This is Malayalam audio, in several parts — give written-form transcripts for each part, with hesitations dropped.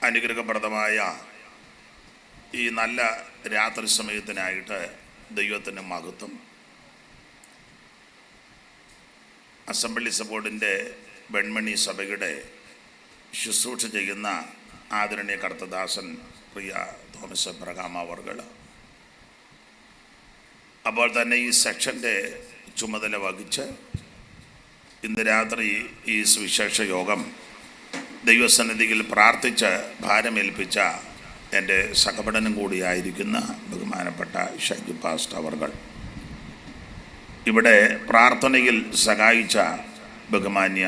അനുഗ്രഹപ്രദമായ ഈ നല്ല രാത്രി സമയത്തിനായിട്ട് ദൈവത്തിന് മഹത്വം. അസംബ്ലീസ് ബോർഡിൻ്റെ വെൺമണി സഭയുടെ ശുശ്രൂഷ ചെയ്യുന്ന ആദരണീയ കർത്തദാസൻ പ്രിയ തോമസ് അബ്രഹാം അവർകൾ, അപ്പോൾ തന്നെ ഈ സെക്ഷൻ്റെ ചുമതല വഹിച്ച് ഇന്ന് രാത്രി ഈ സുവിശേഷ യോഗം ദൈവസന്നിധിയിൽ പ്രാർത്ഥിച്ച് ഭാരമേൽപ്പിച്ച എൻ്റെ സഹപഠനം കൂടിയായിരിക്കുന്ന ബഹുമാനപ്പെട്ട ഷൈജു പാസ്റ്റർ അവർകൾ, ഇവിടെ പ്രാർത്ഥനയിൽ സഹായിച്ച ബഹുമാന്യ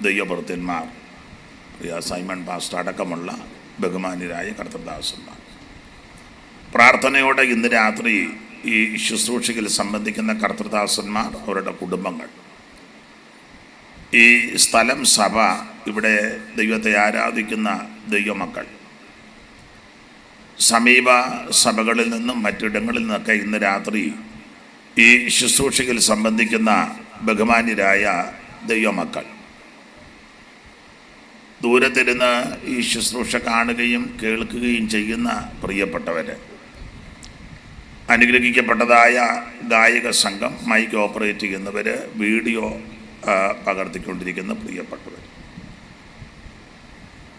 ദൈവഭൃത്യന്മാർ പ്രിയ സൈമൺ പാസ്റ്റർ അടക്കമുള്ള ബഹുമാന്യരായ കർത്തദാസന്മാർ, പ്രാർത്ഥനയോടെ ഇന്ന് രാത്രി ഈ ശുശ്രൂഷയിൽ സംബന്ധിക്കുന്ന കർത്തദാസന്മാർ, അവരുടെ കുടുംബങ്ങൾ, ഈ സ്ഥലം, സഭ, ഇവിടെ ദൈവത്തെ ആരാധിക്കുന്ന ദൈവമക്കൾ, സമീപ സഭകളിൽ നിന്നും മറ്റിടങ്ങളിൽ നിന്നൊക്കെ ഇന്ന് രാത്രി ഈ ശുശ്രൂഷയിൽ സംബന്ധിക്കുന്ന ബഹുമാന്യരായ ദൈവമക്കൾ, ദൂരത്തിരുന്ന് ഈ ശുശ്രൂഷ കാണുകയും കേൾക്കുകയും ചെയ്യുന്ന പ്രിയപ്പെട്ടവർ, അനുഗ്രഹിക്കപ്പെട്ടതായ ഗായക സംഘം, മൈക്ക് ഓപ്പറേറ്റ് ചെയ്യുന്നവർ, വീഡിയോ പകർത്തിക്കൊണ്ടിരിക്കുന്ന പ്രിയപ്പെട്ടവർ,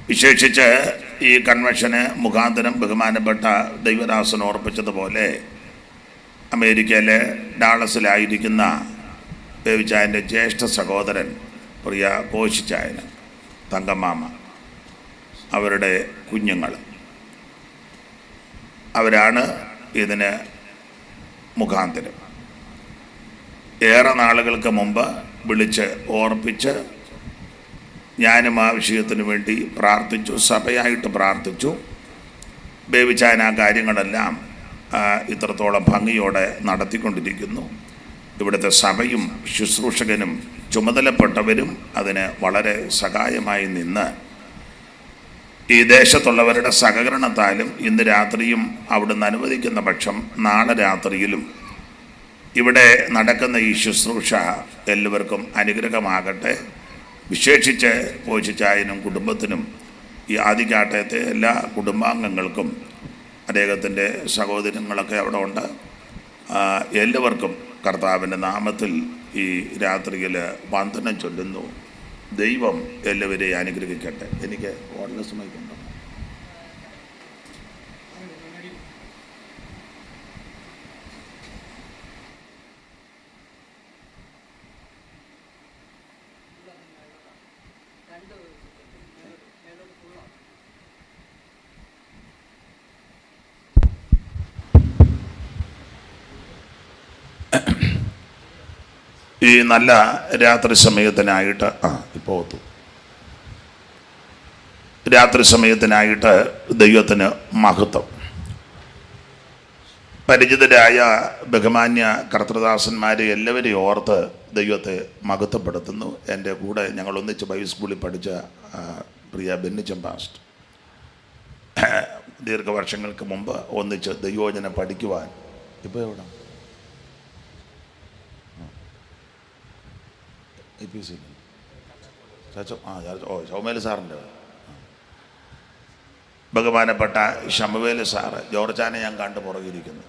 വിശേഷിച്ച് ഈ കൺവെൻഷന് മുഖാന്തരം ബഹുമാനപ്പെട്ട ദൈവദാസൻ ഓർപ്പിച്ചതുപോലെ അമേരിക്കയിലെ ഡാളസിലായിരിക്കുന്ന ബേബിച്ചായൻ്റെ ജ്യേഷ്ഠ സഹോദരൻ പ്രിയ കോശിച്ചായന്, തങ്കമാമ, അവരുടെ കുഞ്ഞുങ്ങൾ, അവരാണ് ഇതിന് മുഖാന്തരം. ഏറെ നാളുകൾക്ക് മുമ്പ് വിളിച്ച് ഓർപ്പിച്ച് ഞാനും ആ വിഷയത്തിന് വേണ്ടി പ്രാർത്ഥിച്ചു, സഭയായിട്ട് പ്രാർത്ഥിച്ചു. ബേബിച്ചായൻ ആ കാര്യങ്ങളെല്ലാം ഇത്രത്തോളം ഭംഗിയോടെ നടത്തിക്കൊണ്ടിരിക്കുന്നു. ഇവിടുത്തെ സഭയും ശുശ്രൂഷകനും ചുമതലപ്പെട്ടവരും അതിന് വളരെ സഹായമായി നിന്ന് ഈ ദേശത്തുള്ളവരുടെ സഹകരണത്താലും ഇന്ന് രാത്രിയും അവിടുന്ന് അനുവദിക്കുന്ന പക്ഷം നാളെ രാത്രിയിലും ഇവിടെ നടക്കുന്ന ഈ ശുശ്രൂഷ എല്ലാവർക്കും അനുഗ്രഹമാകട്ടെ. വിശേഷിച്ച് കോശിച്ചായനും കുടുംബത്തിനും ഈ ആദികാട്ടയത്തെ എല്ലാ കുടുംബാംഗങ്ങൾക്കും, അദ്ദേഹത്തിൻ്റെ സഹോദരങ്ങളൊക്കെ അവിടെ ഉണ്ട്, എല്ലാവർക്കും കർത്താവിൻ്റെ നാമത്തിൽ ഈ രാത്രിയിൽ വന്ദനം ചൊല്ലുന്നു. ദൈവം എല്ലാവരെയും അനുഗ്രഹിക്കട്ടെ. എനിക്ക് ഓർഡർലെസ് മൈക്കുണ്ടോ? ഈ നല്ല രാത്രി സമയത്തിനായിട്ട് ഇപ്പോൾ രാത്രി സമയത്തിനായിട്ട് ദൈവത്തിന് മഹത്വം. പരിചിതരായ ബഹുമാന്യ കർത്തൃദാസന്മാരെ എല്ലാവരെയും ഓർത്ത് ദൈവത്തെ മഹത്വപ്പെടുത്തുന്നു. എൻ്റെ കൂടെ ഞങ്ങൾ ഒന്നിച്ച് ബൈബിൾ സ്കൂളിൽ പഠിച്ച പ്രിയ ബെന്നിച്ചൻ പാസ്റ്റർ, ദീർഘവർഷങ്ങൾക്ക് മുമ്പ് ഒന്നിച്ച് ദൈവവചനം പഠിക്കുവാൻ, ഇപ്പോൾ എവിടെ APC ശൗമേൽ സാറിൻ്റെ ബഹുമാനപ്പെട്ട ശമുവേൽ സാറ്, ജോർജാനെ ഞാൻ കണ്ടു പുറകിരിക്കുന്നു.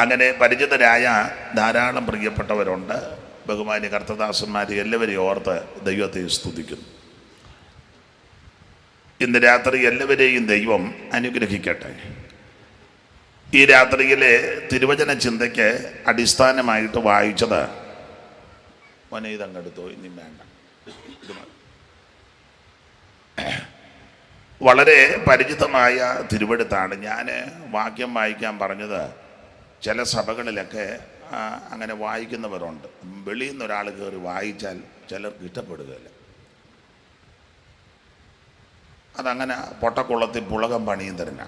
അങ്ങനെ പരിചിതരായ ധാരാളം പ്രിയപ്പെട്ടവരുണ്ട്. ബഹുമാന്യ കർത്തദാസന്മാർ എല്ലാവരെയും ഓർത്ത് ദൈവത്തെ സ്തുതിക്കുന്നു. ഇന്ന് രാത്രി എല്ലാവരെയും ദൈവം അനുഗ്രഹിക്കട്ടെ. ഈ രാത്രിയിലെ തിരുവചന ചിന്തയ്ക്ക് അടിസ്ഥാനമായിട്ട് വായിച്ചത് വനയിതങ്ങെടുത്തോ, ഇനി വേണ്ട, വളരെ പരിചിതമായ തിരുവെടുത്താണ്. ഞാൻ വാക്യം വായിക്കാൻ പറഞ്ഞത് ചില സഭകളിലൊക്കെ അങ്ങനെ വായിക്കുന്നവരുണ്ട്. വെളിയിൽ നിന്ന് ഒരാൾ കയറി വായിച്ചാൽ ചിലർക്ക് ഇഷ്ടപ്പെടുകയില്ല. അതങ്ങനെ പൊട്ടക്കുളത്തിൽ പുളകം പണിയും തരുന്ന.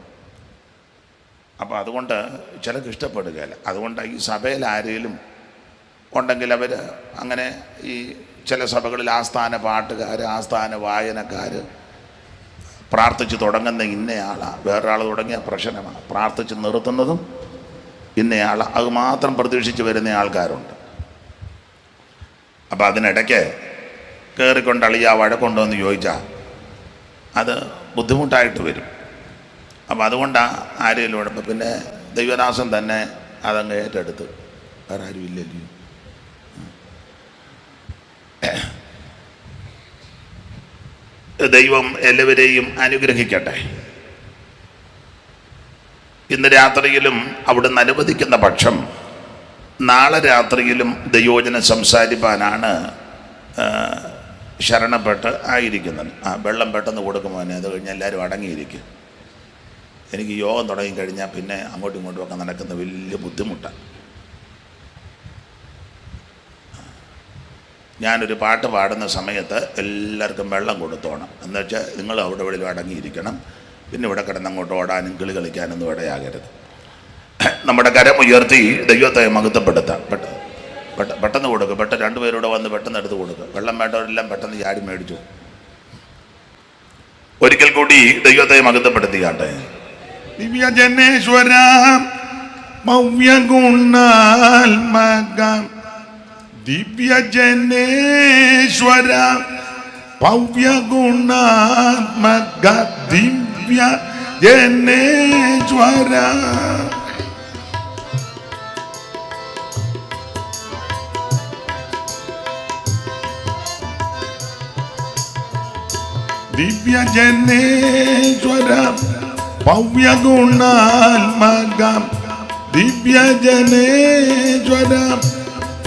അപ്പോൾ അതുകൊണ്ട് ചിലർക്ക് ഇഷ്ടപ്പെടുകയില്ല. അതുകൊണ്ട് ഈ സഭയിൽ ആരെങ്കിലും ഉണ്ടെങ്കിൽ അവർ അങ്ങനെ, ഈ ചില സഭകളിൽ ആസ്ഥാന പാട്ടുകാർ, ആസ്ഥാന വായനക്കാർ, പ്രാർത്ഥിച്ച് തുടങ്ങുന്ന ഇന്നയാളാണ്, വേറൊരാൾ തുടങ്ങിയ പ്രശ്നമാണ്, പ്രാർത്ഥിച്ച് നിർത്തുന്നതും ഇന്നയാളാണ്, അത് മാത്രം പ്രതീക്ഷിച്ച് വരുന്ന ആൾക്കാരുണ്ട്. അപ്പോൾ അതിനിടയ്ക്ക് കയറിക്കൊണ്ട് അളിയാ വഴക്കുണ്ടോ എന്ന് ചോദിച്ചാൽ അത് ബുദ്ധിമുട്ടായിട്ട് വരും. അപ്പം അതുകൊണ്ടാണ് ആരെങ്കിലും ഉടമ്പം. പിന്നെ ദൈവദാസൻ തന്നെ അതങ്ങ് ഏറ്റെടുത്ത്, വേറെ ആരും ഇല്ലല്ലോ. ദൈവം എല്ലാവരെയും അനുഗ്രഹിക്കട്ടെ. ഇന്ന് രാത്രിയിലും അവിടുന്ന് അനുവദിക്കുന്ന പക്ഷം നാളെ രാത്രിയിലും ദൈവവചനം സംസാരിപ്പാനാണ് ശരണപ്പെട്ട് ആയിരിക്കുന്നത്. വെള്ളം പെട്ടെന്ന് കൊടുക്കുമ്പോൾ തന്നെ അത് കഴിഞ്ഞ് എല്ലാവരും അടങ്ങിയിരിക്കും. എനിക്ക് യോഗം തുടങ്ങിക്കഴിഞ്ഞാൽ പിന്നെ അങ്ങോട്ടും ഇങ്ങോട്ടും ഒക്കെ നടക്കുന്ന വലിയ ബുദ്ധിമുട്ടാണ്. ഞാനൊരു പാട്ട് പാടുന്ന സമയത്ത് എല്ലാവർക്കും വെള്ളം കൊടുത്തോണം. എന്നുവെച്ചാൽ നിങ്ങൾ അവിടെ എവിടെയും അടങ്ങിയിരിക്കണം. പിന്നെ ഇവിടെ കിടന്ന് അങ്ങോട്ട് ഓടാനും കിളി കളിക്കാനൊന്നും ഇടയാകരുത്. നമ്മുടെ കരം ഉയർത്തി ദൈവത്തെ മഹത്വപ്പെടുത്താം. പെട്ടെന്ന് കൊടുക്കുക. രണ്ടുപേരൂടെ വന്ന് പെട്ടെന്ന് എടുത്ത് കൊടുക്കുക. വെള്ളം വേണ്ടവരെല്ലാം പെട്ടെന്ന് ചാടി മേടിച്ചു. ഒരിക്കൽ കൂടി ദൈവത്തെ മഹത്വപ്പെടുത്തിയാട്ടെ. ദിവ്യജനേശ്വര മൗവ്യഗുണാത്മക, ദിവ്യജനേശ്വര ഭവ്യഗുണാത്മക, ദിവ്യജനേശ്വര ദിവ്യജനേശ്വര ഭവ്യഗുണാത്മക, ദിവ്യജനേശ്വര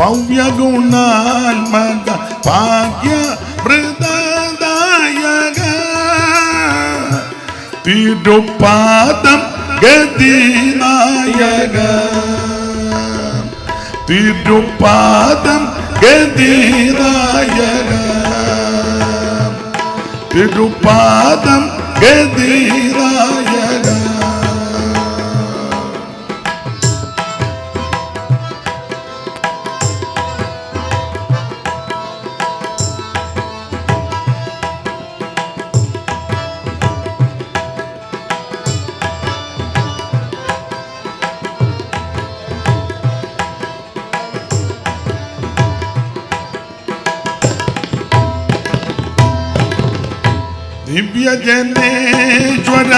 ഭവ്യഗുണാത്മക, ഭാഗ്യമൃതദായക, തിരുപാദം ഗതിനായക, തിരുപാദം ഗതിനായക, തിരുപാദം ഗതിനായക. ദിവ്യജനേശ്വര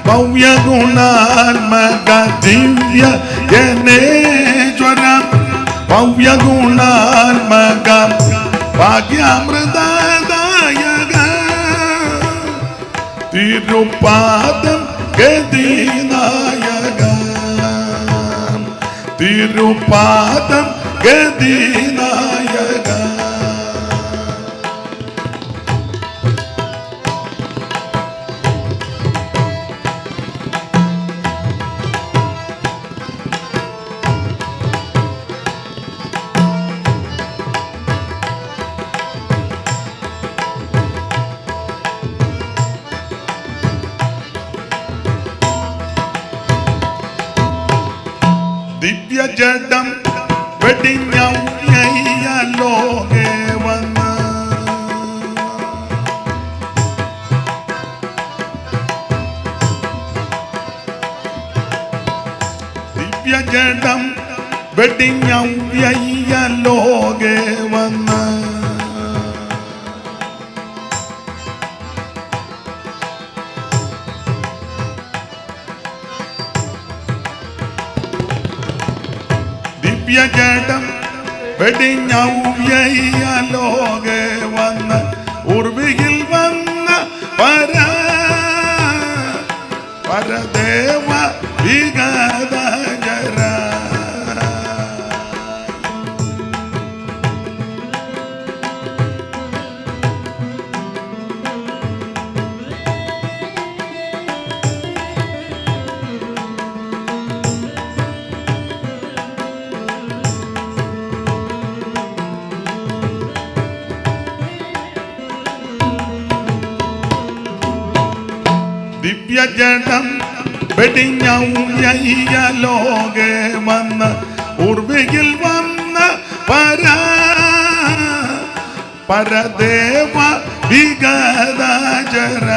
ഭവ്യഗുണാത്മക, ദിവ്യജനേശ്വര ഭവ്യഗുണാത്മക, ഭാഗ്യമൃതദായക, തിരുപാദം ഗതിനായക, തിരുപാദം ഗതിനായക. ദിവ്യജഡം വെടിഞ്ഞൗലോകെ വന്ന്, ദിവ്യജഡം വെടിഞ്ഞൗലോകെ വന്ന്, ദിവ്യജഡം വെടിഞ്ഞൗലോകെ വന്ന്, ഉർവിയിൽ വന്ന പരദേവ വിഗതജര, ദിവ്യജഡം വെടിഞ്ഞൗലോകെ വന്ന്, ഉർവിയിൽ വന്ന പരദേവ വിഗതജര,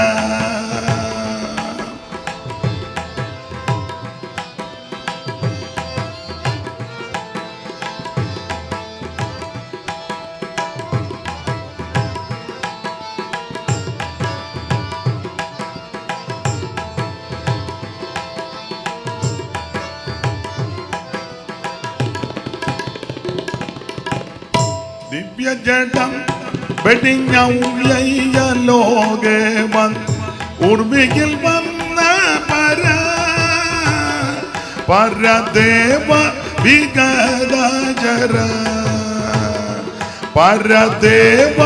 ജഡം വെടിഞ്ഞ ഉയ്യലോകെ ഉർവിയിൽ വന്ന പരദേവ വിഗതജര പരദേവ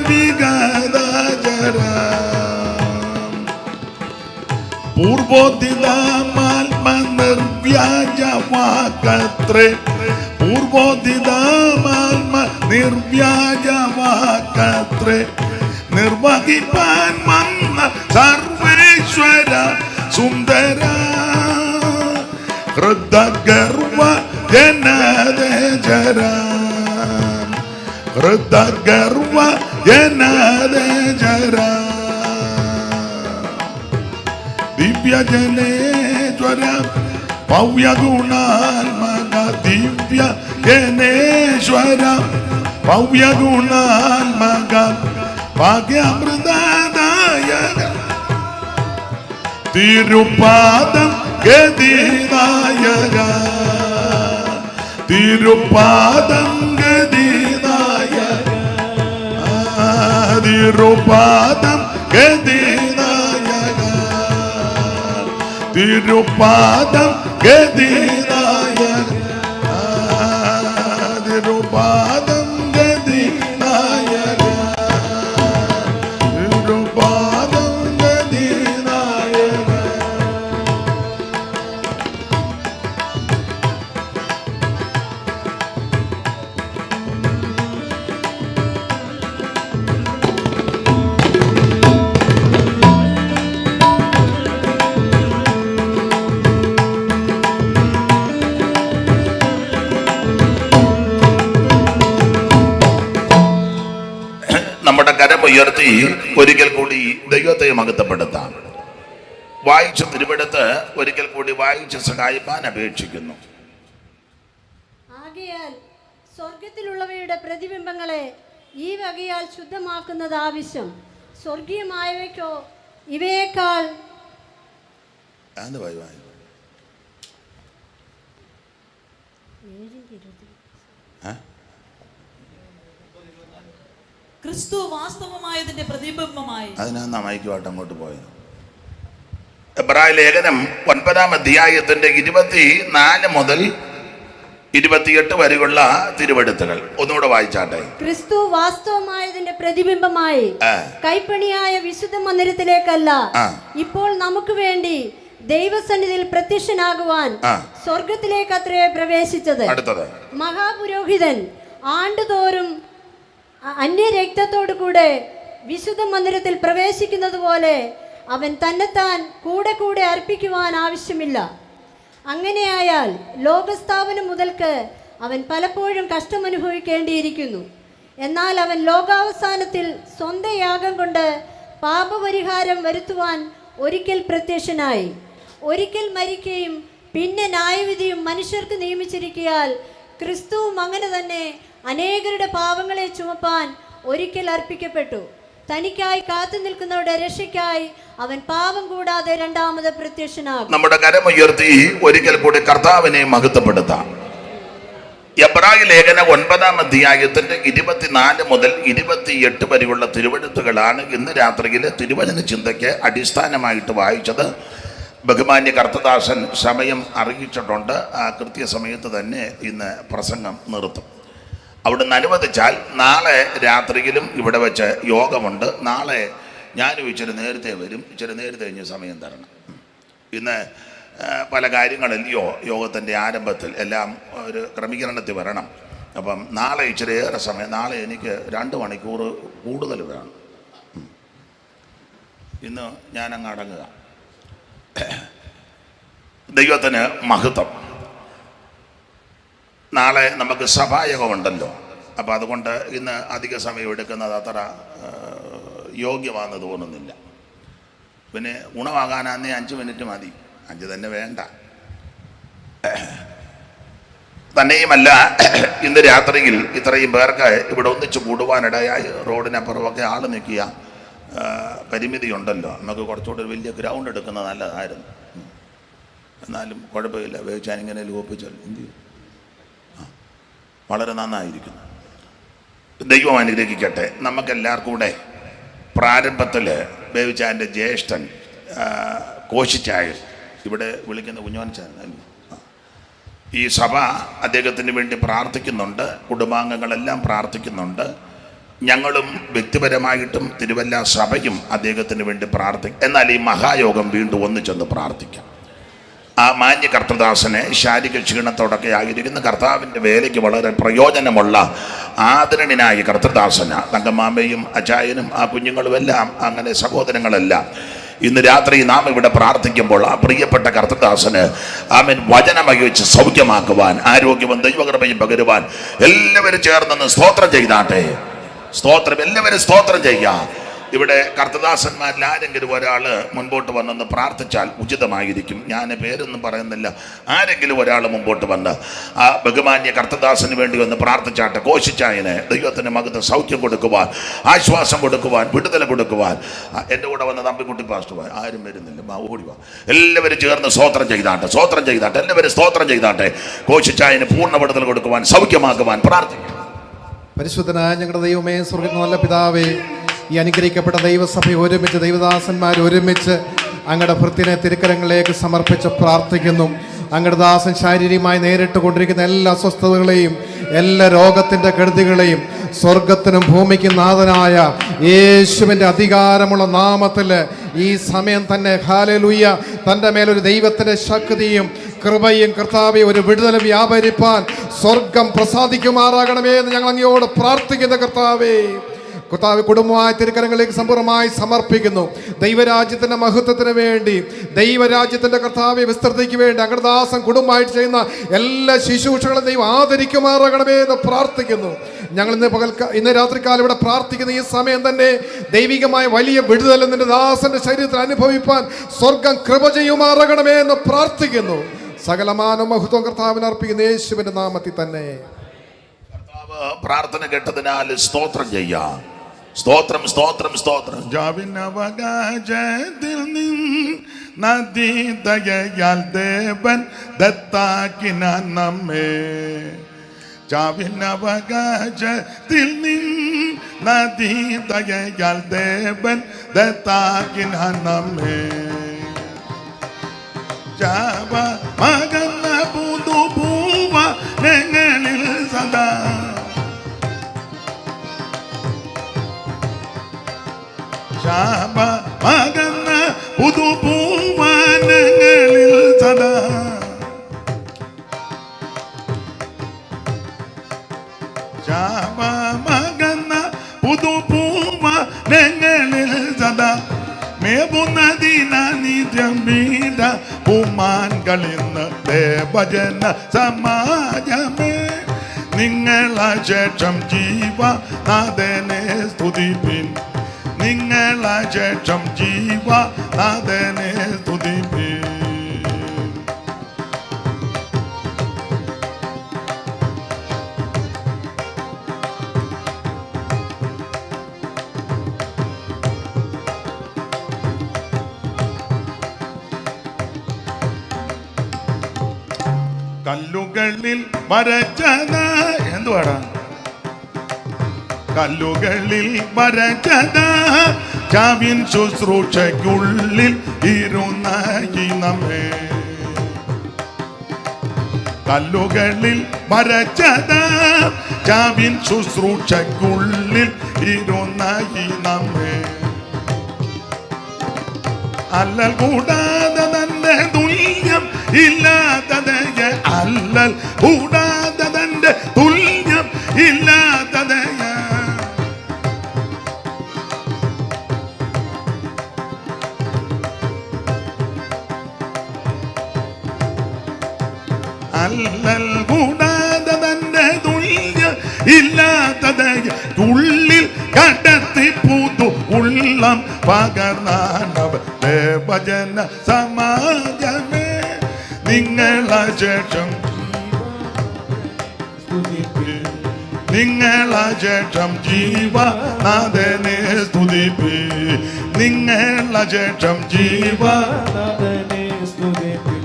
വിഗതജര പൂർവോദിതമാത്മ നിർവ്യാജവാക്കത്രേ പൂർവോദിതമാത്മ നിർവ്യാജവാക്കത്രേ നിർവഹിപ്പാൻ വന്ന സർവേശ്വര സുന്ദര ഹൃദഗർവ ജനദേജര ഹൃദഗർവ ജനദേജര ദിവ്യജനേശ്വര ഭവ്യഗുണാത്മക ദിവ്യജനേശ്വര ഭവ്യഗുണാത്മക ഭാഗ്യമൃതദായക തിരുപാദം ഗതിദായക തിരുപാദം ഗതിദായക തിരുപാദം ഗതിദായക തിരുപാദം ഗതിദായക തിരുപാദം ഗതിദായക തിരുപാദം ഗതിദായക. നമ്മുടെ കരമുയർത്തി ഒരിക്കൽ കൂടി ദൈവത്തെ മഹത്വപ്പെടുത്താം. വായിച്ച തിരുവെടുത്ത് ഒരിക്കൽ കൂടി വായിച്ച് സഹായിപ്പാൻ അപേക്ഷിക്കുന്നു. ആകയാൽ സ്വർഗത്തിലുള്ളവയുടെ പ്രതിബിംബങ്ങളെ ഈ വകയാൽ ശുദ്ധമാക്കുന്നത് ആവശ്യം. സ്വർഗീയമായവയ്ക്കോ ഇവയേക്കാൾ ക്രിസ്തു വാസ്തവമായതിന്റെ പ്രതിബിംബമായി. അതിനാ മൈക്കുമായിട്ട് അങ്ങോട്ട് പോയത്. എബ്രായ ലേഖനം 9-ാം അധ്യായത്തിന്റെ 24 മുതൽ 28 വരെയുള്ള തിരുവെടുത്തുകൾ ഒന്നുകൂടെ വായിച്ചാട്ടെ. ക്രിസ്തു വാസ്തവമായതിന്റെ പ്രതിബിംബമായി കൈപ്പണിയായ വിശുദ്ധ മന്ദിരത്തിലേക്കല്ല, ഇപ്പോൾ നമുക്ക് വേണ്ടി ദൈവസന്നിധിയിൽ പ്രത്യക്ഷനാകുവാൻ സ്വർഗത്തിലേക്ക് അത്രേ പ്രവേശിച്ചത്. മഹാപുരോഹിതൻ ആണ്ടുതോറും അന്യരക്തത്തോടു കൂടെ വിശുദ്ധ മന്ദിരത്തിൽ പ്രവേശിക്കുന്നത് പോലെ അവൻ തന്നെത്താൻ കൂടെ കൂടെ അർപ്പിക്കുവാൻ ആവശ്യമില്ല. അങ്ങനെയായാൽ ലോകസ്ഥാപനം മുതൽക്ക് അവൻ പലപ്പോഴും കഷ്ടമനുഭവിക്കേണ്ടിയിരിക്കുന്നു. എന്നാൽ അവൻ ലോകാവസാനത്തിൽ സ്വന്തം യാഗം കൊണ്ട് പാപപരിഹാരം വരുത്തുവാൻ ഒരിക്കൽ പ്രത്യക്ഷനായി. ഒരിക്കൽ മരിക്കുകയും പിന്നെ ന്യായവിധിയും മനുഷ്യർക്ക് നിയമിച്ചിരിക്കയാൽ ക്രിസ്തുവും അങ്ങനെ തന്നെ അനേകരുടെ പാപങ്ങളെ ചുമപ്പാൻ ഒരിക്കൽ അർപ്പിക്കപ്പെട്ടു. തനിക്കായി കാത്തു നിൽക്കുന്നവരുടെ രക്ഷയ്ക്കായി അവൻ പാപം കൂടാതെ രണ്ടാമത് പ്രത്യക്ഷനാകും. നമ്മുടെ കരമുയർത്തി ഒരിക്കൽ കൂടി കർത്താവിനെ മഹത്വപ്പെടുത്താം. എബ്രായ ലേഖനം 9-ാം അധ്യായത്തിന്റെ 24 മുതൽ 28 വരെയുള്ള തിരുവെഴുത്തുകളാണ് ഇന്ന് രാത്രിയിലെ തിരുവചന ചിന്തയ്ക്ക് അടിസ്ഥാനമായിട്ട് വായിച്ചത്. ബഹുമാന്യ കർത്തദാസൻ സമയം അറിയിച്ചിട്ടുണ്ട്. ആ കൃത്യസമയത്ത് തന്നെ ഇന്ന് പ്രസംഗം നിർത്തും. അവിടുന്ന് അനുവദിച്ചാൽ നാളെ രാത്രിയിലും ഇവിടെ വെച്ച് യോഗമുണ്ട്. നാളെ ഞാനും ഇച്ചിരി നേരത്തെ വരും. ഇച്ചിരി നേരത്തെ കഴിഞ്ഞ് സമയം തരണം. ഇന്ന് പല കാര്യങ്ങളില്ലയോ യോഗത്തിൻ്റെ ആരംഭത്തിൽ എല്ലാം ഒരു ക്രമീകരണത്തിൽ വരണം. അപ്പം നാളെ ഇച്ചിരി ഏറെ സമയം, നാളെ എനിക്ക് 2 മണിക്കൂർ കൂടുതൽ വേണം. ഇന്ന് ഞാനങ്ങ് അടങ്ങുക. ദൈവത്തിന് മഹത്വം. നാളെ നമുക്ക് സഭായോഗമുണ്ടല്ലോ. അപ്പോൾ അതുകൊണ്ട് ഇന്ന് അധിക സമയം എടുക്കുന്നത് അത്ര യോഗ്യമാണെന്ന് തോന്നുന്നില്ല. പിന്നെ ഗുണമാകാനാന്നേ 5 മിനിറ്റ് മതി, 5 തന്നെ വേണ്ട. തന്നെയുമല്ല, ഇന്ന് രാത്രിയിൽ ഇത്രയും പേർക്ക് ഇവിടെ ഒന്നിച്ച് കൂടുവാനിടയായി. റോഡിനപ്പുറമൊക്കെ ആൾ നിൽക്കുക പരിമിതിയുണ്ടല്ലോ. നമുക്ക് കുറച്ചുകൂടി വലിയ ഗ്രൗണ്ട് എടുക്കുന്നത് നല്ലതായിരുന്നു. എന്നാലും കുഴപ്പമില്ല, വേവിച്ചാനിങ്ങനെ ലോപ്പിച്ചാൽ എന്ത് വളരെ നന്നായിരിക്കുന്നു. ദൈവം അനുഗ്രഹിക്കട്ടെ. നമുക്കെല്ലാവർക്കും കൂടെ പ്രാരംഭത്തിൽ ബേബിച്ചാൻ്റെ ജ്യേഷ്ഠൻ കോശിച്ചായൻ, ഇവിടെ വിളിക്കുന്ന കുഞ്ഞോൻചാൻ, ഈ സഭ അദ്ദേഹത്തിന് വേണ്ടി പ്രാർത്ഥിക്കുന്നുണ്ട്. കുടുംബാംഗങ്ങളെല്ലാം പ്രാർത്ഥിക്കുന്നുണ്ട്. ഞങ്ങളും വ്യക്തിപരമായിട്ടും തിരുവല്ല സഭയും അദ്ദേഹത്തിന് വേണ്ടി പ്രാർത്ഥിക്കും. എന്നാൽ ഈ മഹായോഗം വീണ്ടും ഒന്നിച്ചൊന്ന് പ്രാർത്ഥിക്കാം. ആ മാന്യ കർത്തദാസനെ ശാരീരിക ക്ഷീണത്തോടൊക്കെ ആയിരിക്കുന്ന കർത്താവിൻ്റെ വേലയ്ക്ക് വളരെ പ്രയോജനമുള്ള ആദരണീയനായ കർത്തദാസന തങ്കമാമയും അച്ചായനും ആ കുഞ്ഞുങ്ങളുമെല്ലാം അങ്ങനെ സഹോദരങ്ങളെല്ലാം ഇന്ന് രാത്രി നാം ഇവിടെ പ്രാർത്ഥിക്കുമ്പോൾ ആ പ്രിയപ്പെട്ട കർത്തദാസന് ആമേൻ വചനമയച്ച് സൗഖ്യമാക്കുവാൻ ആരോഗ്യവും ദൈവകൃപയും പകരുവാൻ എല്ലാവരും ചേർന്ന് സ്തോത്രം ചെയ്താട്ടെ. സ്തോത്രം, എല്ലാവരും സ്തോത്രം ചെയ്യാം. ഇവിടെ കർത്തദാസന്മാരിൽ ആരെങ്കിലും ഒരാൾ മുൻപോട്ട് വന്നൊന്ന് പ്രാർത്ഥിച്ചാൽ ഉചിതമായിരിക്കും. ഞാൻ പേരൊന്നും പറയുന്നില്ല. ആരെങ്കിലും ഒരാൾ മുമ്പോട്ട് വന്ന് ആ ബഹുമാന്യ കർത്തദാസന് വേണ്ടി ഒന്ന് പ്രാർത്ഥിച്ചാട്ടെ. കോശിച്ചായന് ദൈവത്തിന് മകത്ത് സൗഖ്യം കൊടുക്കുവാൻ, ആശ്വാസം കൊടുക്കുവാൻ, വിടുതല കൊടുക്കുവാൻ. എൻ്റെ കൂടെ വന്ന തമ്പിക്കുട്ടി പാസ്റ്റർ ആരും വരുന്നില്ല, ഓടി വാ. എല്ലാവരും ചേർന്ന് സ്തോത്രം ചെയ്താട്ടെ, സ്തോത്രം ചെയ്താട്ടെ, എല്ലാവരും സ്തോത്രം ചെയ്താട്ടെ. കോശിച്ചായന് പൂർണ്ണ വിടുതൽ കൊടുക്കുവാൻ, സൗഖ്യമാക്കുവാൻ പ്രാർത്ഥിക്കും. പരിശുദ്ധനായ ഞങ്ങളുടെ ദൈവമേ, സ്വർഗ്ഗത്തിൽ നല്ല പിതാവേ, ഈ അനുഗ്രഹിക്കപ്പെട്ട ദൈവസഭ ഒരുമിച്ച്, ദൈവദാസന്മാർ ഒരുമിച്ച് അങ്ങയുടെ ഭൃത്തിനെ തിരുക്കരങ്ങളിലേക്ക് സമർപ്പിച്ച് പ്രാർത്ഥിക്കുന്നു. അങ്ങയുടെ ദാസൻ ശാരീരികമായി നേരിട്ട് കൊണ്ടിരിക്കുന്ന എല്ലാ അസ്വസ്ഥതകളെയും എല്ലാ രോഗത്തിൻ്റെ കെടുതികളെയും സ്വർഗത്തിനും ഭൂമിക്കും നാഥനായ യേശുവിൻ്റെ അധികാരമുള്ള നാമത്തിൽ ഈ സമയം തന്നെ ഹല്ലേലൂയ തൻ്റെ മേലൊരു ദൈവത്തിൻ്റെ ശക്തിയും കൃപയും കർത്താവെ ഒരു വിടുതൽ വ്യാപരിപ്പാൻ സ്വർഗം പ്രസാദിക്കുമാറാകണമേ എന്ന് ഞങ്ങൾ അങ്ങയോട് പ്രാർത്ഥിക്കുന്ന കർത്താവേ. കർത്താവ് കുടുംബമായ തിരുക്കരങ്ങളിലേക്ക് സമ്പൂർണ്ണമായി സമർപ്പിക്കുന്നു. ദൈവരാജ്യത്തിൻ്റെ മഹത്വത്തിന് വേണ്ടി, ദൈവരാജ്യത്തിൻ്റെ കർത്താവ് വിസ്തൃതിക്ക് വേണ്ടി അങ്കദാസൻ കുടുംബമായിട്ട് ചെയ്യുന്ന എല്ലാ ശുശ്രൂഷകളും ദൈവം ആദരിക്കുമാറാകണമേ എന്ന് പ്രാർത്ഥിക്കുന്നു. ഞങ്ങൾ ഇന്ന് രാത്രികാലം ഇവിടെ പ്രാർത്ഥിക്കുന്ന ഈ സമയം തന്നെ ദൈവികമായ വലിയ വിടുതൽ നിന്റെ ദാസന്റെ ശരീരത്തിൽ അനുഭവിപ്പാൻ സ്വർഗം കൃപ ചെയ്യുമാറാകണമേ എന്ന് പ്രാർത്ഥിക്കുന്നു. സകലമാന മഹത്വം കർത്താവിന് അർപ്പിക്കുന്ന യേശുവിന്റെ നാമത്തിൽ തന്നെ. കർത്താവ് പ്രാർത്ഥന കേട്ടതിനാൽ സ്തോത്രം ചെയ്യാം. സ്തോത്രം, സ്തോത്രം, സ്തോത്രം. ജാവിനവകാശത്തിൽ നദി ദയയാൽ ദേവൻ ദത്താക്കിന നമ്മെ. ജാവിനവകാശത്തിൽ നദി ദയയാൽ ദേവൻ ദത്താക്കിന നമ്മെ. ജാവ മകന്ന പുതുപൂവ ഞങ്ങളിൽ സദാ. ശാപ മകന്ന പുതുപൂവാനങ്ങളിൽ സദാ. ശാപ മകന്ന പുതുപൂവാനങ്ങളിൽ സദാ. മേപുന്നതിന നിത്യം വീട പൂമാൻകളിന്ന് ദേവജന സമാജമേ. നിങ്ങളെ ശേഷം ജീവനാഥനെ സ്തുതിപ്പിൻ. നിങ്ങളെ ശേഷം ജീവനാഥനെ സ്തുതിപ്പിൻ. കല്ലുകളിൽ വരച്ചത എന്തുവാടാ? കല്ലുകളിൽ വരച്ചത ചാവിൻ ശുശ്രൂഷയ്ക്കുള്ളിൽ ഇരുന്ന ഈ നമ്മെ. കല്ലുകളിൽ വരച്ചത ചാവിൻ ശുശ്രൂഷയ്ക്കുള്ളിൽ ഇരുന്ന ഈ നമ്മെ. അല്ലൽ കൂടാതെ തന്റെ തുല്യം ഇല്ലാത്തതയ. അല്ലൽ കൂടാതെ തന്റെ തുല്യം ഇല്ലാത്തതയ. അല്ലൽ കൂടാതെ തന്റെ തുല്യം ഇല്ലാത്തതയ. ഉള്ളിൽ കടത്തി പുതു ഉള്ളം പകർന്നാണവ ദേവജന സമാജമേ. നിങ്ങളെ ശേഷം നിങ്ങളെ ശേഷം ജീവനാഥനെ സ്തുതിപ്പി. നിങ്ങളെ ശേഷം ജീവനാഥനെ സ്തുതിപ്പി.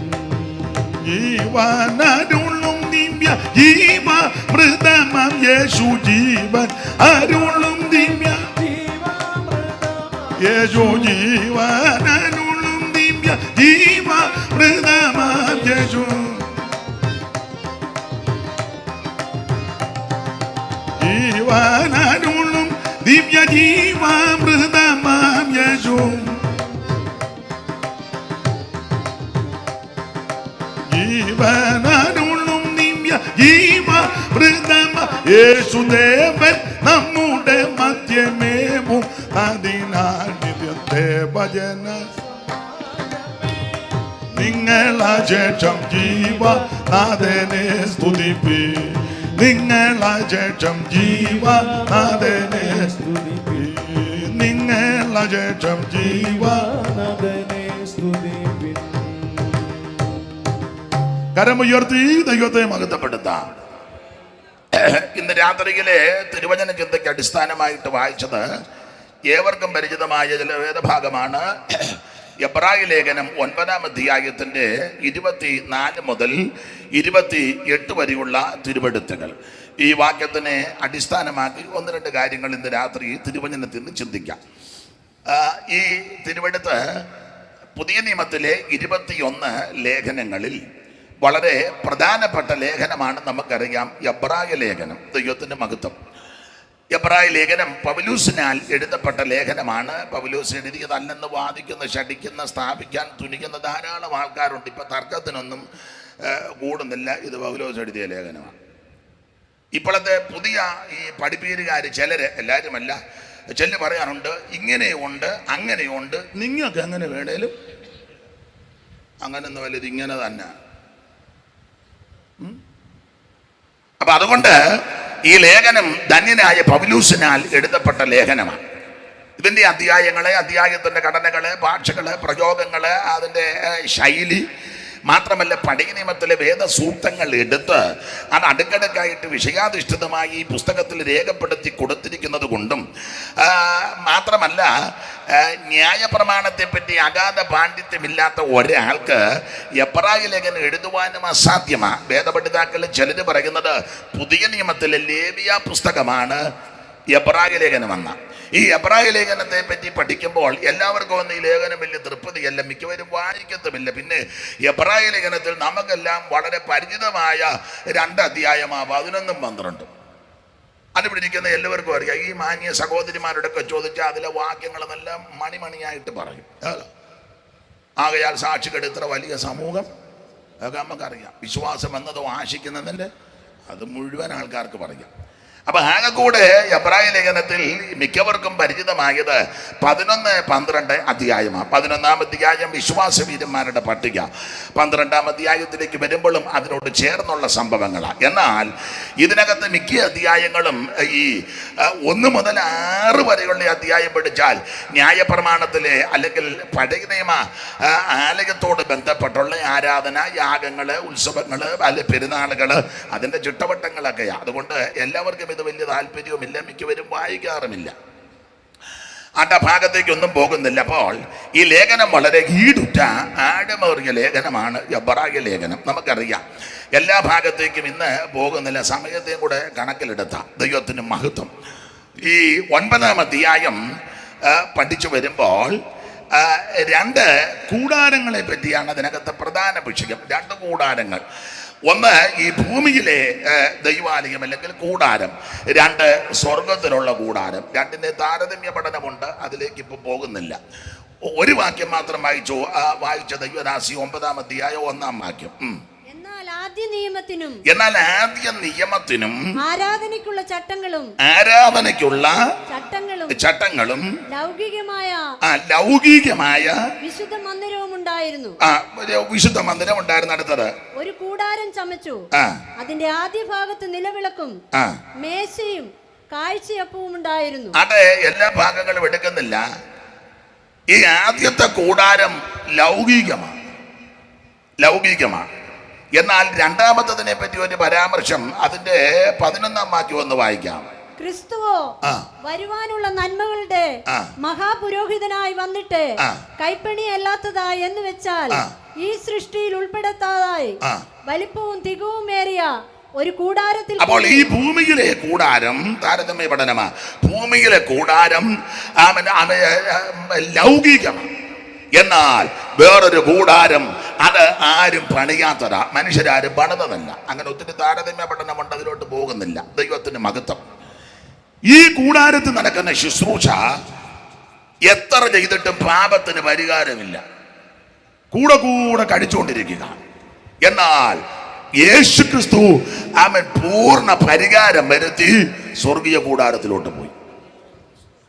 ജീവനരുളും ദിവ്യ ജീവാമൃതമാം യേശു ജീവൻ അരുളും ദിവ്യ യേശു ജീവനരുളും ദിവ്യ ജീവാമൃതമാം യേശു ജീവനരുളും ദിവ്യ ജീവാമൃതമാം യേശു ജീവനരുളും ദിവ്യ ജീവാമൃതമാം യേശുദേവൻ നമ്മുടെ മധ്യമേവും അതിനാൽ നിത്യത്തെ ഭജന നിങ്ങളശേഷം ജീവനാഥനെ സ്തുതിപ്പി നിങ്ങളശേഷം ജീവനാഥനെ സ്തുതിപ്പി നിങ്ങളശേഷം ജീവനാഥനെ സ്തുതിപ്പി. കരമുയർത്തി ദൈവത്തെ മഹത്വപ്പെടുത്താം. ഇന്ന് രാത്രിയിലെ തിരുവചന ചിന്തയ്ക്ക് അടിസ്ഥാനമായിട്ട് വായിച്ചത് ഏവർക്കും പരിചിതമായ ചില വേദഭാഗമാണ്. എബ്രായ ലേഖനം 9-ാം അധ്യായത്തിൻ്റെ 24 മുതൽ 28 വരെയുള്ള തിരുവെടുത്തുകൾ. ഈ വാക്യത്തിനെ അടിസ്ഥാനമാക്കി 1-2 കാര്യങ്ങൾ ഇന്ന് രാത്രി തിരുവചനത്തിൽ നിന്ന് ചിന്തിക്കാം. ഈ തിരുവെടുത്ത് പുതിയ നിയമത്തിലെ 21 ലേഖനങ്ങളിൽ വളരെ പ്രധാനപ്പെട്ട ലേഖനമാണ്. നമുക്കറിയാം എബ്രായ ലേഖനം. ദൈവത്തിൻ്റെ മഹത്വം. എബ്രായ ലേഖനം പൗലോസിനാൽ എഴുതപ്പെട്ട ലേഖനമാണ്. പൗലോസ് എഴുതിയതല്ലെന്ന് വാദിക്കുന്ന, ശഠിക്കുന്ന, സ്ഥാപിക്കാൻ തുനിക്കുന്ന ധാരാളം ആൾക്കാരുണ്ട്. ഇപ്പം തർക്കത്തിനൊന്നും കൂടുന്നില്ല. ഇത് പൗലോസ് എഴുതിയ ലേഖനമാണ്. ഇപ്പോഴത്തെ പുതിയ ഈ പഠിപ്പീരുകാർ ചിലർ, എല്ലാവരുമല്ല, ചിലർ പറയാറുണ്ട് ഇങ്ങനെയുണ്ട് അങ്ങനെയുണ്ട്, നിങ്ങൾക്ക് എങ്ങനെ വേണേലും അങ്ങനെയൊന്നും വല്ലത് ഇങ്ങനെ തന്നെ. അപ്പൊ അതുകൊണ്ട് ഈ ലേഖനം ധന്യനായ പൗലോസിനാൽ എഴുതപ്പെട്ട ലേഖനമാണ്. ഇതിൻ്റെ അധ്യായങ്ങളെ, അധ്യായത്തിൻ്റെ ഘടനകള്, ഭാഷകള്, പ്രയോഗങ്ങള്, അതിൻ്റെ ശൈലി മാത്രമല്ല പഴയ നിയമത്തിലെ വേദസൂക്തങ്ങൾ എടുത്ത് അത് അടുക്കടുക്കായിട്ട് വിഷയാധിഷ്ഠിതമായി ഈ പുസ്തകത്തിൽ രേഖപ്പെടുത്തി കൊടുത്തിരിക്കുന്നത് കൊണ്ടും മാത്രമല്ല ന്യായപ്രമാണത്തെപ്പറ്റി അഗാധ പാണ്ഡിത്യമില്ലാത്ത ഒരാൾക്ക് എബ്രായ ലേഖനം എഴുതുവാനും അസാധ്യമാണ്. വേദപണ്ഡിതാക്കൾ ചിലർ പറയുന്നത് പുതിയ നിയമത്തിലെ ലേവ്യ പുസ്തകമാണ് എബ്രായ ലേഖനമെന്ന. ഈ എബ്രായ ലേഖനത്തെ പറ്റി പഠിക്കുമ്പോൾ എല്ലാവർക്കും ഒന്നും ഈ ലേഖനം വലിയ തൃപ്തിയല്ല, മിക്കവരും വായിക്കത്തുമില്ല. പിന്നെ എബ്രായ ലേഖനത്തിൽ നമുക്കെല്ലാം വളരെ പരിചിതമായ 2 അധ്യായമാണ്, 11ഉം 12ഉം. അതിവിടെ ഇരിക്കുന്ന എല്ലാവർക്കും അറിയാം. ഈ മാന്യ സഹോദരിമാരോടൊക്കെ ചോദിച്ചാൽ അതിലെ വാക്യങ്ങളെല്ലാം മണിമണിയായിട്ട് പറയും. ആകയാൽ സാക്ഷികൾ ഇത്ര വലിയ സമൂഹം അതൊക്കെ നമുക്കറിയാം. വിശ്വാസം എന്നതോ ആശിക്കുന്നതിൻ്റെ അത് മുഴുവൻ ആൾക്കാർക്ക് പറയാം. അപ്പൊ ആകെ കൂടെ എബ്രായ ലേഖനത്തിൽ മിക്കവർക്കും പരിചിതമായത് 11-12 അധ്യായമാണ്. 11-ാം അധ്യായം വിശ്വാസവീരന്മാരുടെ പട്ടിക. 12-ാം അധ്യായത്തിലേക്ക് വരുമ്പോഴും അതിനോട് ചേർന്നുള്ള സംഭവങ്ങളാണ്. എന്നാൽ ഇതിനകത്ത് മിക്ക അധ്യായങ്ങളും ഈ 1 മുതൽ 6 വരെയുള്ള അധ്യായം പഠിച്ചാൽ ന്യായപ്രമാണത്തിലെ അല്ലെങ്കിൽ പഴയ നിയമ ആലയത്തോട് ബന്ധപ്പെട്ടുള്ള ആരാധന, യാഗങ്ങള്, ഉത്സവങ്ങള്, അല്ലെ പെരുന്നാളുകള്, അതിൻ്റെ ചിട്ടവട്ടങ്ങളൊക്കെയാണ്. അതുകൊണ്ട് എല്ലാവർക്കും ഇത് വലിയ താല്പര്യവുമില്ല, മിക്കവരും വായിക്കാറുമില്ല. ആ ഭാഗത്തേക്കൊന്നും പോകുന്നില്ല. അപ്പോൾ ഈ ലേഖനം വളരെ ഈടുറ്റ ആഴമേറിയ ലേഖനമാണ് എബ്രായ ലേഖനം. നമുക്കറിയാം എല്ലാ ഭാഗത്തേക്കും ഇന്ന് പോകുന്നില്ല, സമയത്തെയും കൂടെ കണക്കിലെടുത്താം. ദൈവത്തിന് മഹത്വം. ഈ 9-ാം അധ്യായം പഠിച്ചു വരുമ്പോൾ 2 കൂടാരങ്ങളെ പറ്റിയാണ് അതിനകത്ത് പ്രധാന വിഷയം. 2 കൂടാരങ്ങൾ. ഒന്ന് ഈ ഭൂമിയിലെ ദൈവാലയം അല്ലെങ്കിൽ കൂടാരം, 2 സ്വർഗത്തിലുള്ള കൂടാരം. 2ന്റെ താരതമ്യ പഠനമുണ്ട്, അതിലേക്ക് ഇപ്പോൾ പോകുന്നില്ല. ഒരു വാക്യം മാത്രം വായിച്ച ദൈവദാസി 9-ാം അധ്യായം 1-ാം വാക്യം. എന്നാൽ ആദ്യ നിയമത്തിനും ആരാധനയ്ക്കുള്ള ചട്ടങ്ങളും ലൗകികമായ വിശുദ്ധ മന്ദിരവും ഉണ്ടായിരുന്നു. വിശുദ്ധ മന്ദിരം ഉണ്ടായിരുന്നു. അടുത്തത് ഒരു കൂടാരം ചമച്ചു. അതിന്റെ ആദ്യ ഭാഗത്ത് നിലവിളക്കും മേശയും കാഴ്ചയപ്പവും ഉണ്ടായിരുന്നു. അതെ, എല്ലാ ഭാഗങ്ങളും എടുക്കുന്നില്ല. ഈ ആദ്യത്തെ കൂടാരം ലൗകികമാണ്. എന്നാൽ രണ്ടാമത്തതിനെ പറ്റി ഒരു പരാമർശം അതിൻ്റെ 11-ാം വാക്യം ഒന്ന് വായിക്കാം. ക്രിസ്തുവോ വരുവാനുള്ള നന്മകളുടെ മഹാപുരോഹിതനായി വന്നിട്ട് കൈപ്പണിയല്ലാത്തതായി എന്ന് വെച്ചാൽ ഈ സൃഷ്ടിയിൽ ഉൾപ്പെടുത്താതായി വലിപ്പവും തികവുമേറിയ ഒരു കൂടാരത്തിൽ. അപ്പോൾ ഈ ഭൂമിയിലെ കൂടാരം താരതമ്യ പഠനമാ. ഭൂമിയിലെ കൂടാരം ലൗകികമാണ്. എന്നാൽ വേറൊരു കൂടാരം അത് ആരും പണിയാത്തതാ, മനുഷ്യരാരും പണിതതല്ല. അങ്ങനെ ഒത്തിരി താരതമ്യ പഠനമുണ്ട്, അതിലോട്ട് പോകുന്നില്ല. ദൈവത്തിന് മഹത്വം. ഈ കൂടാരത്തിൽ നടക്കുന്ന ശുശ്രൂഷ എത്ര ചെയ്തിട്ടും പാപത്തിന് പരിഹാരമില്ല, കൂടെ കൂടെ കഴിച്ചുകൊണ്ടിരിക്കുക. എന്നാൽ യേശു ക്രിസ്തു അവൻ പൂർണ്ണ പരിഹാരം വരുത്തി സ്വർഗീയ കൂടാരത്തിലോട്ട് പോയി.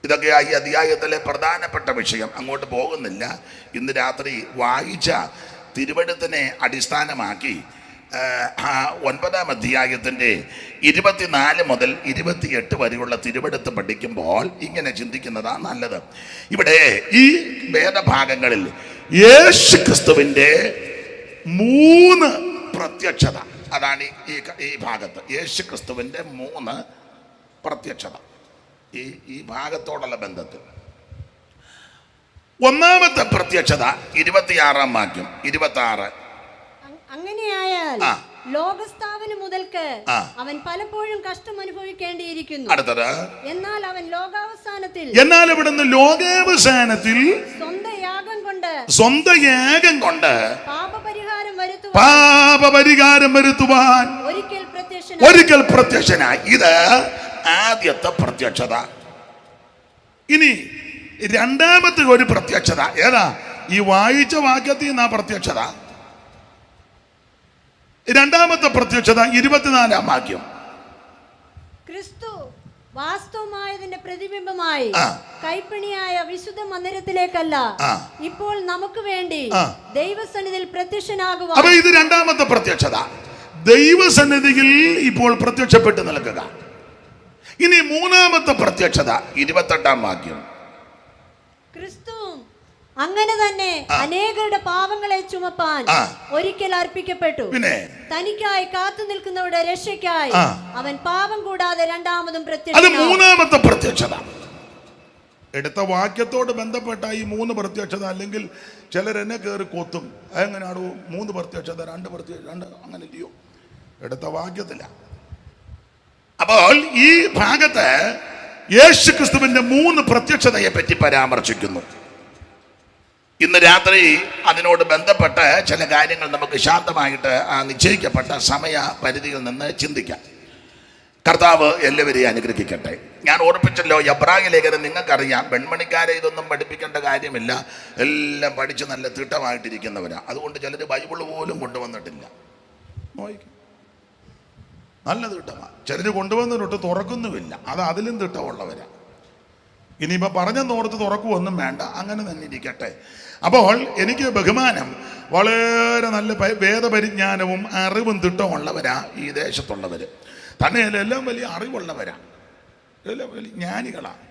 ഇതൊക്കെ ഈ അധ്യായത്തിലെ പ്രധാനപ്പെട്ട വിഷയം. അങ്ങോട്ട് പോകുന്നില്ല. ഇന്ന് രാത്രി വായിച്ച തിരുവെഴുത്തിനെ അടിസ്ഥാനമാക്കി 9-ാം അധ്യായത്തിൻ്റെ 24 മുതൽ 28 വരെയുള്ള തിരുവെഴുത്ത് പഠിക്കുമ്പോൾ ഇങ്ങനെ ചിന്തിക്കുന്നതാണ് നല്ലത്. ഇവിടെ ഈ വേദഭാഗങ്ങളിൽ യേശു ക്രിസ്തുവിൻ്റെ 3 പ്രത്യക്ഷത, അതാണ് ഈ ഭാഗത്ത് യേശു ക്രിസ്തുവിൻ്റെ 3 പ്രത്യക്ഷത ഈ ഭാഗത്തോടുള്ള ബന്ധത്തിൽ. ഒന്നാമത്തെ പ്രത്യക്ഷത 26-ാം വാക്യം 26. അങ്ങനെയായാൽ ലോകസ്ഥാപനം മുതൽക്ക് അവൻ പലപ്പോഴും കഷ്ടം അനുഭവിക്കേണ്ടിയിരിക്കുന്നു. അടുത്തത് എന്നാൽ അവൻ ലോകാവസാനത്തിൽ സ്വന്തം യാഗം കൊണ്ട് പാപപരിഹാരം വരുത്തുവാൻ ഒരിക്കൽ പ്രത്യക്ഷനായി. ഇത് ആദ്യത്തെ പ്രത്യക്ഷത. ഇനി രണ്ടാമത്തെ ഒരു പ്രത്യക്ഷത ഏതാ? ഈ വായിച്ച വാക്യത്തിൽ നിന്ന് പ്രത്യക്ഷത. രണ്ടാമത്തെ പ്രത്യക്ഷത 24-ാം വാക്യം. ക്രിസ്തു വാസ്തവമായതിന്റെ പ്രതിബിംബമായി കൈപ്പണിയായ വിശുദ്ധ മന്ദിരത്തിലേക്കല്ല, ഇപ്പോൾ നമുക്ക് വേണ്ടി ദൈവസന്നിധിയിൽ പ്രത്യക്ഷനാകുക. അപ്പൊ ഇത് രണ്ടാമത്തെ പ്രത്യക്ഷത, ദൈവസന്നിധിയിൽ ഇപ്പോൾ പ്രത്യക്ഷപ്പെട്ട് നിൽക്കുക. ഇനി മൂന്നാമത്തെ പ്രത്യക്ഷത 28-ാം വാക്യം. ക്രിസ്തു അങ്ങനെ തന്നെ അനേകരുടെ പാപങ്ങളെ ചുമപ്പാൻ ഒരിക്കൽ അർപ്പിക്കപ്പെട്ടു. തനിക്കായി കാത്തു നിൽക്കുന്നവരുടെ രക്ഷയ്ക്കായി അവൻ പാപം കൂടാതെ രണ്ടാമതും അത് മൂന്നാമത്തെ പ്രത്യക്ഷത. എടുത്ത വാക്യത്തോട് ബന്ധപ്പെട്ട ഈ 3 പ്രത്യക്ഷത. അല്ലെങ്കിൽ ചിലരെന്നെ കയറി കൊത്തും, എങ്ങനെയാണോ 3 പ്രത്യക്ഷത 2 പ്രത്യക്ഷത അങ്ങനെ ഇല്ലയോ? എടുത്ത വാക്യത്തില്ല. അപ്പോൾ ഈ ഭാഗത്ത് യേശു ക്രിസ്തുവിന്റെ 3 പ്രത്യക്ഷതയെ പറ്റി പരാമർശിക്കുന്നു. ഇന്ന് രാത്രി അതിനോട് ബന്ധപ്പെട്ട ചില കാര്യങ്ങൾ നമുക്ക് ശാന്തമായിട്ട് ആ നിശ്ചയിക്കപ്പെട്ട സമയ പരിധിയിൽ നിന്ന് ചിന്തിക്കാം. കർത്താവ് എല്ലാവരെയും അനുഗ്രഹിക്കട്ടെ. ഞാൻ ഓർപ്പിച്ചല്ലോ, എബ്രായ ലേഖനം നിങ്ങൾക്കറിയാം. പെൺമണിക്കാരെ ഇതൊന്നും പഠിപ്പിക്കേണ്ട കാര്യമില്ല, എല്ലാം പഠിച്ച് നല്ല തിട്ടമായിട്ടിരിക്കുന്നവരാ. അതുകൊണ്ട് ചിലർ ബൈബിൾ പോലും കൊണ്ടുവന്നിട്ടില്ല. നല്ല തിട്ടമാണ്. ചിലർ കൊണ്ടുവന്നിട്ട് തുറക്കുന്നുമില്ല, അത് അതിലും തിട്ടമുള്ളവരാ. ഇനിയിപ്പോൾ പറഞ്ഞെന്നോർത്ത് തുറക്കുമൊന്നും വേണ്ട, അങ്ങനെ തന്നെ ഇരിക്കട്ടെ. അപ്പോൾ എനിക്ക് ബഹുമാനം, വളരെ നല്ല വേദപരിജ്ഞാനവും അറിവും തിട്ടമുള്ളവരാ ഈ ദേശത്തുള്ളവർ. തന്നെയല്ല എല്ലാം വലിയ അറിവുള്ളവരാ, എല്ലാം വലിയ ജ്ഞാനികളാണ്.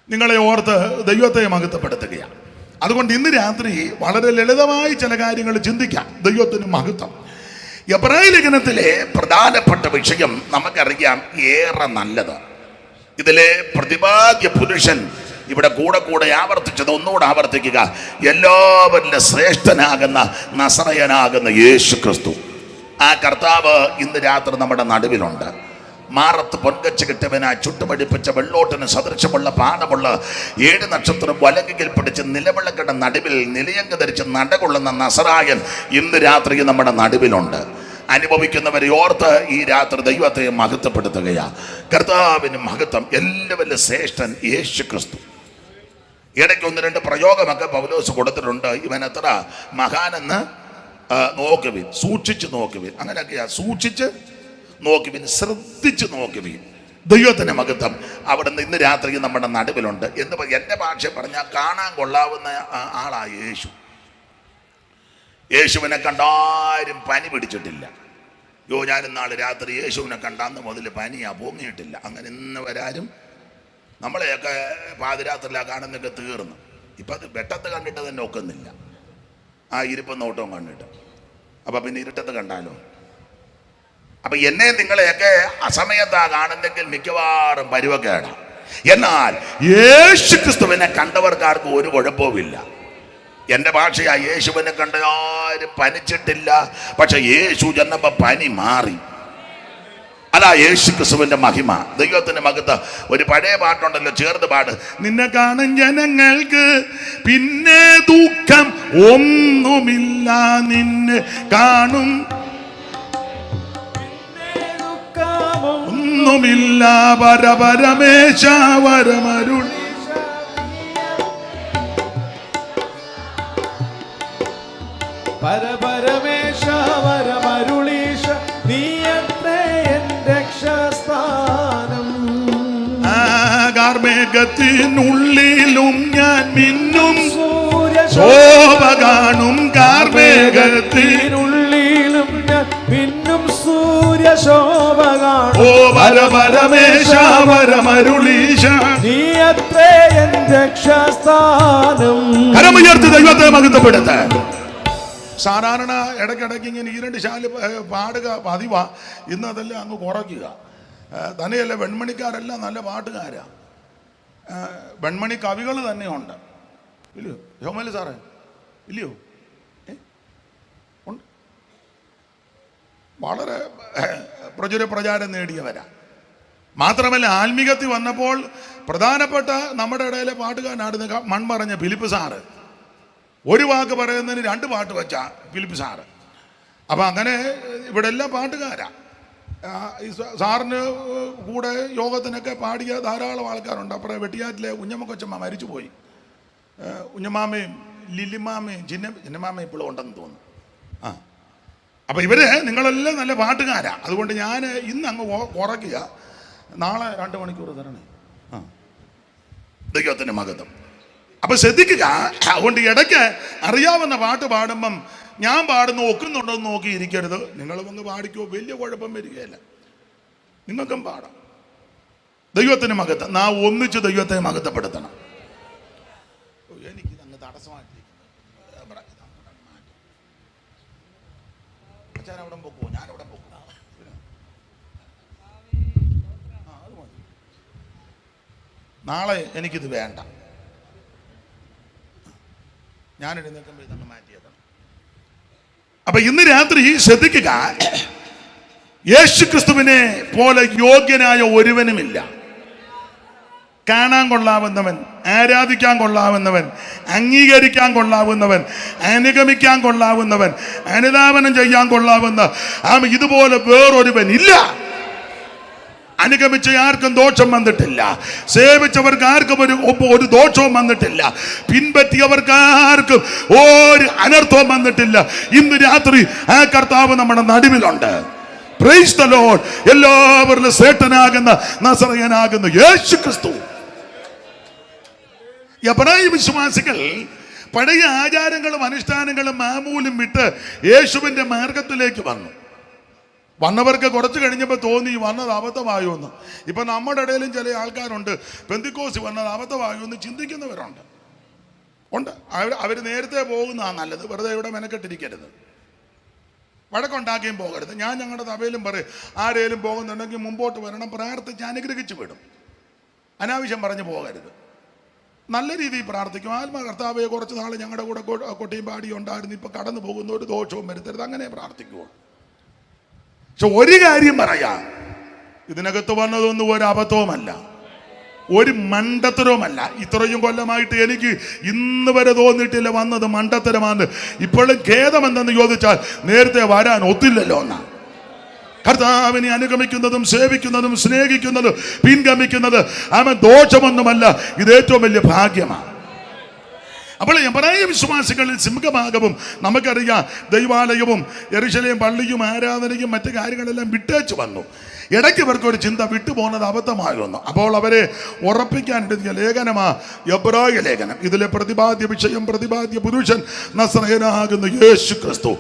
നിങ്ങളെ ഓർത്ത് ദൈവത്തെ മഹത്വപ്പെടുത്തുകയാണ്. അതുകൊണ്ട് ഇന്ന് രാത്രി വളരെ ലളിതമായി ചില കാര്യങ്ങൾ ചിന്തിക്കാം. ദൈവത്തിന് മഹത്വം. എബ്രായ ലേഖനത്തിലെ പ്രധാനപ്പെട്ട വിഷയം നമുക്കറിയാം, ഏറെ നല്ലത്. ഇതിലെ പ്രതിപാദ്യ പുരുഷൻ ഇവിടെ കൂടെ ആവർത്തിച്ചത് ഒന്നുകൂടെ ആവർത്തിക്കുക. എല്ലാവരിലെ ശ്രേഷ്ഠനാകുന്ന നസറയനാകുന്ന യേശു ക്രിസ്തു, ആ കർത്താവ് ഇന്ന് രാത്രി നമ്മുടെ നടുവിലുണ്ട്. മാറത്ത് പൊൻകച്ച കിട്ടവനാ ചുട്ടുപടിപ്പിച്ച വെള്ളോട്ടിന് സദൃശമുള്ള പാദമുള്ള 7 നക്ഷത്രം വലങ്കിൽ പിടിച്ച് നിലവിളക്കയുടെ നടുവിൽ നിലയങ്ക് ധരിച്ച് നടകൊള്ളുന്ന നസറായൻ ഇന്ന് രാത്രി നമ്മുടെ നടുവിലുണ്ട്. അനുഭവിക്കുന്നവരെ ഓർത്ത് ഈ രാത്രി ദൈവത്തെ മഹത്വപ്പെടുത്തുകയാണ്. കർത്താവിന് മഹത്വം. എല്ലാവരും ശ്രേഷ്ഠൻ യേശു ക്രിസ്തു. ഇടയ്ക്ക് 1-2 പ്രയോഗമൊക്കെ പൗലോസ് കൊടുത്തിട്ടുണ്ട്. ഇവൻ എത്ര മഹാനെന്ന് നോക്കുവിൻ, സൂക്ഷിച്ച് നോക്കുവിൻ. അങ്ങനെയൊക്കെയാ, സൂക്ഷിച്ച് നോക്കുവിൻ, ശ്രദ്ധിച്ച് നോക്കുവിൻ. ദൈവത്തിന് മഹത്വം. അവിടെ നിന്ന് ഇന്ന് രാത്രി നമ്മുടെ നടുവിലുണ്ട്. എന്ന് എൻ്റെ ഭാഷ പറഞ്ഞാൽ കാണാൻ കൊള്ളാവുന്ന ആളാ യേശു. യേശുവിനെ കണ്ടാരും പനി പിടിച്ചിട്ടില്ല. ഞാൻ ഇന്നാൾ രാത്രി യേശുവിനെ കണ്ടാന്ന് മുതൽ പനിയാ, പൊങ്ങിയിട്ടില്ല. അങ്ങനെ ഇന്ന് വരാരും നമ്മളെയൊക്കെ പാതിരാത്രിയിലാണ് കാണുന്നൊക്കെ തീർന്നു. ഇപ്പം അത് വെട്ടത്ത് കണ്ടിട്ട് തന്നെ ഒക്കുന്നില്ല, ആ ഇരിപ്പം നോട്ടവും കണ്ടിട്ട്. അപ്പം പിന്നെ ഇരുട്ടത്ത് കണ്ടാലോ? അപ്പൊ എന്നെ നിങ്ങളെയൊക്കെ അസമയത്താ കാണുന്നെങ്കിൽ മിക്കവാറും പരുവക്കേടാ. എന്നാൽ യേശു ക്രിസ്തുവിനെ കണ്ടവർക്കാർക്കും ഒരു കുഴപ്പവുമില്ല. എൻ്റെ ഭാഷയാ, യേശുവിനെ കണ്ട ആരും പനിച്ചിട്ടില്ല, പക്ഷെ യേശു ചെന്നപ്പോ പനി മാറി. അതാ യേശു ക്രിസ്തുവിന്റെ മഹിമ, ദൈവത്തിന്റെ മഹത്വം. ഒരു പഴയ പാട്ടുണ്ടല്ലോ, ചേർത്ത് പാട്. നിന്നെ കാണും ജനങ്ങൾക്ക് പിന്നെ ദുഃഖം ഒന്നുമില്ല, നിന്നെ കാണും ഒന്നുമില്ല, പരപരമേശ വരമരുൾ പരപരമേശ വരമരുളീശ നീയത്രേ എൻ രക്ഷാസ്ഥാനം. കാർമേഘത്തിനുള്ളിലും ഞാൻ മിന്നും ശോഭ കാണും, കാർമേഘത്തിനുള്ളിലും ഞാൻ മിന്നും സൂര്യശോഭ കാണും. ഓ പരപരമേശ വരമരുളീശ നീയത്രേ എൻ രക്ഷാസ്ഥാനം. കരമുയർത്തി ദൈവത്തെ മഹത്വപ്പെടുത്ത. സാധാരണ ഇടയ്ക്കിടയ്ക്ക് ഇങ്ങനെ ഈ രണ്ട് ശാല പാടുക പതിവാ. ഇന്ന് അതെല്ലാം അങ്ങ് കുറയ്ക്കുക. തന്നെയല്ല, വെൺമണിക്കാരെല്ലാം നല്ല പാട്ടുകാരാ, വെൺമണി കവികൾ തന്നെയുണ്ട്, ഇല്ലയോ ജോമലി സാറേ? ഇല്ലയോ? ഉണ്ട്. വളരെ പ്രചാരം നേടിയവരാ. മാത്രമല്ല, ആത്മീകത്തിൽ വന്നപ്പോൾ പ്രധാനപ്പെട്ട നമ്മുടെ ഇടയിലെ പാട്ടുകാരനായിരുന്നു മൺമറഞ്ഞ ഫിലിപ്പ് സാറ്. ഒരു വാക്ക് പറയുന്നതിന് 2 പാട്ട് വെച്ചാ ഫിലിപ്പ് സാറ്. അപ്പം അങ്ങനെ ഇവിടെ എല്ലാം പാട്ടുകാരാ. ഈ സാറിന് കൂടെ യോഗത്തിനൊക്കെ പാടിയ ധാരാളം ആൾക്കാരുണ്ട്. അപ്പുറം വെട്ടിയാറ്റിലെ ഉഞ്ഞമ്മ കൊച്ചമ്മ മരിച്ചുപോയി. ഉഞ്ഞമാമയും ലില്ലിമാമയും ചിന്നമാമയും ഇപ്പോഴും ഉണ്ടെന്ന് തോന്നുന്നു. അപ്പം ഇവര് നിങ്ങളെല്ലാം നല്ല പാട്ടുകാരാ. അതുകൊണ്ട് ഞാൻ ഇന്ന് അങ്ങ് കുറയ്ക്കുക, നാളെ 2 മണിക്കൂർ തരണേ. ദൈവത്തിന്റെ മഹത്വം. അപ്പൊ ശ്രദ്ധിക്കുക. അതുകൊണ്ട് ഇടയ്ക്ക് അറിയാവുന്ന പാട്ട് പാടുമ്പം ഞാൻ പാടുന്ന ഒക്കുന്നുണ്ടോ എന്ന് നോക്കി ഇരിക്കരുത്. നിങ്ങളും അങ്ങ് പാടിക്കോ, വലിയ കുഴപ്പം വരികയില്ല, നിങ്ങൾക്കും പാടാം. ദൈവത്തിന് മഹത്വം. നാം ഒന്നിച്ച് ദൈവത്തെ മഹത്വപ്പെടുത്തണം. എനിക്ക് അങ്ങ് തടസ്സമായിട്ടിരിക്കുന്നു. അവിടെ പോക്കോ, ഞാനവിടെ പോക്കോ. നാളെ എനിക്കിത് വേണ്ട, ഞാൻ എഴുന്നേൽക്കുമ്പോൾ ഇതങ്ങ് മാറ്റിയേക്കണം. അപ്പൊ ഇന്ന് രാത്രി ശ്രദ്ധിക്കുക, യേശു ക്രിസ്തുവിനെ പോലെ യോഗ്യനായ ഒരുവനുമില്ല. കാണാൻ കൊള്ളാവുന്നവൻ, ആരാധിക്കാൻ കൊള്ളാവുന്നവൻ, അംഗീകരിക്കാൻ കൊള്ളാവുന്നവൻ, അനുഗമിക്കാൻ കൊള്ളാവുന്നവൻ, അനുധാവനം ചെയ്യാൻ കൊള്ളാവുന്ന ഇതുപോലെ വേറൊരുവൻ ഇല്ല. അനുഗമിച്ച ആർക്കും ദോഷം വന്നിട്ടില്ല, സേവിച്ചവർക്ക് ആർക്കും ഒരു ദോഷവും വന്നിട്ടില്ല, പിൻപറ്റിയവർക്ക് ആർക്കും ഒരു അനർത്ഥവും വന്നിട്ടില്ല. ഇന്ന് രാത്രി ആ കർത്താവ് നമ്മുടെ നടുവിലുണ്ട്. Praise the Lord. എല്ലാവരിലും ശ്രേഷ്ഠനാകുന്ന നസറയനാകുന്ന യേശു ക്രിസ്തു. എബ്രായ വിശ്വാസികൾ പഴയ ആചാരങ്ങളും അനുഷ്ഠാനങ്ങളും മാമൂലും വിട്ട് യേശുവിന്റെ മാർഗത്തിലേക്ക് വന്നു. വന്നവർക്ക് കുറച്ച് കഴിഞ്ഞപ്പോൾ തോന്നി വന്നത് അബദ്ധമായോ എന്ന്. ഇപ്പം നമ്മുടെ ഇടയിലും ചില ആൾക്കാരുണ്ട്, പെന്തിക്കോസ് വന്നത് അബദ്ധമായോ എന്ന് ചിന്തിക്കുന്നവരുണ്ട്. അവർ നേരത്തെ പോകുന്നതാണ് നല്ലത്. വെറുതെ ഇവിടെ മെനക്കെട്ടിരിക്കരുത്, വഴക്കുണ്ടാക്കിയും പോകരുത്. ഞാൻ ഞങ്ങളുടെ സഭയിലും പറയും, ആരേലും പോകുന്നുണ്ടെങ്കിൽ മുമ്പോട്ട് വരണം, പ്രാർത്ഥിച്ച് അനുഗ്രഹിച്ച് വിടും. അനാവശ്യം പറഞ്ഞു പോകരുത്. നല്ല രീതിയിൽ പ്രാർത്ഥിക്കും. കർത്താവെ കുറച്ച് നാൾ ഞങ്ങളുടെ കൂടെ കൊട്ടിയും പാടിയും ഉണ്ടായിരുന്നു, ഇപ്പം കടന്നു പോകുന്ന ഒരു ദോഷവും വരുത്തരുത്, അങ്ങനെ പ്രാർത്ഥിക്കുമോ. പക്ഷെ ഒരു കാര്യം പറയാം, ഇതിനകത്ത് വന്നതൊന്നും ഒരു അബദ്ധവുമല്ല, ഒരു മണ്ടത്തരവുമല്ല. ഇത്രയും കൊല്ലമായിട്ട് എനിക്ക് ഇന്ന് വരെ തോന്നിയിട്ടില്ല വന്നത് മണ്ടത്തരമാണ്. ഇപ്പോഴും ഖേദമെന്തെന്ന് ചോദിച്ചാൽ നേരത്തെ വരാൻ ഒത്തില്ലല്ലോ എന്നാ. കർത്താവിനെ അനുഗമിക്കുന്നതും സേവിക്കുന്നതും സ്നേഹിക്കുന്നതും പിൻഗമിക്കുന്നത് ദോഷമൊന്നുമല്ല, ഇത് ഏറ്റവും വലിയ ഭാഗ്യമാണ്. അപ്പോൾ എബ്രായ വിശ്വാസികളിൽ സിംഹഭാഗവും നമുക്കറിയാം ദൈവാലയവും യെരൂശലേം പള്ളിയും ആരാധനയും മറ്റു കാര്യങ്ങളെല്ലാം വിട്ടേച്ച് വന്നു. ഇടയ്ക്ക് ഇവർക്ക് ഒരു ചിന്ത വിട്ടുപോകുന്നത് അബദ്ധമായി വന്നു. അപ്പോൾ അവരെ ഉറപ്പിക്കാൻ എടുത്തിയ ലേഖനമാ എബ്രായ ലേഖനം. ഇതിലെ പ്രതിപാദ്യ വിഷയം, പ്രതിപാദ്യ പുരുഷൻ നസറേയനാകുന്ന യേശു ക്രിസ്തു.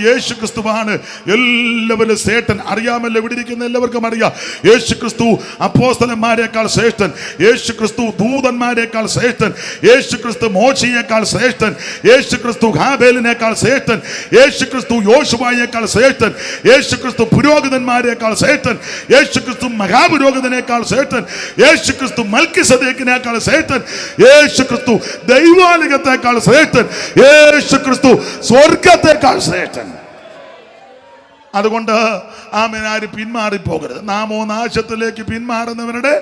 യേശു ക്രിസ്തുവാണ് എല്ലാവരും ശ്രേഷ്ഠൻ. അറിയാമല്ലോ, ഇവിടെ ഇരിക്കുന്ന എല്ലാവർക്കും അറിയാം, യേശു ക്രിസ്തു അപ്പോസ്തലന്മാരെക്കാൾ ശ്രേഷ്ഠൻ, യേശു ക്രിസ്തു ദൂതന്മാരെക്കാൾ ശ്രേഷ്ഠൻ, യേശു ക്രിസ്തു മോശയേക്കാൾ ശ്രേഷ്ഠൻ, യേശു ക്രിസ്തു ഹാബേലിനേക്കാൾ ശ്രേഷ്ഠൻ, യേശു ക്രിസ്തു യോശുവയേക്കാൾ ശ്രേഷ്ഠൻ, യേശു ക്രിസ്തു പുരോഹിതന്മാരെക്കാൾ ശ്രേഷ്ഠൻ, യേശു ക്രിസ്തു മഹാപുരോഹിതനേക്കാൾ ശ്രേഷ്ഠൻ, യേശു ക്രിസ്തു മൽക്കിസദേക്കിനേക്കാൾ ശ്രേഷ്ഠൻ, യേശു ക്രിസ്തു ദൈവാലയത്തേക്കാൾ ശ്രേഷ്ഠൻ, യേശു ക്രിസ്തു സ്വർഗത്തേക്കാൾ ശ്രേഷ്ഠൻ. അതുകൊണ്ട് ആരും പിന്മാറിപ്പോകരുത്. നാമോ നാശത്തിലേക്ക് പിന്മാറുന്നവരുടെ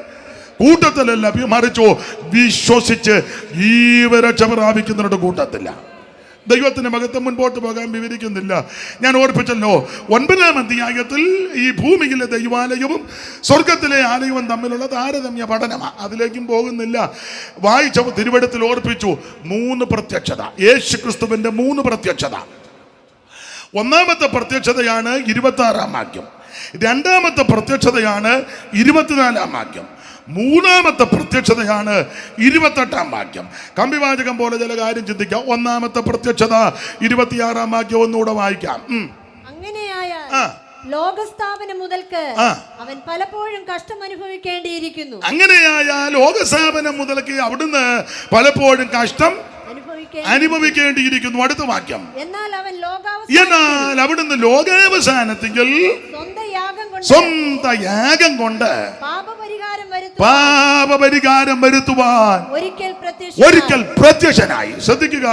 കൂട്ടത്തിലല്ല, മറിച്ചോ വിശ്വസിച്ച് ജീവരക്ഷ പ്രാപിക്കുന്നവരുടെ കൂട്ടത്തില്ല. ദൈവത്തിന്റെ മഹത്വം മുൻപോട്ട് പോകാൻ വിവരിക്കുന്നില്ല. ഞാൻ ഓർപ്പിച്ചല്ലോ, 9-ാം അധ്യായത്തിൽ ഈ ഭൂമിയിലെ ദൈവാലയവും സ്വർഗത്തിലെ ആലയവും തമ്മിലുള്ള താരതമ്യ പഠനമാണ്. അതിലേക്കും പോകുന്നില്ല. വായിച്ച തിരുവെടുത്തിൽ ഓർപ്പിച്ചു 3 പ്രത്യക്ഷത, യേശു ക്രിസ്തുവിന്റെ 3 പ്രത്യക്ഷത. ഒന്നാമത്തെ പ്രത്യക്ഷതയാണ് 26-ാം വാക്യം, രണ്ടാമത്തെ പ്രത്യക്ഷതയാണ് 24-ാം വാക്യം, മൂന്നാമത്തെ പ്രത്യക്ഷതയാണ് 28-ാം വാക്യം. കമ്പിവാചകം പോലെ ചില കാര്യം ചിന്തിക്കാം. ഒന്നാമത്തെ പ്രത്യക്ഷത 26-ാം വാക്യം ഒന്നുകൂടെ വായിക്കാം. അങ്ങനെയായാൽ ലോകസ്ഥാപനം മുതൽക്ക് അവൻ പലപ്പോഴും കഷ്ടം അനുഭവിക്കേണ്ടിയിരിക്കുന്നു. അങ്ങനെയായാൽ ലോകസ്ഥാപനം മുതൽക്ക് അവിടുന്ന് പലപ്പോഴും കഷ്ടം അനുഭവിക്കേണ്ടിയിരിക്കുന്നു. അടുത്ത വാക്യം, എന്നാൽ അവിടുന്ന് ലോകാവസാനത്തിൽ സ്വന്തം യാഗം കൊണ്ട് പാപപരിഹാരം വരുത്തുവാൻ ഒരിക്കൽ പ്രത്യക്ഷനായി. ശ്രദ്ധിക്കുക,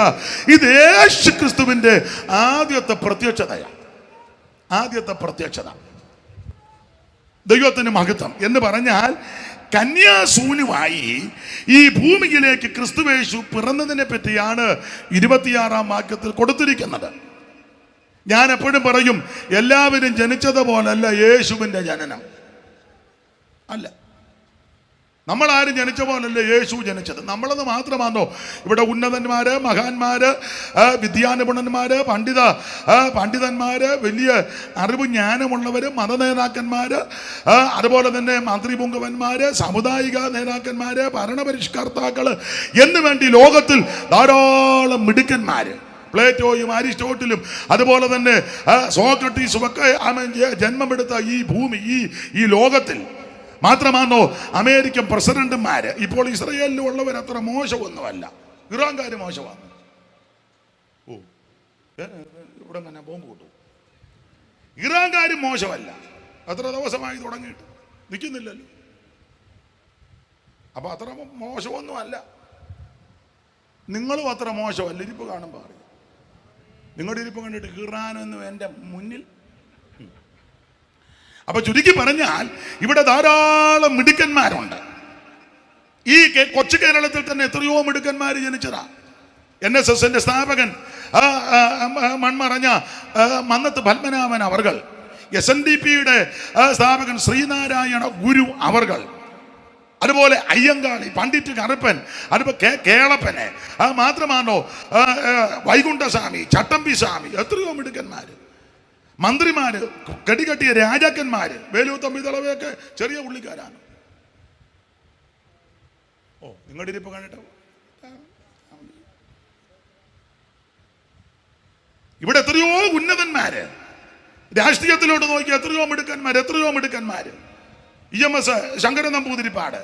ഇത് യേശു ക്രിസ്തുവിന്റെ ആദ്യത്തെ പ്രത്യക്ഷതയാണ്. ആദ്യത്തെ പ്രത്യക്ഷത. ദൈവത്തിന് മഹത്വം എന്ന് പറഞ്ഞാൽ കന്യാസൂനുമായി ഈ ഭൂമിയിലേക്ക് ക്രിസ്തുവേശു പിറന്നതിനെ പറ്റിയാണ് 26-ാം വാക്യത്തിൽ കൊടുത്തിരിക്കുന്നത്. ഞാൻ എപ്പോഴും പറയും, എല്ലാവരും ജനിച്ചതുപോലല്ല യേശുവിൻ്റെ ജനനം. അല്ല, നമ്മളാരും ജനിച്ച പോലല്ല യേശു ജനിച്ചത്. നമ്മളത് മാത്രമാണോ? ഇവിടെ ഉന്നതന്മാര്, മഹാന്മാര്, വിദ്യാനിപുണന്മാര്, പണ്ഡിതന്മാര്, വലിയ അറിവ് ജ്ഞാനമുള്ളവര്, മതനേതാക്കന്മാര്, അതുപോലെ തന്നെ മന്ത്രിപുങ്കവന്മാര്, സാമുദായിക നേതാക്കന്മാര്, ഭരണപരിഷ്കർത്താക്കള് എന്ന് വേണ്ടി ലോകത്തിൽ ധാരാളം മിടുക്കന്മാര്, പ്ലേറ്റോയും അരിസ്റ്റോട്ടിലും അതുപോലെ തന്നെ സോക്രട്ടീസും ഒക്കെ ജന്മമെടുത്ത ഈ ഭൂമി, ഈ ലോകത്തിൽ മാത്രമാണോ അമേരിക്കൻ പ്രസിഡന്റുമാര്. ഇപ്പോൾ ഇസ്രയേലിൽ ഉള്ളവർ അത്ര മോശമൊന്നുമല്ല, ഇറാൻകാര് മോശമാണ്. ഇവിടെ തന്നെ ബോംബ് കിട്ടും. ഇറാൻകാരും മോശമല്ല, അത്ര ദിവസമായി തുടങ്ങിയിട്ട് നിൽക്കുന്നില്ലല്ലോ. അപ്പൊ അത്ര മോശമൊന്നുമല്ല. നിങ്ങളും അത്ര മോശമല്ല. ഇരിപ്പ് കാണുമ്പോൾ അറിയാം. നിങ്ങളുടെ ഇരിപ്പ് കണ്ടിട്ട് ഇറാനൊന്നും എൻ്റെ മുന്നിൽ. അപ്പൊ ചുരുക്കി പറഞ്ഞാൽ ഇവിടെ ധാരാളം മിടുക്കന്മാരുണ്ട്. ഈ കൊച്ചു കേരളത്തിൽ തന്നെ എത്രയോ മിടുക്കന്മാർ ജനിച്ചതാ. NSSന്റെ സ്ഥാപകൻ മൺമറഞ്ഞ മന്നത്ത് പത്മനാഭൻ അവർകൾ, SNDPയുടെ സ്ഥാപകൻ ശ്രീനാരായണ ഗുരു അവർകൾ, അതുപോലെ അയ്യങ്കാളി, പണ്ഡിറ്റ് കറുപ്പൻ, അതുപോലെ കേളപ്പനെ, മാത്രമാണോ വൈകുണ്ഠസ്വാമി, ചട്ടമ്പി സ്വാമി, എത്രയോ മിടുക്കന്മാര്, മന്ത്രിമാര്, കെട്ടിയ രാജാക്കന്മാര്, വേലൂർ തമ്പി തളവയൊക്കെ ചെറിയ പുള്ളിക്കാരാണ്. നിങ്ങളുടെ ഇരിപ്പ് കണ്ടിട്ടോ. ഇവിടെ എത്രയോ ഉന്നതന്മാര്, രാഷ്ട്രീയത്തിലോട്ട് നോക്കി എത്രയോ മിടുക്കന്മാര്. EMS ശങ്കരൻ നമ്പൂതിരിപ്പാട്,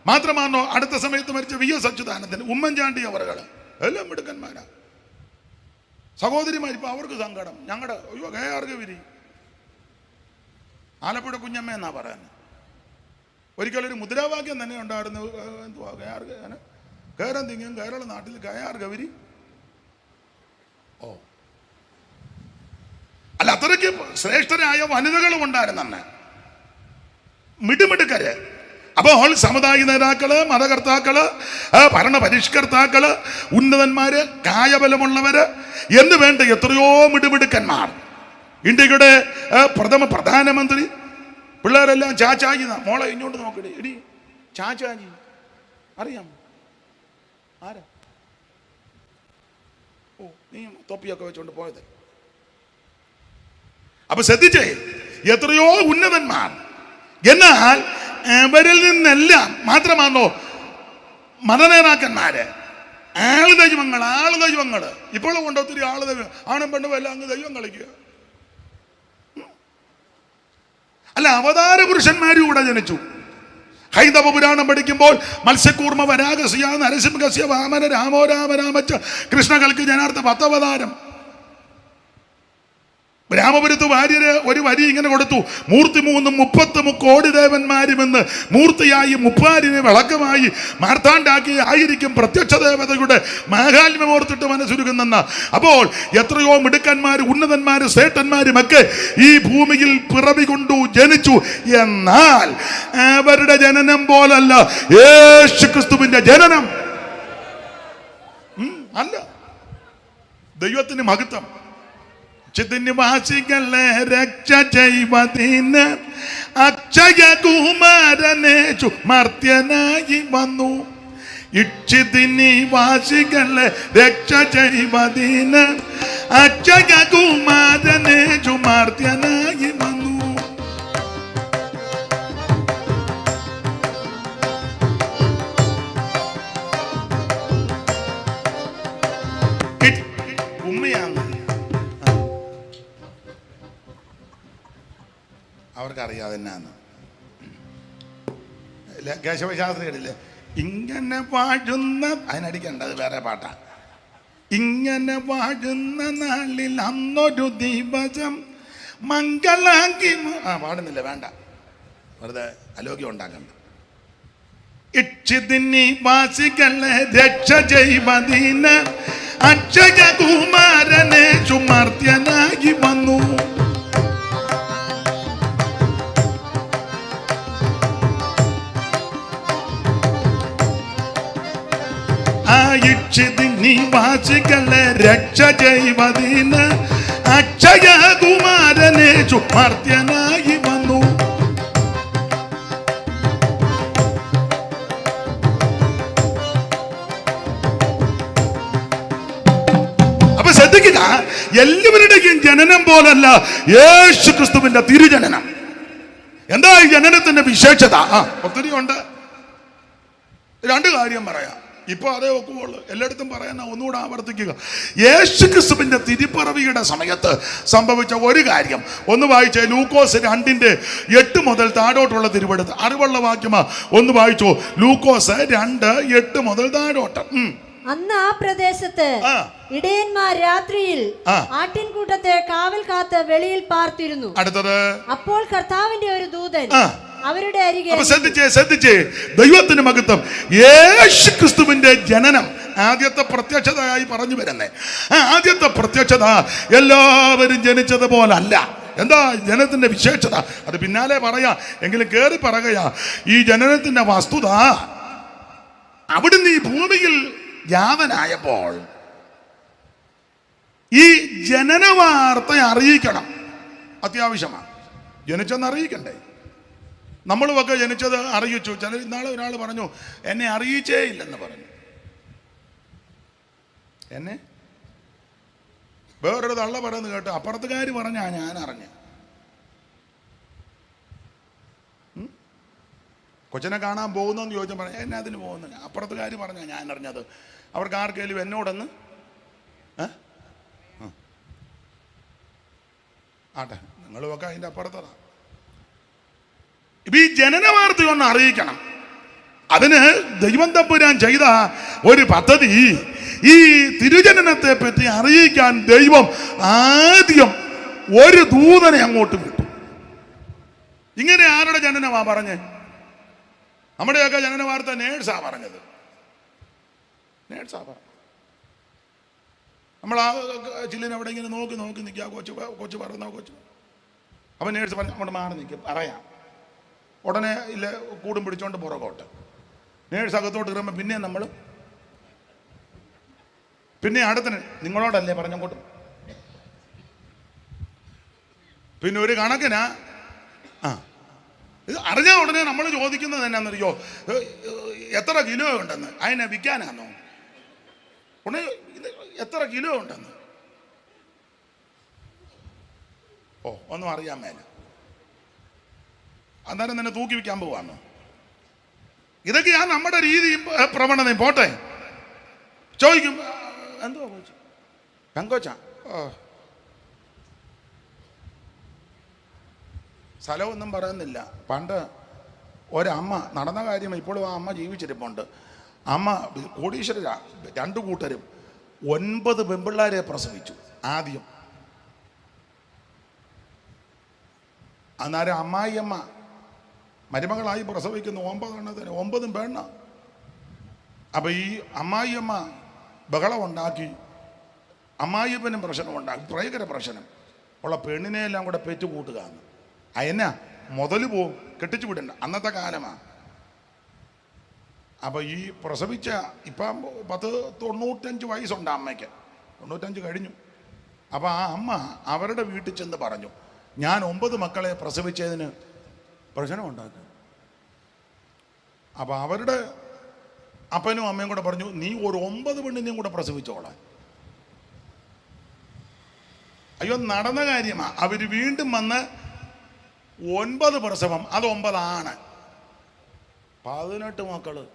മാത്രമാണോ അടുത്ത സമയത്ത് മരിച്ച VS അച്യുതാനന്ദൻ, ഉമ്മൻചാണ്ടി അവറുകൾ, എല്ലാം മിടുക്കന്മാരാ. സഹോദരിമാർ, ഇപ്പൊ അവർക്ക് സങ്കടം. ഞങ്ങളുടെ KR ഗൗരി, ആലപ്പുഴ കുഞ്ഞമ്മ എന്നാ പറയാൻ. ഒരിക്കലൊരു മുദ്രാവാക്യം തന്നെ ഉണ്ടായിരുന്നു. എന്തുവാ കേരം തിങ്ങും കേരള നാട്ടിൽ KR ഗൗരി. അല്ല, അത്രയ്ക്ക് ശ്രേഷ്ഠരായ വനിതകളും ഉണ്ടായിരുന്നെ, മിടുമിടുക്കര്. അപ്പോൾ സമുദായ നേതാക്കള്, മതകർത്താക്കള്, ഭരണപരിഷ്കർത്താക്കള്, ഉന്നതന്മാര്, കായബലമുള്ളവര് എന്ന് വേണ്ട എത്രയോ മിടുമിടുക്കന്മാർ. ഇന്ത്യയുടെ പ്രഥമ പ്രധാനമന്ത്രി, പിള്ളേരെല്ലാം ചാച്ചാജി. മോളെ ഇങ്ങോട്ട് നോക്കടി, എടി ചാച്ചാജി അറിയാം ആരാ? നീ തൊപ്പിയൊക്കെ വെച്ചോണ്ട് പോയത്. അപ്പൊ ശ്രദ്ധിച്ചേ, എത്രയോ ഉന്നതന്മാർ എന്നാൽ അവരിൽ നിന്നെല്ലാം മാത്രമാണോ മതനേതാക്കന്മാര് ആള് ദൈവങ്ങള് ഇപ്പോഴും കൊണ്ട് ഒത്തിരി ആള് ദൈവം, ആണും പെണ്ണും എല്ലാം അങ്ങ് ദൈവം കളിക്കുക. അല്ല, അവതാര പുരുഷന്മാരും ഇവിടെ ജനിച്ചു. ഹൈന്ദവ പുരാണം പഠിക്കുമ്പോൾ മത്സ്യക്കൂർമ്മ വരാഗസ്യ നരസിംഹസ്യ വാമന രാമോ രാമരാമച്ച കൃഷ്ണകൾക്ക് ജനാർത്ഥ 10 അവതാരം. രാമപുരത്ത് വാര്യര് ഒരു വരി ഇങ്ങനെ കൊടുത്തു: മൂർത്തി 30 കോടി ദേവന്മാരുമെന്ന് മൂർത്തിയായി മുപ്പാരിനെ വിളക്കമായി മാർത്താണ്ടാക്കി ആയിരിക്കും പ്രത്യക്ഷ ദേവതയുടെ മാഹാത്മ്യമോർത്തിട്ട് മനസ്സുരുകുന്നെന്ന. അപ്പോൾ എത്രയോ മിടുക്കന്മാർ, ഉന്നതന്മാര്, ശ്രേഷ്ഠന്മാരുമൊക്കെ ഈ ഭൂമിയിൽ പിറവി കൊണ്ടു ജനിച്ചു. എന്നാൽ അവരുടെ ജനനം പോലല്ല യേശു ക്രിസ്തുവിന്റെ ജനനം. അല്ല, ദൈവത്തിന് മഹത്വം. നിവാസികളെ രക്ഷ ചെയ്വതിന് അക്ഷയ കുമാരനേശു മർത്യനായി വന്നു. നിവാസികളെ രക്ഷ ചെയ്വതിന് അക്ഷയ കുമാരനേശു മർത്യനായി വന്നു. ഉമ്മയാണ് അവർക്കറിയാതെ എന്നാന്ന്. കേശവശാസ്ത്രികളില്ലേ, ഇങ്ങനെ വാഴുന്ന, അതിനടിക്കണ്ട, അത് വേറെ പാട്ടാ. ഇങ്ങനെ വാഴുന്ന നാളിൽ അന്നൊരു ദിവസം മംഗളാങ്കി പാടുന്നില്ല, വേണ്ട, വെറുതെ അലോക്യം ഉണ്ടാക്കണ്ട. നിവാസികളെ രക്ഷ ചെയ്വതിന് അക്ഷയ കുമാരനെ ചുമർത്യനായി വന്നു. നിവാസികളെ രക്ഷ ചെയ്വതിന് അക്ഷയ കുമാരനെ ചുമർത്യനായി വന്നു. അപ്പൊ ശ്രദ്ധിക്കുക, എല്ലാവരുടെയും ജനനം പോലല്ല യേശു ക്രിസ്തുവിന്റെ തിരുജനനം. എന്താ ഈ ജനനത്തിന്റെ വിശേഷത? ഒത്തിരി ഉണ്ട്. 2 കാര്യം പറയാം. ഇപ്പൊ അതേ ഒക്കുള്ളൂ, എല്ലായിടത്തും പറയാൻ ഒന്നുകൂടെ ആവർത്തിക്കുക. യേശു ക്രിസ്തുവിന്റെ തിരുപ്പിറവിയുടെ സമയത്ത് സംഭവിച്ച ഒരു കാര്യം ഒന്ന് വായിച്ചേ. ലൂക്കോസ് 2:8 മുതൽ താഴോട്ടുള്ള തിരുവെടുത്ത് അറിവുള്ള വാക്യമാ. ഒന്ന് വായിച്ചോ, ലൂക്കോസ് 2:8 മുതൽ താഴോട്ട്. അന്ന് ആ പ്രദേശത്ത് ഇടയന്മാർ രാത്രിയിൽ ആട്ടിൻകൂട്ടത്തെ കാവൽ കാത്ത് വെളിയിൽ പാർത്തിരുന്നു. അടുത്തത്, അപ്പോൾ കർത്താവിന്റെ ഒരു ദൂതൻ അവരുടെ അരികെ. ശ്രദ്ധിച്ചേ, ദൈവത്തിന് മഹത്വം. യേശു ക്രിസ്തുവിന്റെ ജനനം ആദ്യത്തെ പ്രത്യക്ഷതയായി പറഞ്ഞു വരുന്നേ. ആദ്യത്തെ പ്രത്യക്ഷത എല്ലാവരും ജനിച്ചത് പോലല്ല. എന്താ ജനനത്തിന്റെ വിശേഷത? അത് പിന്നാലെ പറയാ, എങ്കിലും കേറി പറയുക. ഈ ജനനത്തിന്റെ വസ്തുത, അവിടുന്ന് ഈ ഭൂമിയിൽ യാതനായപ്പോൾ ഈ ജനന വാർത്ത അറിയിക്കണം, അത്യാവശ്യമാണ്. ജനിച്ചെന്ന് അറിയിക്കണ്ടേ? നമ്മളുമൊക്കെ ജനിച്ചത് അറിയിച്ചു. ഇന്നാളെ ഒരാൾ പറഞ്ഞു, എന്നെ അറിയിച്ചേ ഇല്ലെന്ന് പറഞ്ഞു. എന്നെ വേറൊരു തള്ള പറയുന്നത് കേട്ട് അപ്പുറത്തുകാർ പറഞ്ഞാ ഞാൻ അറിഞ്ഞു. കൊച്ചിനെ കാണാൻ പോകുന്നെന്ന് ചോദിച്ചാൽ പറഞ്ഞു, എന്നെ അതിന് പോകുന്നില്ല, അപ്പുറത്തുകാർ പറഞ്ഞാ ഞാൻ അറിഞ്ഞത്. അവർക്ക് ആർക്കെങ്കിലും എന്നോടൊന്ന് ആട്ടെ, നിങ്ങളുമൊക്കെ അതിൻ്റെ അപ്പുറത്തതാ. ഇപ്പൊ ഈ ജനന വാർത്തയൊന്ന് അറിയിക്കണം. അതിന് ദൈവം തമ്പുരാൻ ചെയ്ത ഒരു പദ്ധതി, ഈ തിരുജനനത്തെ പറ്റി അറിയിക്കാൻ ദൈവം ആദ്യം ഒരു ദൂതനെ അങ്ങോട്ട് വിട്ടു. ഇങ്ങനെ ആരുടെ ജനനമാ പറഞ്ഞേ? നമ്മുടെയൊക്കെ ജനന വാർത്ത നേഴ്സാ പറഞ്ഞത്. നേഴ്സാ പറഞ്ഞത്. നമ്മൾ ആ ചില്ലിനെ അവിടെ ഇങ്ങനെ നോക്കി നിൽക്കുക. കൊച്ചു പറഞ്ഞ കൊച്ചു. അപ്പം നേഴ്സ് പറഞ്ഞു, അങ്ങോട്ട് മാറി നിൽക്കും, പറയാം. ഉടനെ ഇല്ല കൂടും പിടിച്ചോണ്ട് പുറകോട്ട്. നേഴ്സ് അകത്തോട്ട് കയറുമ്പോൾ പിന്നെ അടുത്തിന് നിങ്ങളോടല്ലേ പറഞ്ഞങ്ങോട്ടും. പിന്നെ ഒരു കണക്കിനാ ഇത് അറിഞ്ഞ ഉടനെ നമ്മൾ ചോദിക്കുന്നത് എന്നാന്നറിയോ, എത്ര കിലോ ഉണ്ടെന്ന്. അതിനെ വിൽക്കാനാന്നോ? ഉടനെ എത്ര കിലോ ഉണ്ടെന്ന് ഒന്നും അറിയാൻ മേല. അന്നേരം തന്നെ തൂക്കി വയ്ക്കാൻ പോവാന്ന്. ഇതൊക്കെയാണ് നമ്മുടെ രീതിയും പ്രവണതയും. പോട്ടെ, ചോദിക്കും എന്തുവാ കോച്ച്, പെങ്കോച്ചാ, സ്ഥലമൊന്നും പറയുന്നില്ല. പണ്ട് ഒരമ്മ നടന്ന കാര്യം ഇപ്പോഴും ആ അമ്മ ജീവിച്ചിരിപ്പുണ്ട്. അമ്മ കോടീശ്വര, 2 കൂട്ടരും 9 പെൺപിള്ളാരെ പ്രസവിച്ചു ആദ്യം. അന്നേരം അമ്മായിയമ്മ മരുമകളായി പ്രസവിക്കുന്നു 9 എണ്ണത്തിന്, 9 പെണ്ണ. അപ്പം ഈ അമ്മായിയമ്മ ബഹളം ഉണ്ടാക്കി, അമ്മായിയപ്പനും പ്രശ്നമുണ്ടാക്കി, ഭയങ്കര പ്രശ്നം. ഉള്ള പെണ്ണിനെ എല്ലാം കൂടെ പെറ്റു കൂട്ടുകയാണ്. അയന്നാ മുതൽ പോവും, കെട്ടിച്ചു വിടണ്ട, അന്നത്തെ കാലമാണ്. അപ്പോൾ ഈ പ്രസവിച്ച ഇപ്പം 95 വയസ്സുണ്ട് അമ്മയ്ക്ക്, 95 കഴിഞ്ഞു. അപ്പോൾ ആ അമ്മ അവരുടെ വീട്ടിൽ ചെന്ന് പറഞ്ഞു, ഞാൻ 9 മക്കളെ പ്രസവിച്ചതിന് പ്രശ്നമുണ്ടാക്കുക. അപ്പോൾ അവരുടെ അപ്പനും അമ്മയും കൂടെ പറഞ്ഞു, നീ ഒരു 9 പെണ്ണിനെയും കൂടെ പ്രസവിച്ചോളാൻ. അയ്യോ, നടന്ന കാര്യമാണ്. അവർ വീണ്ടും വന്ന് 9 പ്രസവം, അത് 9 ആണ്, 18 മക്കള്.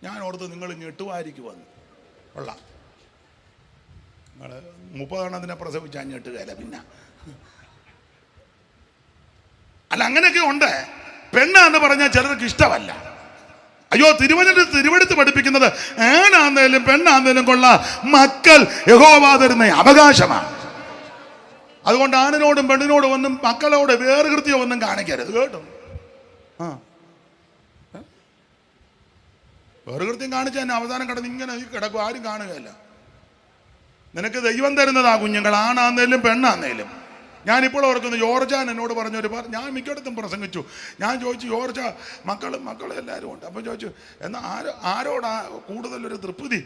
ഞാൻ ഓർത്ത് നിങ്ങൾ ഞെട്ടുമായിരിക്കും വന്ന്. കൊള്ളാം, നിങ്ങൾ 30 എണ്ണത്തിനെ പ്രസവിച്ചാൽ ഞെട്ടുകയല്ല. പിന്നെ അല്ല, അങ്ങനെയൊക്കെ ഉണ്ട്. പെണ്ണാന്ന് പറഞ്ഞാൽ ചിലർക്ക് ഇഷ്ടമല്ല. അയ്യോ, തിരുവെടുത്ത് പഠിപ്പിക്കുന്നത് ആണാന്നേലും പെണ്ണാന്നേലും കൊള്ളാം, മക്കൾ യഹോവ തരുന്ന അവകാശമാണ്. അതുകൊണ്ട് ആണിനോടും പെണ്ണിനോടും ഒന്നും മക്കളോട് വേറുകൃത്യം ഒന്നും കാണിക്കരുത് കേട്ടോ. വേറുകൃത്യം കാണിച്ചാൽ തന്നെ അവസാനം കിടന്ന് ഇങ്ങനെ കിടക്കും, ആരും കാണുകയല്ല. നിനക്ക് ദൈവം തരുന്നതാ കുഞ്ഞുങ്ങൾ, ആണാന്നേലും പെണ്ണാന്നേലും. ഞാനിപ്പോൾ ഓർക്കുന്നു, ജോർജാൻ എന്നോട് പറഞ്ഞൊരു ഞാൻ മിക്കയിടത്തും പ്രസംഗിച്ചു. ഞാൻ ചോദിച്ചു, ജോർജ മക്കൾ എല്ലാവരും ഉണ്ട്. അപ്പം ചോദിച്ചു, എന്നാൽ ആരോടാ കൂടുതലൊരു തൃപ്തി?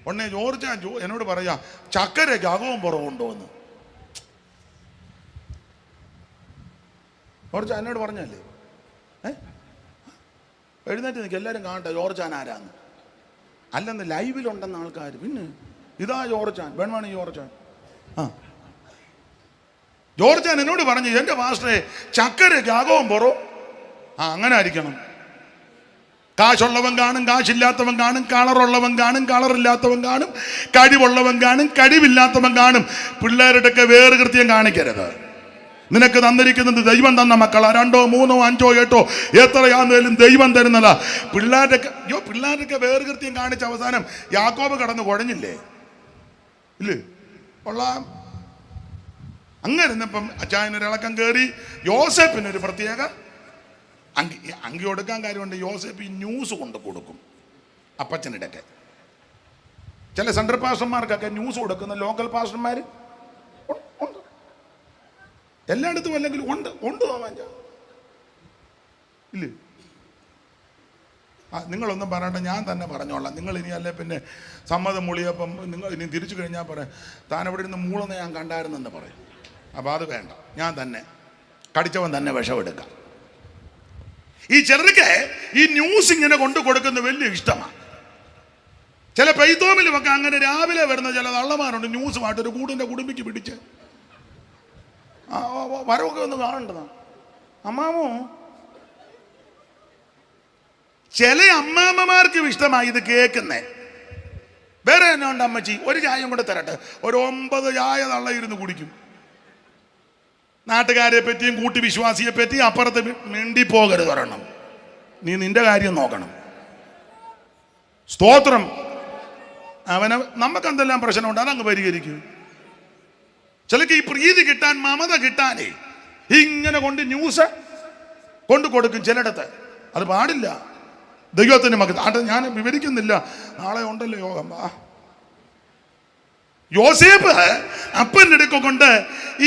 ഉടനെ ജോർജാൻ എന്നോട് പറയാ, ചക്കരയ്ക്ക് അകവും പുറവുണ്ടോ എന്ന്. ജോർജ എന്നോട് പറഞ്ഞല്ലേ, എഴുന്നേറ്റ് നിൽക്കുക, എല്ലാവരും കാണട്ടെ ജോർജാൻ ആരാന്ന്. അല്ലെന്ന് ലൈവിലുണ്ടെന്ന് ആൾക്കാർ. പിന്നെ ഇതാ ജോർജാൻ, വേണമാണ് ജോർജാൻ. ജോർജാൻ എന്നോട് പറഞ്ഞു, എൻ്റെ പാസ്റ്ററെ ചക്കരയ്ക്ക് അകവും പുറവും. അങ്ങനെ ആയിരിക്കണം. കാശുള്ളവൻ കാണും, കാശില്ലാത്തവൻ കാണും, കളറുള്ളവൻ കാണും, കളറില്ലാത്തവൻ കാണും, കഴിവുള്ളവൻ കാണും, കഴിവില്ലാത്തവൻ കാണും. പിള്ളേരുടെയൊക്കെ വേറുകൃത്യം കാണിക്കരുത്. നിനക്ക് തന്നിരിക്കുന്നത് ദൈവം തന്ന മക്കളാ. 2, 3, 5, 8 എത്രയാന്നേലും ദൈവം തരുന്നതാ. പിള്ളേരുടെയൊക്കെ വേറുകൃത്യം കാണിച്ച അവസാനം യാക്കോബ് കടന്ന് കുഴഞ്ഞില്ലേ? ഇല്ലേ? കൊള്ളാം. അങ്ങനെ ഇന്നിപ്പം അച്ചായനൊരിളക്കം കയറി. യോസേപ്പിനൊരു പ്രത്യേക അങ്കി കൊടുക്കാൻ കാര്യമുണ്ട്. യോസേപ്പ് ഈ ന്യൂസ് കൊണ്ട് കൊടുക്കും അപ്പച്ചനിടയ്ക്ക്. ചില സെൻട്രൽ പാസ്റ്റർമാർക്കൊക്കെ ന്യൂസ് കൊടുക്കുന്ന ലോക്കൽ പാസ്റ്റർമാർ ഉണ്ട്. എല്ലായിടത്തും അല്ലെങ്കിൽ ഉണ്ട് തോന്നാ ഇല്ലേ? നിങ്ങളൊന്നും പറയണ്ട, ഞാൻ തന്നെ പറഞ്ഞോളാം. നിങ്ങൾ ഇനി അല്ലേ പിന്നെ സമ്മതം മൂളിയപ്പം നിങ്ങൾ ഇനി തിരിച്ചു കഴിഞ്ഞാൽ പറയാം, താൻ അവിടെ ഇരുന്ന് മൂളെന്ന് ഞാൻ കണ്ടായിരുന്നെന്ന് പറയും. അപ്പോൾ അത് വേണ്ട, ഞാൻ തന്നെ കടിച്ചവൻ തന്നെ വിഷമെടുക്കാം. ഈ ചിലർക്ക് ഈ ന്യൂസ് ഇങ്ങനെ കൊണ്ടു കൊടുക്കുന്ന വലിയ ഇഷ്ടമാണ്. ചില പെയ്ത്തോമിലുമൊക്കെ അങ്ങനെ രാവിലെ വരുന്ന ചില തള്ളമാരുണ്ട്, ന്യൂസുമായിട്ട് ഒരു കൂടിൻ്റെ കുടുംബിക്ക് പിടിച്ച് വരവൊക്കെ ഒന്ന് കാണേണ്ടതാ. അമ്മാമോ, ചില അമ്മാമ്മമാർക്കും ഇഷ്ടമായി ഇത് കേൾക്കുന്നേ. വേറെ എന്നാ ഉണ്ട് അമ്മച്ചി, ഒരു ചായയും കൂടെ തരട്ടെ. ഒരു 9 ചായ തള്ളയിരുന്ന് കുടിക്കും. നാട്ടുകാരെ പറ്റിയും കൂട്ടി വിശ്വാസിയെ പറ്റിയും അപ്പുറത്ത് മിണ്ടിപ്പോകരുത് പറയണം. നീ നിന്റെ കാര്യം നോക്കണം. സ്തോത്രം. നമുക്ക് എന്തെല്ലാം പ്രശ്നമുണ്ട്, അതങ്ങ് പരിഹരിക്കും. ചിലക്ക് ഈ പ്രീതി കിട്ടാൻ, മമത കിട്ടാനേ ഇങ്ങനെ കൊണ്ട് ന്യൂസ് കൊണ്ട് കൊടുക്കും ചിലയിടത്ത്. അത് പാടില്ല. ദൈവത്തിന് മക്കൾ അത് ഞാൻ വിവരിക്കുന്നില്ല, നാളെ ഉണ്ടല്ലോ യോഗം. യോസേപ്പ് അപ്പൻ്റെ അടുക്ക കൊണ്ട്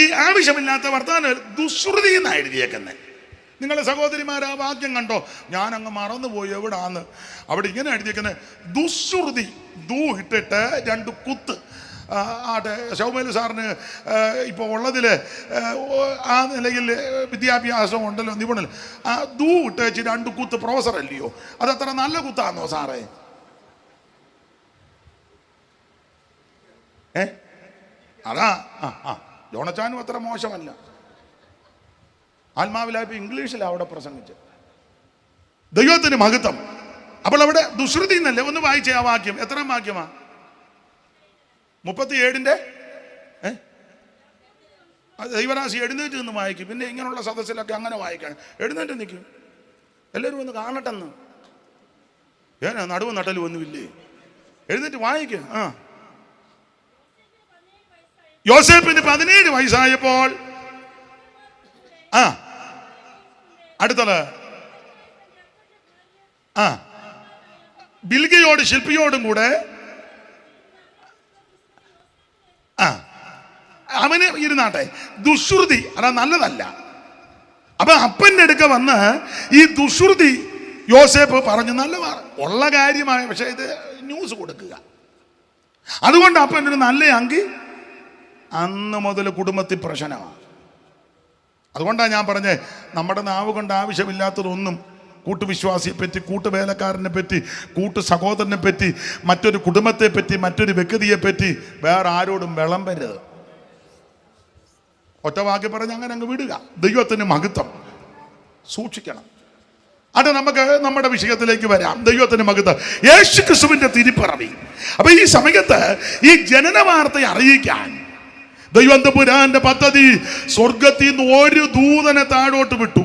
ഈ ആവശ്യമില്ലാത്ത വർത്താനം ദുശ്രുതി എന്നാണ് എഴുതിയേക്കുന്നത്. നിങ്ങളുടെ സഹോദരിമാർ ആ വാക്യം കണ്ടോ? ഞാൻ അങ്ങ് മറന്നുപോയി എവിടാന്ന്. അവിടെ ഇങ്ങനെ എഴുതിയേക്കുന്നത് ദുശ്രുതി. ദൂ ഇട്ടിട്ട് 2 കുത്ത്. ആട്ടെ, ശൗമേൽ സാറിന് ഇപ്പോൾ ഉള്ളതിൽ ആ നിലയിൽ വിദ്യാഭ്യാസം ഉണ്ടല്ലോ, നിപുണൽ. ആ ദൂ ഇട്ട് വെച്ച് 2 കുത്ത് പ്രൊഫസർ അല്ലയോ? അതത്ര നല്ല കുത്താന്നോ സാറേ? അതാ ജോണച്ചാനും അത്ര മോശമല്ല. ആത്മാവിലായപ്പോൾ ഇംഗ്ലീഷിലാണ് അവിടെ പ്രസംഗിച്ചത്. ദൈവത്തിന് മഹത്വം. അപ്പോൾ അവിടെ ദുശ്രുതി എന്നല്ലേ? ഒന്ന് വായിച്ചേ ആ വാക്യം. എത്രാം വാക്യമാ? 37-ന്റെ ദൈവരാശി എഴുന്നേറ്റ് നിന്ന് വായിക്കും. പിന്നെ ഇങ്ങനെയുള്ള സദസ്സിലൊക്കെ അങ്ങനെ വായിക്കാൻ എഴുന്നേറ്റ് നിൽക്കും. എല്ലാവരും ഒന്ന് കാണട്ടെന്ന്. നടുവ് നട്ടലും ഒന്നുമില്ലേ? എഴുന്നേറ്റ് വായിക്കുക. യോസേപ്പിന് 17 വയസ്സായപ്പോൾ അടുത്തത് ബിൽഗയോട് ശില്പിയോടും കൂടെ അവന് ഇരുന്നാട്ടെ. ദുശ്രുതി അതാ നല്ലതല്ല. അപ്പൊ അപ്പൻ്റെ അടുക്ക വന്ന് ഈ ദുശ്രുതി യോസേപ്പ് പറഞ്ഞു. നല്ല ഉള്ള കാര്യമായ, പക്ഷെ ഇത് ന്യൂസ് കൊടുക്കുക. അതുകൊണ്ട് അപ്പൻ്റെ നല്ല അങ്കി അന്ന് മുതൽ കുടുംബത്തിൽ പ്രശ്നമാണ്. അതുകൊണ്ടാണ് ഞാൻ പറഞ്ഞേ, നമ്മുടെ നാവ് കൊണ്ട് ആവശ്യമില്ലാത്തതൊന്നും കൂട്ടുവിശ്വാസിയെ പറ്റി, കൂട്ടുവേലക്കാരനെ പറ്റി, കൂട്ടു സഹോദരനെ പറ്റി, മറ്റൊരു കുടുംബത്തെ പറ്റി, മറ്റൊരു വ്യക്തിയെ പറ്റി വേറെ ആരോടും വിളമ്പരുത്. ഒറ്റ വാക്കി പറഞ്ഞ് അങ്ങനെ അങ്ങ് വിടുക. ദൈവത്തിന് മഹത്വം. സൂക്ഷിക്കണം. അത് നമുക്ക് നമ്മുടെ വിഷയത്തിലേക്ക് വരാം. ദൈവത്തിന് മഹത്വം. യേശു ക്രിസ്തുവിന്റെ തിരുപ്പിറവി. അപ്പൊ ഈ സമയത്ത് ഈ ജനന വാർത്തയെ അറിയിക്കാൻ ദൈവത്തമ്പുരാന്റെ പദ്ധതി, സ്വർഗത്തിൽ നിന്ന് ഒരു ദൂതനെ താഴോട്ട് വിട്ടു.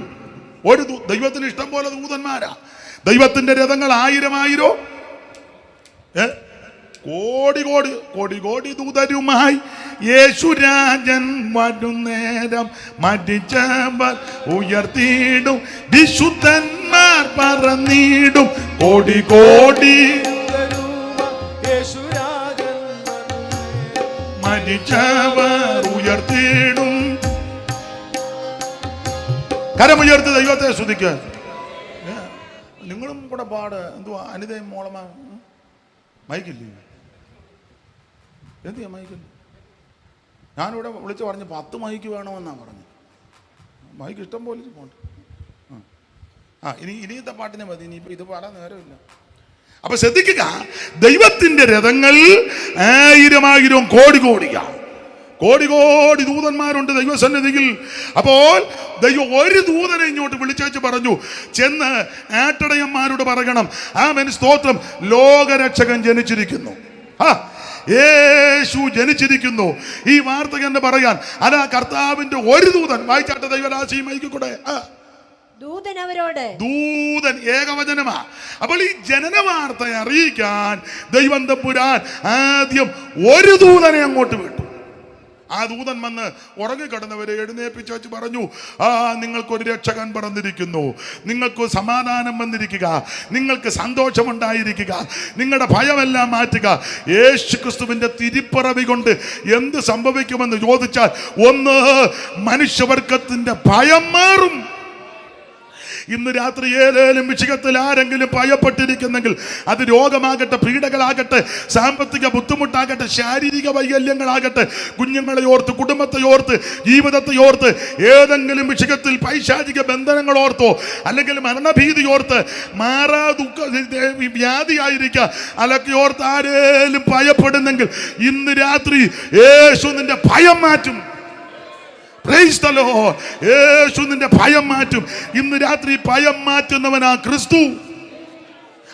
ദൈവത്തിന് ഇഷ്ടം പോലെ ദൂതന്മാരാ. ദൈവത്തിന്റെ രഥങ്ങൾ 1000 കോടി കോടി കോടി കോടി ദൂതരുമായി യേശുരാജൻ വരുന്നേരം മരിച്ചവർ ഉയർത്തിയിടും, വിശുദ്ധന്മാർ പറന്നിടും, കോടി കോടി മരിച്ചവർ ഉയർത്തിയിടും. കരമുയർത്തി ദൈവത്തെ സ്തുതിക്കുക. നിങ്ങളും കൂടെ പാട്. എന്തുവാ അനിതയും മോളമാ? മൈക്കില്ലേ? എന്തിയാ മൈക്കില്ല? ഞാനിവിടെ വിളിച്ച് പറഞ്ഞ് 10 മൈക്ക് വേണമെന്നാണ് പറഞ്ഞു. മൈക്ക് ഇഷ്ടം പോലെ പോണ്ട്. ഇനിയത്തെ പാട്ടിനെ മതി. ഇനിയിപ്പോൾ ഇത് പാടാൻ നേരമില്ല. അപ്പൊ ശ്രദ്ധിക്കുക, ദൈവത്തിന്റെ രഥങ്ങൾ 1000 കോടി കോടിയാണ്. കോടി കോടി ദൂതന്മാരുണ്ട് ദൈവസന്നിധിയിൽ. അപ്പോൾ ദൈവം ഒരു ദൂതനെ ഇങ്ങോട്ട് വിളിച്ചു പറഞ്ഞു, ചെന്ന് ആട്ടടയന്മാരോട് പറയണം, ആമേൻ സ്തോത്രം, ലോകരക്ഷകൻ ജനിച്ചിരിക്കുന്നു, യേശു ജനിച്ചിരിക്കുന്നു. ഈ വാർത്ത എന്ന് പറയാൻ അതാ കർത്താവിന്റെ ഒരു ദൂതൻ. വായിച്ചാട്ടെ ദൈവരാശി മൈക്കിൽ കൂടെ. ദൂതൻ ഏകവചനമാ. അപ്പോൾ ഈ ജനന വാർത്ത അറിയിക്കാൻ ദൈവം തമ്പുരാൻ ആദ്യം ഒരു ദൂതനെ അങ്ങോട്ട് വിട്ടു. ആ ദൂതൻ വന്ന് ഉറങ്ങിക്കിടന്നവരെ എഴുന്നേൽപ്പിച്ച് വെച്ച് പറഞ്ഞു, നിങ്ങൾക്കൊരു രക്ഷകൻ പിറന്നിരിക്കുന്നു, നിങ്ങൾക്ക് സമാധാനം വന്നിരിക്കുക, നിങ്ങൾക്ക് സന്തോഷമുണ്ടായിരിക്കുക, നിങ്ങളുടെ ഭയമെല്ലാം മാറ്റുക. യേശു ക്രിസ്തുവിന്റെ തിരുപ്പിറവി കൊണ്ട് എന്ത് സംഭവിക്കുമെന്ന് ചോദിച്ചാൽ, ഒന്ന്, മനുഷ്യവർഗത്തിന്റെ ഭയം മാറും. ഇന്ന് രാത്രി ഏതേലും വിഷയത്തിൽ ആരെങ്കിലും ഭയപ്പെട്ടിരിക്കുന്നെങ്കിൽ, അത് രോഗമാകട്ടെ, പീഡകളാകട്ടെ, സാമ്പത്തിക ബുദ്ധിമുട്ടാകട്ടെ, ശാരീരിക വൈകല്യങ്ങളാകട്ടെ, കുഞ്ഞുങ്ങളെ ഓർത്ത്, കുടുംബത്തെ ഓർത്ത്, ജീവിതത്തെ ഓർത്ത്, ഏതെങ്കിലും വിഷയത്തിൽ പൈശാചിക ബന്ധനങ്ങൾ ഓർത്തോ, അല്ലെങ്കിൽ മരണഭീതി ഓർത്ത്, മാറാ ദുഃഖ വ്യാധിയായിരിക്കാം, അതൊക്കെ ഓർത്ത് ആരേലും ഭയപ്പെടുന്നെങ്കിൽ ഇന്ന് രാത്രി യേശു നിന്റെ ഭയം മാറ്റും. യേശു നിന്റെ ഭയം മാറ്റും. ഇന്ന് രാത്രി ഭയം മാറ്റുന്നവനാ ക്രിസ്തു.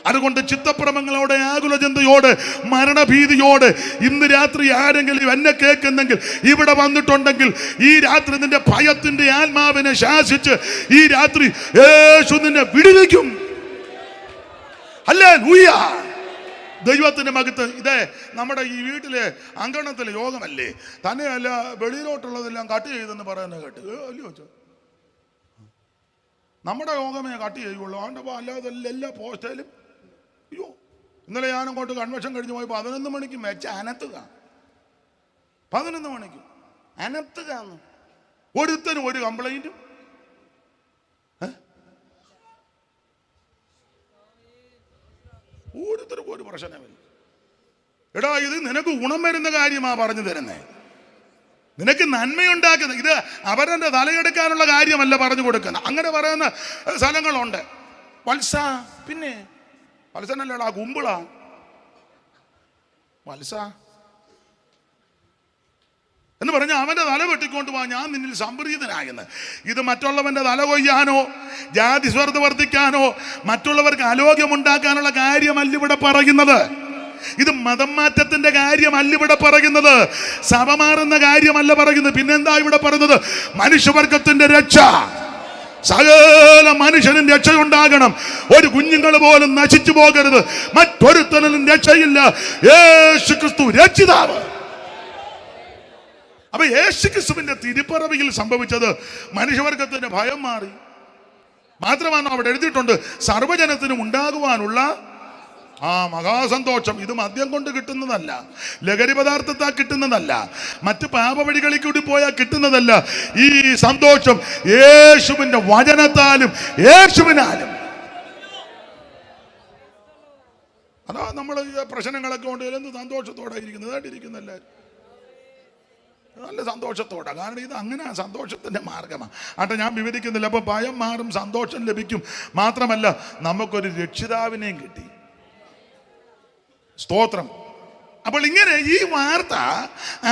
അതുകൊണ്ട് ചിത്തപ്രമങ്ങളോടെ, ആകുലചിന്തയോട്, മരണഭീതിയോട് ഇന്ന് രാത്രി ആരെങ്കിലും എന്നെ കേൾക്കുന്നെങ്കിൽ, ഇവിടെ വന്നിട്ടുണ്ടെങ്കിൽ, ഈ രാത്രി നിന്റെ ഭയത്തിന്റെ ആത്മാവിനെ ശാസിച്ച് ഈ രാത്രി യേശു നിന്നെ വിടുവിക്കും. ഹല്ലേലൂയ. ദൈവത്തിന്റെ മകത്ത്. ഇതേ നമ്മുടെ ഈ വീട്ടിലെ അങ്കണത്തിലെ യോഗമല്ലേ, തന്നെയല്ല വെളിയിലോട്ടുള്ളതെല്ലാം കട്ട് ചെയ്തെന്ന് പറയുന്നത് കേട്ട് അല്ലയോ? നമ്മുടെ യോഗമേ കട്ട് ചെയ്യുള്ളൂ. അവൻ്റെ അല്ലാതെ എല്ലാ പോസ്റ്റേലും. അയ്യോ, ഇന്നലെ ഞാനങ്ങോട്ട് കൺവെൻഷൻ കഴിഞ്ഞ് പോയപ്പോൾ 11 മണിക്ക് മെച്ച അനത്തുക. 11 മണിക്ക് അനത്തുക. ഒരുത്തനും ഒരു കംപ്ലൈൻറ്റും. ഓരോരുത്തർക്കും ഒരു പ്രശ്നമില്ല. എടാ, ഇത് നിനക്ക് ഗുണം വരുന്ന കാര്യമാ പറഞ്ഞു തരുന്നേ, നിനക്ക് നന്മയുണ്ടാക്കുന്നത്. ഇത് അവരുടെ തലയെടുക്കാനുള്ള കാര്യമല്ല പറഞ്ഞു കൊടുക്കുന്നത്. അങ്ങനെ പറയുന്ന സ്ഥലങ്ങളുണ്ട്. വത്സ, പിന്നെ വത്സനല്ലടാ, കുമ്പിളാ വത്സ. എന്ന് പറഞ്ഞാൽ അവൻ്റെ തല വെട്ടിക്കൊണ്ട് പോവാ, ഞാൻ നിന്നിൽ സംപ്രീതനായെന്ന്. ഇത് മറ്റുള്ളവൻ്റെ തല കൊയ്യാനോ ജാതി സ്വാർത്ഥ വർദ്ധിക്കാനോ മറ്റുള്ളവർക്ക് ആരോഗ്യമുണ്ടാക്കാനുള്ള കാര്യമല്ല ഇവിടെ പറയുന്നത്. ഇത് മതം മാറ്റത്തിന്റെ കാര്യമല്ല ഇവിടെ പറയുന്നത്. സഭ മാറുന്ന കാര്യമല്ല പറയുന്നത്. പിന്നെന്താ ഇവിടെ പറയുന്നത്? മനുഷ്യവർഗത്തിന്റെ രക്ഷ. സകല മനുഷ്യനും രക്ഷയുണ്ടാകണം. ഒരു കുഞ്ഞുങ്ങൾ പോലും നശിച്ചു പോകരുത്. മറ്റൊരുത്തനും രക്ഷയില്ല. യേശു ക്രിസ്തു രക്ഷിതാവ്. അപ്പൊ യേശു ക്രിസ്തുവിന്റെ തിരുപ്പിറവിയിൽ സംഭവിച്ചത് മനുഷ്യവർഗത്തിന്റെ ഭയം മാറി. മാത്രമാണ് അവിടെ എഴുതിയിട്ടുണ്ട്, സർവ്വജനത്തിനും ഉണ്ടാകുവാനുള്ള മഹാസന്തോഷം. ഇത് മദ്യം കൊണ്ട് കിട്ടുന്നതല്ല, ലഹരി പദാർത്ഥത്താൽ കിട്ടുന്നതല്ല, മറ്റ് പാപവഴികളിൽ കൂടി പോയാൽ കിട്ടുന്നതല്ല. ഈ സന്തോഷം യേശുവിന്റെ വചനത്താലും യേശുവിനാലും. അതാ നമ്മൾ പ്രശ്നങ്ങളൊക്കെ കൊണ്ട് എന്ത് സന്തോഷത്തോടെ ഇരിക്കുന്നതായിട്ടിരിക്കുന്ന എല്ലാവരും നല്ല സന്തോഷത്തോടെ. കാരണം ഇത് അങ്ങനെ സന്തോഷത്തിന്റെ മാർഗമാണ്. ആട്ടെ, ഞാൻ വിവരിക്കുന്നില്ല. അപ്പൊ ഭയം മാറും, സന്തോഷം ലഭിക്കും. മാത്രമല്ല നമുക്കൊരു രക്ഷിതാവിനെയും കിട്ടി. സ്തോത്രം. അപ്പോൾ ഇങ്ങനെ ഈ വാർത്ത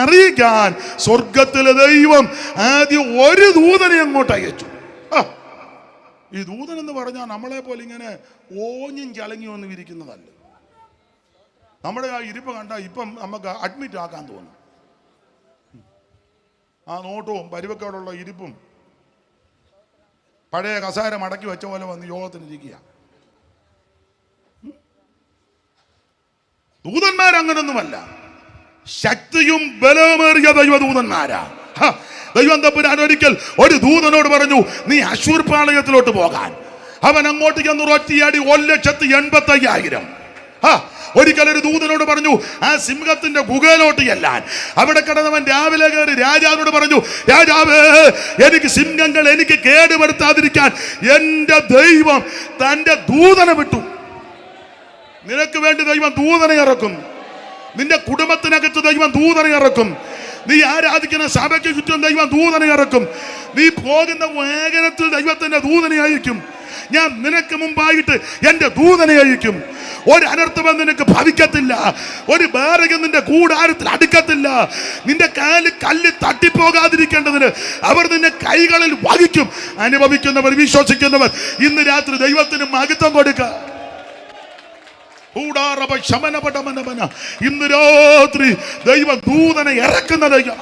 അറിയിക്കാൻ സ്വർഗത്തിലെ ദൈവം ആദ്യം ഒരു ദൂതനെ അങ്ങോട്ട് അയച്ചു. ഈ ദൂതൻ എന്ന് പറഞ്ഞാൽ നമ്മളെ പോലെ ഇങ്ങനെ ഓഞ്ഞും ചളങ്ങിയും ഒന്നും ഇരിക്കുന്നതല്ല. നമ്മുടെ ആ ഇരിപ്പ് കണ്ടാൽ ഇപ്പം നമുക്ക് അഡ്മിറ്റ് ആക്കാൻ തോന്നും. ആ നോട്ടവും പരിവക്കോടുള്ള ഇരിപ്പും പഴയ കസാര മടക്കി വെച്ച പോലെ വന്ന് യോഗത്തിനിരിക്കുക. ദൂതന്മാരങ്ങനൊന്നുമല്ല, ശക്തിയും ബലമേറിയ ദൈവദൂതന്മാരാ. ദൈവം തമ്പുരാൻ ഒരിക്കൽ ഒരു ദൂതനോട് പറഞ്ഞു, നീ അശ്ശൂർ പാളയത്തിലോട്ട് പോകാൻ. അവൻ അങ്ങോട്ട് ചെന്ന് ഒറ്റയാടി 1,85,000. ഒരിക്കൽ ഒരു ദൂതനോട് പറഞ്ഞു, ആ സിംഹത്തിന്റെ ഗുഹയിലോട്ട് ചെല്ലാൻ. അവിടെ കിടന്നവൻ രാവിലെ കയറി രാജാവിനോട് പറഞ്ഞു, രാജാവേ, എനിക്ക് സിംഹങ്ങൾ എനിക്ക് കേടുവരുത്താതിരിക്കാൻ എന്റെ ദൈവം തന്റെ ദൂതനെ വിട്ടു. നിനക്ക് വേണ്ടി ദൈവം ദൂതനെ ഇറക്കും. നിന്റെ കുടുംബത്തിനകത്ത് ദൈവം ദൂതനെ ഇറക്കും. നീ ആരാധിക്കുന്ന സഭയ്ക്ക് ചുറ്റും ദൈവം ദൂതനെ ഇറക്കും. നീ പോകുന്ന വാഹനത്തിൽ ദൈവത്തിന്റെ ദൂതനെ അയക്കും. ഞാൻ നിനക്ക് മുമ്പായിട്ട് എന്റെ ദൂതനെ അയക്കും. ഒരു അനർത്ഥം നിനക്ക് ഭവിക്കത്തില്ല. ഒരു ബാരകം നിന്റെ കൂടാരത്തിൽ അടുക്കത്തില്ല. നിന്റെ കാലിൽ കല്ല് തട്ടിപ്പോകാതിരിക്കേണ്ടതിന് അവർ നിന്നെ കൈകളിൽ വഹിക്കും. അനുഭവിക്കുന്നവർ, വിശ്വസിക്കുന്നവർ ഇന്ന് രാത്രി ദൈവത്തിന് മഹത്വം കൊടുക്കുക. ഇന്ന് രാത്രി ദൈവ ദൂതനെ ഇറക്കുന്ന ദൈവം.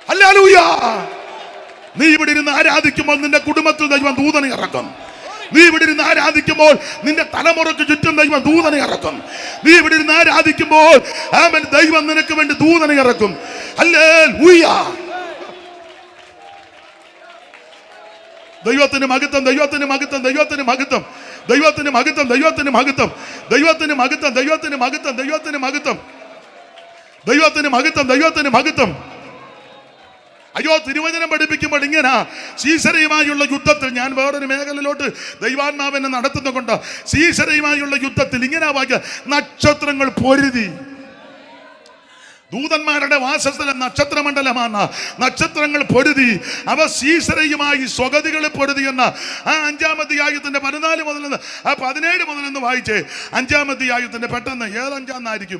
ഹല്ലേലൂയ. നീ ഇവിടെ ഇരുന്ന് ആരാധിക്കുമ്പോൾ നിന്റെ കുടുംബത്തിൽ ദൈവം ദൂതനെ ഇറക്കും. നീ ഇവിടെ ഇരുന്ന് ആരാധിക്കുമ്പോൾ നിന്റെ തലമുറയ്ക്ക് ചുറ്റും ദൈവം ദൂതനെ ഇറക്കും. നീ ഇവിടെ ഇരുന്ന് ആരാധിക്കുമ്പോൾ ദൈവം നിനക്ക് വേണ്ടി ദൂതനെ ഇറക്കും. ഹല്ലേലൂയ. ദൈവത്തിന് മഹത്വം, ദൈവത്തിന് മഹത്വം, ദൈവത്തിന് മഹത്വം, ദൈവത്തിന് മഹത്വം, ദൈവത്തിന് മഹത്വം, ദൈവത്തിന് മഹത്വം, ദൈവത്തിന് മഹത്വം, ദൈവത്തിന് മഹത്വം, ദൈവത്തിന് മഹത്വം, ദൈവത്തിന് മഹത്വം. അയ്യോ, തിരുവചനം പഠിപ്പിക്കുമ്പോൾ ഇങ്ങനെ സീസരയുമായുള്ള യുദ്ധത്തിൽ, ഞാൻ വേറൊരു മേഖലയിലോട്ട് ദൈവാത്മാവിനെ നടത്തുന്നുകൊണ്ട്, സീസരയുമായുള്ള യുദ്ധത്തിൽ ഇങ്ങനെ വാക്യ, നക്ഷത്രങ്ങൾ പൊരുതി. ദൂതന്മാരുടെ വാസസ്ഥലം നക്ഷത്രമണ്ഡലമാണ്. നക്ഷത്രങ്ങൾ പൊരുതി. അവ സീസരയുമായി സ്വഗതികൾ പൊരുതി എന്ന ആ 5-ാം അധ്യായത്തിന്റെ 14 മുതൽ 17 മുതൽ വായിച്ചേ. 5-ാം അധ്യായത്തിന്റെ പെട്ടെന്ന് 7-5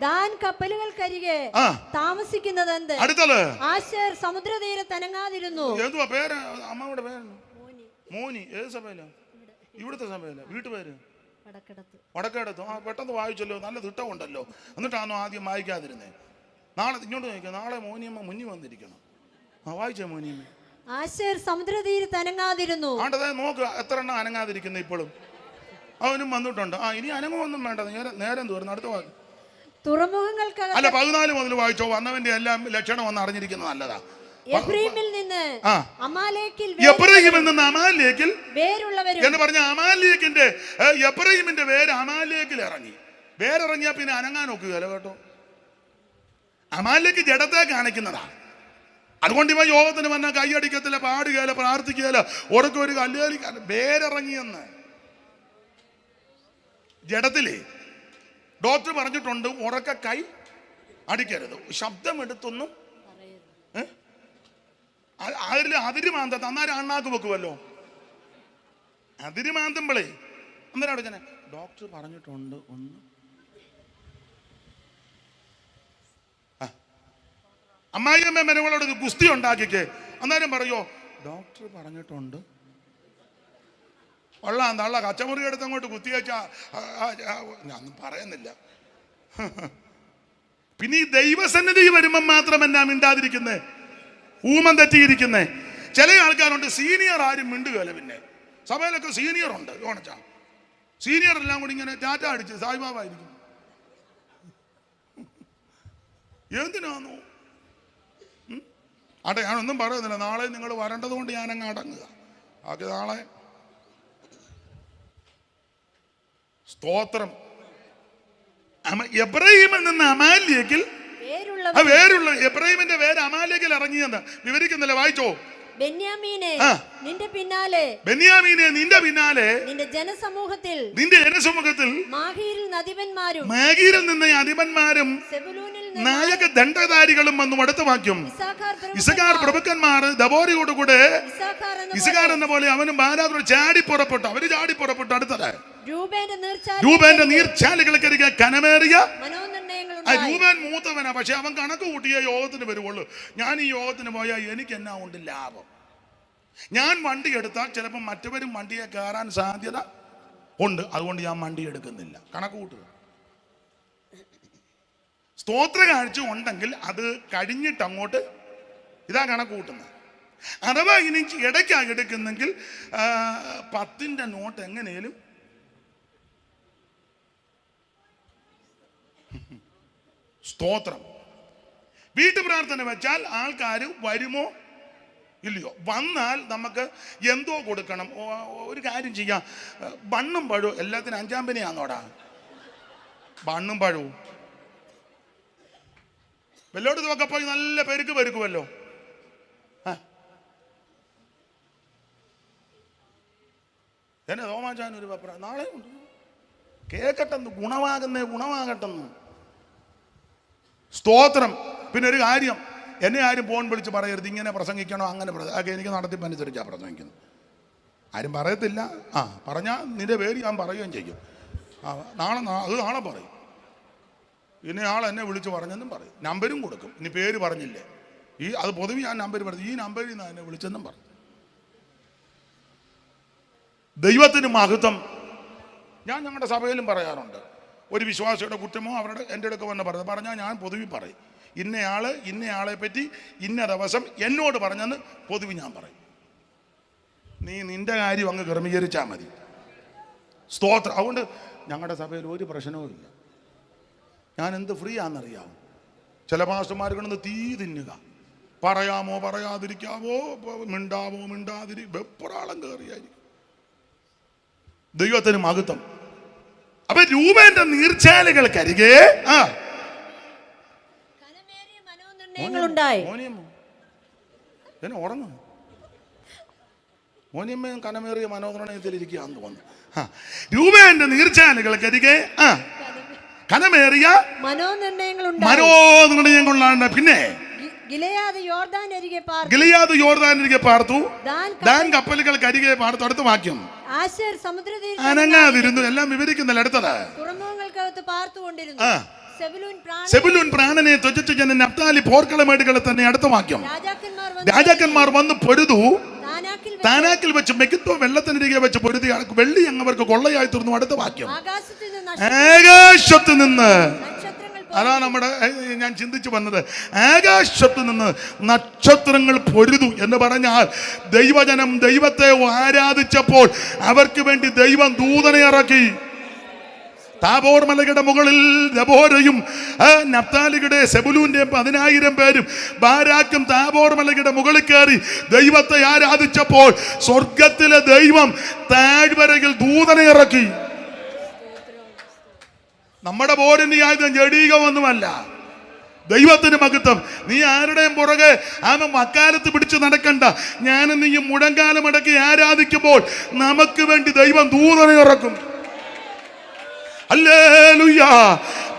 ദാൻ കപ്പലുകൾക്കരികെ താമസിക്കുന്നത് അടുത്തത് ആശേർ സമുദ്രതീരത്ത് അനങ്ങാതിരുന്നു. എന്തുവാ പേര്? അമ്മയുടെ പേര് മോനി. ഏത് സഭയില? ഇവിടുത്തെ സഭയില? വീട്ടുപേര് വടക്കേടത്ത്. പെട്ടെന്ന് വായിച്ചല്ലോ, നല്ല തിട്ടമുണ്ടല്ലോ. എന്നിട്ടാണോ ആദ്യം വായിക്കാതിരുന്നേ? നാളെ ഇങ്ങോട്ട് നോക്കാം. നാളെ മോനിയമ്മ മുന്നിൽ വന്നിരിക്കണം. വായിച്ചേ മോനിയമ്മ. ആശേർ സമുദ്രതീരത്ത് അനങ്ങാതിരുന്നു. ആണ്ടതേ നോക്ക്, എത്ര എണ്ണം അനങ്ങാതിരിക്കുന്നു ഇപ്പോഴും. അവനും വന്നിട്ടുണ്ട്. ഇനി അനങ്ങുമൊന്നും വേണ്ട, നേരം തീർന്നു. അടുത്ത വാക്ക്. തുറമുഖങ്ങൾക്ക് അല്ല, 14 മുതൽ വായിച്ചോ. വന്നവന്റെ എല്ലാം ലക്ഷണം ഒന്ന് അറിഞ്ഞിരിക്കുന്നത് നല്ലതാ. എഫ്രൈമിൽ നിന്ന് അമാലേക്കിൽ വേരുള്ളവരും എന്ന് പറഞ്ഞ അമാലേക്കിന്റെ എഫ്രൈമിന്റെ വേര് അമാലേക്കിൽ ഇറങ്ങി. വേരിറങ്ങിയാ പിന്നെ അനങ്ങാൻ നോക്കുകയല്ല കേട്ടോ. അമാലേക്ക് ജഡത്തെ കാണിക്കുന്നതാ. അതുകൊണ്ട് ഇവ യോഗത്തിന് വന്നാൽ കൈയടിക്കത്തില്ല, പാടുകയില്ല, പ്രാർത്ഥിക്കുകയില്ല, ഉറക്കം ഒരു കല്ലേലി. വേരിറങ്ങിയെന്ന് ജഡത്തിലേ ഡോക്ടർ പറഞ്ഞിട്ടുണ്ട്, ഉറക്ക കൈ അടിക്കരുത്, ശബ്ദം എടുത്തൊന്നും അതിരുമാന്തം. അന്നേരം അണ്ണാക്ക് വെക്കുമല്ലോ. അതിരുമാന്തമ്പളേ അന്നേരം അവിടെ ഡോക്ടർ പറഞ്ഞിട്ടുണ്ട് ഒന്ന് അമ്മായിയമ്മ മരുമകളോട് ഗുസ്തി ഉണ്ടാക്കിക്കേ. അന്നേരം പറയോ ഡോക്ടർ പറഞ്ഞിട്ടുണ്ട്. കൊള്ളാം തള്ള കച്ചമുറി എടുത്ത് അങ്ങോട്ട് കുത്തി വെച്ചാ ഞാനൊന്നും പറയുന്നില്ല. പിന്നെ ഈ ദൈവസന്നിധി വരുമ്പം മാത്രം എന്നാ മിണ്ടാതിരിക്കുന്നേ, ഊമം തെറ്റിയിരിക്കുന്നേ. ചില ആൾക്കാരുണ്ട് സീനിയർ ആരും മിണ്ടുകയല്ല. പിന്നെ സഭയിലൊക്കെ സീനിയർ ഉണ്ട്. ഓണച്ചാ സീനിയർ എല്ലാം കൂടി ഇങ്ങനെ ടാറ്റ അടിച്ച് സായിബാബായിരിക്കും. എന്തിനാന്നോ? ആട്ടെ, ഞാനൊന്നും പറയുന്നില്ല. നാളെ നിങ്ങൾ വരേണ്ടത് കൊണ്ട് ഞാനങ്ങ് അടങ്ങുക. ആക്കി നാളെ സ്തോത്രം. എബ്രഹീമിൽ നിന്ന് അമാലേക്കിൽ വേരുള്ള എബ്രഹീമിന്റെ വേര് അമാലേക്കിൽ ഇറങ്ങിയെന്ന് വിവരിക്കുന്നില്ല. വായിച്ചോ. ബെന്യാമീനെ നിന്റെ പിന്നാലെ നിന്റെ ജനസമൂഹത്തിൽ മാഗീരിൽ നിന്ന് അധിപന്മാരും നായക ദണ്ഡധാരികളും വന്നു അടുത്ത വാക്യം. ഇസഖാർ പ്രഭുക്കന്മാർ ദബോരയോടുകൂടെ ഇസഖാർ എന്ന പോലെ അവനും ഭാരാതോട് ചാടി പുറപ്പെട്ടു. അടുത്തത് രൂപേന്റെ നീർച്ചാലുകൾക്കരികെ കനമേറിയ രൂപൻ മൂത്തവനാ. പക്ഷെ അവൻ കണക്ക് കൂട്ടിയ യോഗത്തിന് വരുവുള്ളൂ. ഞാൻ ഈ യോഗത്തിന് പോയാൽ എനിക്ക് എന്നാ ഉണ്ട് ലാഭം? ഞാൻ വണ്ടി എടുത്താൽ ചിലപ്പോൾ മറ്റവരും വണ്ടിയെ കയറാൻ സാധ്യത ഉണ്ട്. അതുകൊണ്ട് ഞാൻ വണ്ടി എടുക്കുന്നില്ല. കണക്ക് കൂട്ടുക. സ്തോത്ര കാഴ്ച ഉണ്ടെങ്കിൽ അത് കഴിഞ്ഞിട്ട് അങ്ങോട്ട് ഇതാ കണക്ക് കൂട്ടുന്നത്. അഥവാ ഇനി ഇടയ്ക്കാണ് എടുക്കുന്നെങ്കിൽ 10ന്റെ നോട്ട് എങ്ങനെയും സ്തോത്രം. വീട്ടു പ്രാർത്ഥന വെച്ചാൽ ആൾക്കാർ വരുമോ ഇല്ലയോ? വന്നാൽ നമുക്ക് എന്തോ കൊടുക്കണം. ഒരു കാര്യം ചെയ്യാം, ബണ്ണും പഴവും എല്ലാത്തിനും 5-ാം പനിയാന്നോടാ. ബണ്ണും പഴവും വെല്ലോട് ഇതൊക്കെ പോയി നല്ല പെരുക്കുമല്ലോ. എന്നെ തോമാച്ചാൻ ഒരു പപ്പ നാളെ ഉണ്ട് കേക്കട്ടെന്ന്, ഗുണമാകട്ടെന്ന്. സ്തോത്രം. പിന്നെ ഒരു കാര്യം, എന്നെ ആരും ഫോൺ വിളിച്ച് പറയരുത് ഇങ്ങനെ പ്രസംഗിക്കണോ അങ്ങനെ അതൊക്കെ എനിക്ക് നടത്തിപ്പനുസരിച്ചാണ് പ്രസംഗിക്കുന്നത്. ആരും പറയത്തില്ല. പറഞ്ഞാൽ നിന്റെ പേര് ഞാൻ പറയുകയും ചെയ്യും. നാളെ പറയും. ഇനി ആൾ എന്നെ വിളിച്ച് പറഞ്ഞെന്നും പറയും. നമ്പരും കൊടുക്കും. ഇനി പേര് പറഞ്ഞില്ലേ അത് പൊതുവെ ഞാൻ നമ്പർ പറഞ്ഞു. ഈ നമ്പറിൽ നിന്ന് എന്നെ വിളിച്ചെന്നും പറഞ്ഞു. ദൈവത്തിന് മഹത്വം. ഞാൻ ഞങ്ങളുടെ സഭയിലും പറയാറുണ്ട്. ഒരു വിശ്വാസിയുടെ കുറ്റമോ അവരുടെ എൻ്റെ അടുക്ക വന്ന് പറഞ്ഞാൽ ഞാൻ പൊതുവി പറയും. ഇന്നയാളെ പറ്റി ഇന്ന ദിവസം എന്നോട് പറഞ്ഞെന്ന് പൊതുവി ഞാൻ പറയും. നീ നിന്റെ കാര്യം അങ്ങ് ക്രമീകരിച്ചാൽ മതി. സ്തോത്രം. അതുകൊണ്ട് ഞങ്ങളുടെ സഭയിൽ ഒരു പ്രശ്നവും ഇല്ല. ഞാൻ എന്ത് ഫ്രീ ആണെന്നറിയാമോ? ചില പാസ്റ്റർമാർ കൊണ്ടൊന്ന് തീ തിന്നുക. പറയാമോ പറയാതിരിക്കാമോ, മിണ്ടാമോ വെപ്രാളം കയറിയായിരിക്കും. ദൈവത്തിന് മഹത്വം. അപ്പൊ രൂപേന്റെ നീർച്ചാലുകൾക്കരികെ ഉറങ്ങും. മോനിയമ്മയും കനമേറിയ മനോനിർണയത്തിലിരിക്കുകയാന്ന് തോന്നുന്നു. രൂപേന്റെ നീർച്ചാലുകൾക്കരികെ കനമേറിയ മനോനിർണയങ്ങളുണ്ടാണ്. പിന്നെ ഗിലെയാദ് യോർദാനരികെ പാർത്തു, ദാൻ കപ്പലുകൾക്കരികെ പാർത്തു. അടുത്ത വാക്യം. അനങ്ങാതിരുന്നു. എല്ലാം വിവരിക്കുന്നില്ല. അടുത്തത്. സെബുലൂൻ പ്രാണനെ ത്വജിച്ച ജനൻ നഫ്താലി പോർക്കളമേടുകളെ തന്നെ. അടുത്ത വാക്യം. രാജാക്കന്മാർ വന്ന് പൊരുതു, താനാക്കിൽ വെച്ച് മെഗിദ്ദോ വെള്ളത്തിനരികെ വെച്ച് പൊരുതി വെള്ളി അങ്ങവർക്ക് കൊള്ളയായി തീർന്നു. അടുത്ത വാക്യം. ആകാശത്ത് നിന്ന്, അതാ ഞാൻ ചിന്തിച്ചു വന്നത്, ആകാശത്ത് നിന്ന് നക്ഷത്രങ്ങൾ പൊരുതു എന്ന് പറഞ്ഞാൽ ദൈവജനം ദൈവത്തെ ആരാധിച്ചപ്പോൾ അവർക്ക് വേണ്ടി ദൈവം ദൂതനെ ഇറക്കി. താബോർ മലയുടെ മുകളിൽ ദബോരയും നഫ്താലിയുടെ സെബുലൂന്റെ 10,000 പേരും ബാരാക്കും താബോർ മലയുടെ മുകളിൽ കയറി ദൈവത്തെ ആരാധിച്ചപ്പോൾ സ്വർഗത്തിലെ ദൈവം താഴ്വരയിൽ ദൂതനെ ഇറക്കി. നമ്മുടെ പോരിന് ആയുധം ജഡീകമൊന്നുമല്ല. ദൈവത്തിന് മഹത്വം. നീ ആരുടെയും പുറകെ വക്കാലത്ത് പിടിച്ച് നടക്കണ്ട. ഞാനും നീയും മുഴങ്കാലം അടക്കി ആരാധിക്കുമ്പോൾ നമുക്ക് വേണ്ടി ദൈവം ദൂതനെ ഇറക്കും. ഹല്ലേലൂയ.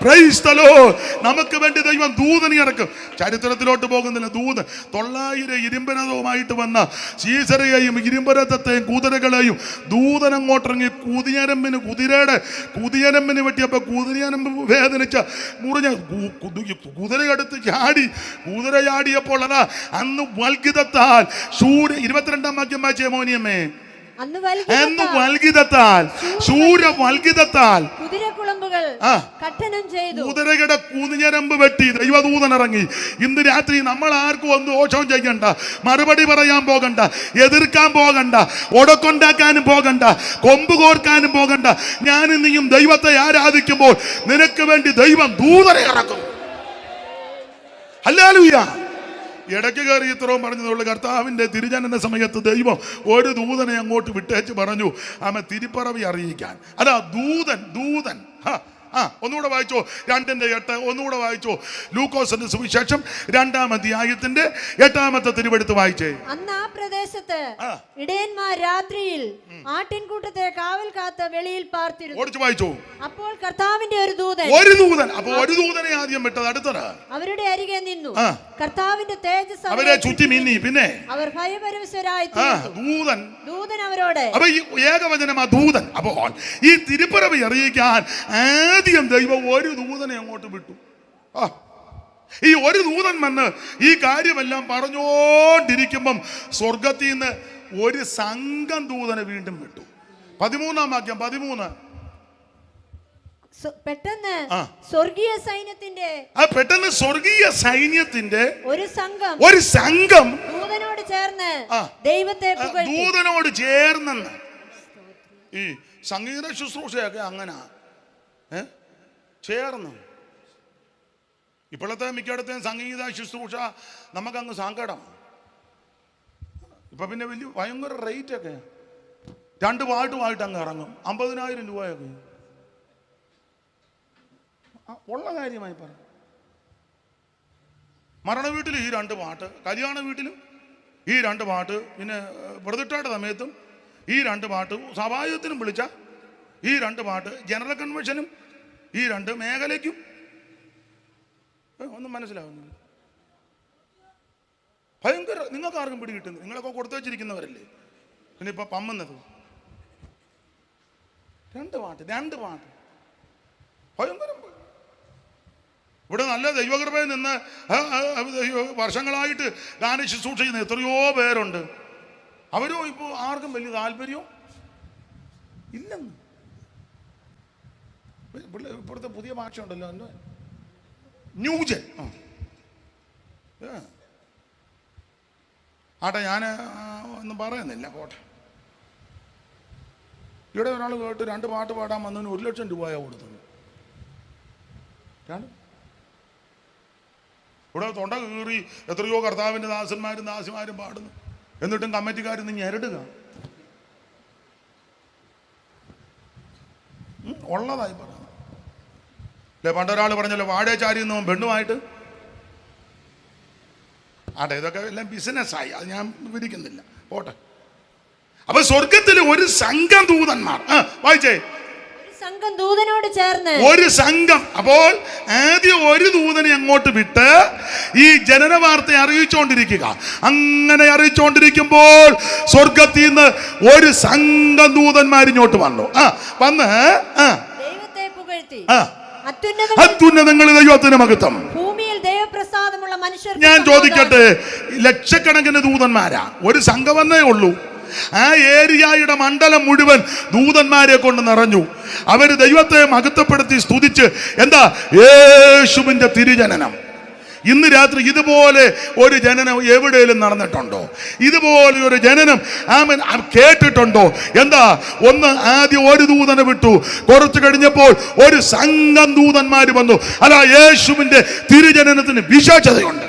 Praise the Lord. നമുക്ക് വേണ്ടി ദൈവം ദൂതനെ ഇറക്കും. ചരിത്രത്തിലോട്ട് പോകുന്നില്ല. ദൂതൻ 900 ഇരുമ്പരഥവുമായിട്ട് വന്ന സീസറയെയും ഇരുമ്പരഥത്തെയും കുതിരകളെയും ദൂതൻ അങ്ങോട്ടിറങ്ങി കുതിരയരമ്പിന് വെട്ടിയപ്പോൾ കുതിരയരമ്പ് വേദനിച്ച മുറിഞ്ഞ കുതിരയെടുത്ത് കുതിര ചാടിയപ്പോൾ അതാ അന്ന് വൽഗിതത്താൽ 22-ാം വാക്യം വായിച്ചേ മോനിയമ്മേ. അന്ന് വൽഗിതത്താൽ കുതിരയുടെ കുതിഞ്ഞരമ്പ് വെട്ടി ദൈവദൂതൻ ഇറങ്ങി. ഇന്ന് രാത്രി നമ്മൾ ആർക്കും ഒന്നും ദോഷവും ചെയ്യണ്ട, മറുപടി പറയാൻ പോകണ്ട, എതിർക്കാൻ പോകണ്ട, ഒടക്കൊണ്ടാക്കാനും പോകണ്ട, കൊമ്പ് കോർക്കാനും പോകണ്ട. ഞാനും നീയും ദൈവത്തെ ആരാധിക്കുമ്പോൾ നിനക്ക് വേണ്ടി ദൈവം ദൂതനെ ഇറക്കും. ഹല്ലേലൂയ. ഇടയ്ക്ക് കയറി ഇത്രയും പറഞ്ഞതുള്ള കർത്താവിൻ്റെ തിരുജനന സമയത്ത് ദൈവം ഒരു ദൂതനെ അങ്ങോട്ട് വിട്ടേച്ച് പറഞ്ഞു ആമ തിരുപ്പറവി അറിയിക്കാൻ. അതാ ദൂതൻ ഒന്നുകൂടെ വായിച്ചോ 2:8. ഒന്നുകൂടെ വായിച്ചോ ലൂക്കോസിന്റെ സുവിശേഷം 2-ാം അധ്യായത്തിന്റെ 8-ാമത്തെ തിരുവെടുത്ത് വായിച്ചേ. അന്ന് ആ പ്രദേശത്ത് ഇടയന്മാർ രാത്രിയിൽ ആട്ടിൻകൂട്ടത്തെ കാവൽ കാത്ത് വെളിയിൽ പാർത്തിരുന്നു. ഓടിച്ചു വായിച്ചോ. അപ്പോൾ കർത്താവിന്റെ ഒരു ദൂതൻ. അപ്പൊ ഒരു ദൂതനെ ആദ്യം വിട്ടത്. അടുത്തത് അവരുടെ അരികെ നിന്നു. കർത്താവിന്റെ തേജസ് അവരെ ചുറ്റി മിന്നി. പിന്നെ അവർ ഭയപരവശരായി ദൂതൻ അവരോട്. അപ്പൊ ഈ ഏകവചനമാ ദൂതൻ. അപ്പോൾ ഈ തിരുപ്പറവി അറിയിക്കാൻ ആദ്യം ദൈവം ഒരു ദൂതനെ അങ്ങോട്ട് വിട്ടു. ഈ ഒരു ദൂതൻ വന്ന് ഈ കാര്യമെല്ലാം പറഞ്ഞോണ്ടിരിക്കുമ്പം സ്വർഗത്തിൽ നിന്ന് ഒരു സംഘം ദൂതനെ വീണ്ടും വിട്ടു. 13-ാം വാക്യം 13. പെട്ടെന്ന് സ്വർഗീയ സൈന്യത്തിന്റെ ഒരു സംഘം ദൂതനോട് ചേർന്നെന്ന്. ഈ സംഗീത ശുശ്രൂഷയൊക്കെ അങ്ങനെ ചേർന്ന്. ഇപ്പോഴത്തെ മിക്കയിടത്തെയും സംഗീത ശുശ്രൂഷ നമുക്കങ്ങ് സങ്കടം. ഇപ്പൊ പിന്നെ വലിയ ഭയങ്കര റേറ്റ് ഒക്കെ 2 പാട്ടുമായിട്ട് അങ്ങ് ഇറങ്ങും. 50,000 രൂപയൊക്കെ ഉള്ള കാര്യമായി പറ. മരണ വീട്ടിൽ ഈ 2 പാട്ട്, കല്യാണ വീട്ടിലും ഈ 2 പാട്ട്, പിന്നെ പ്രതിഷ്ഠയുടെ സമയത്തും ഈ 2 പാട്ട്, സഭായുധത്തിനും വിളിച്ച ഈ 2 പാട്ട്, ജനറൽ കൺവെൻഷനും ഈ 2 മേഖലയ്ക്കും. ഒന്നും മനസ്സിലാവുന്നില്ല. ഭയങ്കര. നിങ്ങൾക്ക് ആർക്കും പിടി കിട്ടുന്നു? നിങ്ങളൊക്കെ കൊടുത്തു വെച്ചിരിക്കുന്നവരല്ലേ. പിന്നെ ഇപ്പൊ പമ്മുന്നത് 2 പാട്ട് ഭയങ്കര. ഇവിടെ നല്ല ദൈവകൃപയിൽ നിന്ന് വർഷങ്ങളായിട്ട് ഗാന ശുശ്രൂഷ ചെയ്യുന്ന എത്രയോ പേരുണ്ട്. അവരും ഇപ്പോൾ ആർക്കും വലിയ താല്പര്യവും ഇല്ലെന്ന്. ഇപ്പോഴത്തെ പുതിയ ഭാഷ ഉണ്ടല്ലോ, ന്യൂജൻ. ആട്ടെ, ഞാൻ ഒന്നും പറയുന്നില്ല, പോട്ടെ. ഇവിടെ ഒരാൾ കേട്ട് 2 പാട്ട് പാടാൻ വന്നതിന് 1,00,000 രൂപയാണ് കൊടുത്തത്. ഇവിടെ തൊണ്ട കീറി എത്രയോ കർത്താവിൻ്റെ ദാസന്മാരും ദാസിമാരും പാടുന്നു. എന്നിട്ടും കമ്മിറ്റിക്കാരിന്ന് ഞെരടുക. ഉള്ളതായി പറയാം അല്ലേ. പണ്ടൊരാൾ പറഞ്ഞല്ലോ, വാടകച്ചാരി നിന്നും പെണ്ണുമായിട്ട്. ആട്ടെ, ഇതൊക്കെ എല്ലാം ബിസിനസ്സായി, അത് ഞാൻ വിവരിക്കുന്നില്ല, പോട്ടെ. അപ്പൊ സ്വർഗത്തിൽ ഒരു സംഘം ദൂതന്മാർ. വായിച്ചേ. ഒരു സംഘം. അപ്പോൾ ആദ്യം ഒരു ദൂതനെ അങ്ങോട്ട് വിട്ട് ഈ ജനന വാർത്ത അറിയിച്ചുകൊണ്ടിരിക്കുക. അങ്ങനെ അറിയിച്ചുകൊണ്ടിരിക്കുമ്പോൾ സ്വർഗത്തിൽ നിന്ന് ഒരു സംഘം ദൂതന്മാർ ഇങ്ങോട്ട് വന്നു. വന്ന് അത്യുന്നതങ്ങളിൽ ദൈവത്തിന് മഹത്വം. ഭൂമിയിൽ ദൈവപ്രസാദമുള്ള മനുഷ്യർ. ഞാൻ ചോദിക്കട്ടെ, ലക്ഷക്കണക്കിന് ദൂതന്മാരാ, ഒരു സംഘമെന്നേ ഉള്ളൂ. ആ ഏരിയയുടെ മണ്ഡലം മുഴുവൻ ദൂതന്മാരെ കൊണ്ട് നിറഞ്ഞു. അവര് ദൈവത്തെ മഹത്വപ്പെടുത്തി സ്തുതിച്ച്. എന്താ? യേശുവിന്റെ തിരുജനനം. ഇന്ന് രാത്രി ഇതുപോലെ ഒരു ജനനം എവിടെയെങ്കിലും നടന്നിട്ടുണ്ടോ? ഇതുപോലെ ഒരു ജനനം കേട്ടിട്ടുണ്ടോ? എന്താ? ആദ്യം ഒരു ദൂതനെ വിട്ടു. കുറച്ച് കഴിഞ്ഞപ്പോൾ ഒരു സംഘം ദൂതന്മാര് വന്നു. അതാ യേശുവിന്റെ തിരുജനനത്തിന് വിശേഷതയുണ്ട്.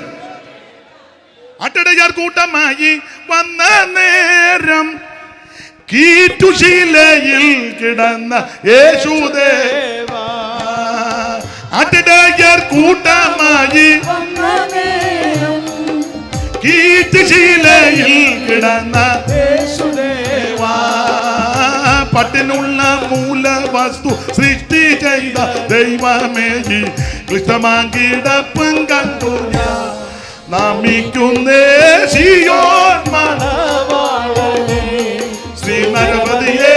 അട്ടടയാർ കൂട്ടമായി വന്ന നേരം കീറ്റുശീലയിൽ കിടന്ന യേശുദേവ. അട്ടടയാർ കൂട്ടമായി കീറ്റുശീലയിൽ കിടന്ന യേശുദേവ. പട്ടിനുള്ള മൂലവസ്തു സൃഷ്ടി ചെയ്ത ദൈവമേ ഈ ക്ലിഷ്ടമാങ്കിടപ്പും കണ്ടു ഞാൻ നമിക്കുന്നേ സിയോൻ മണവാളനേ ശ്രീ നരപതിയേ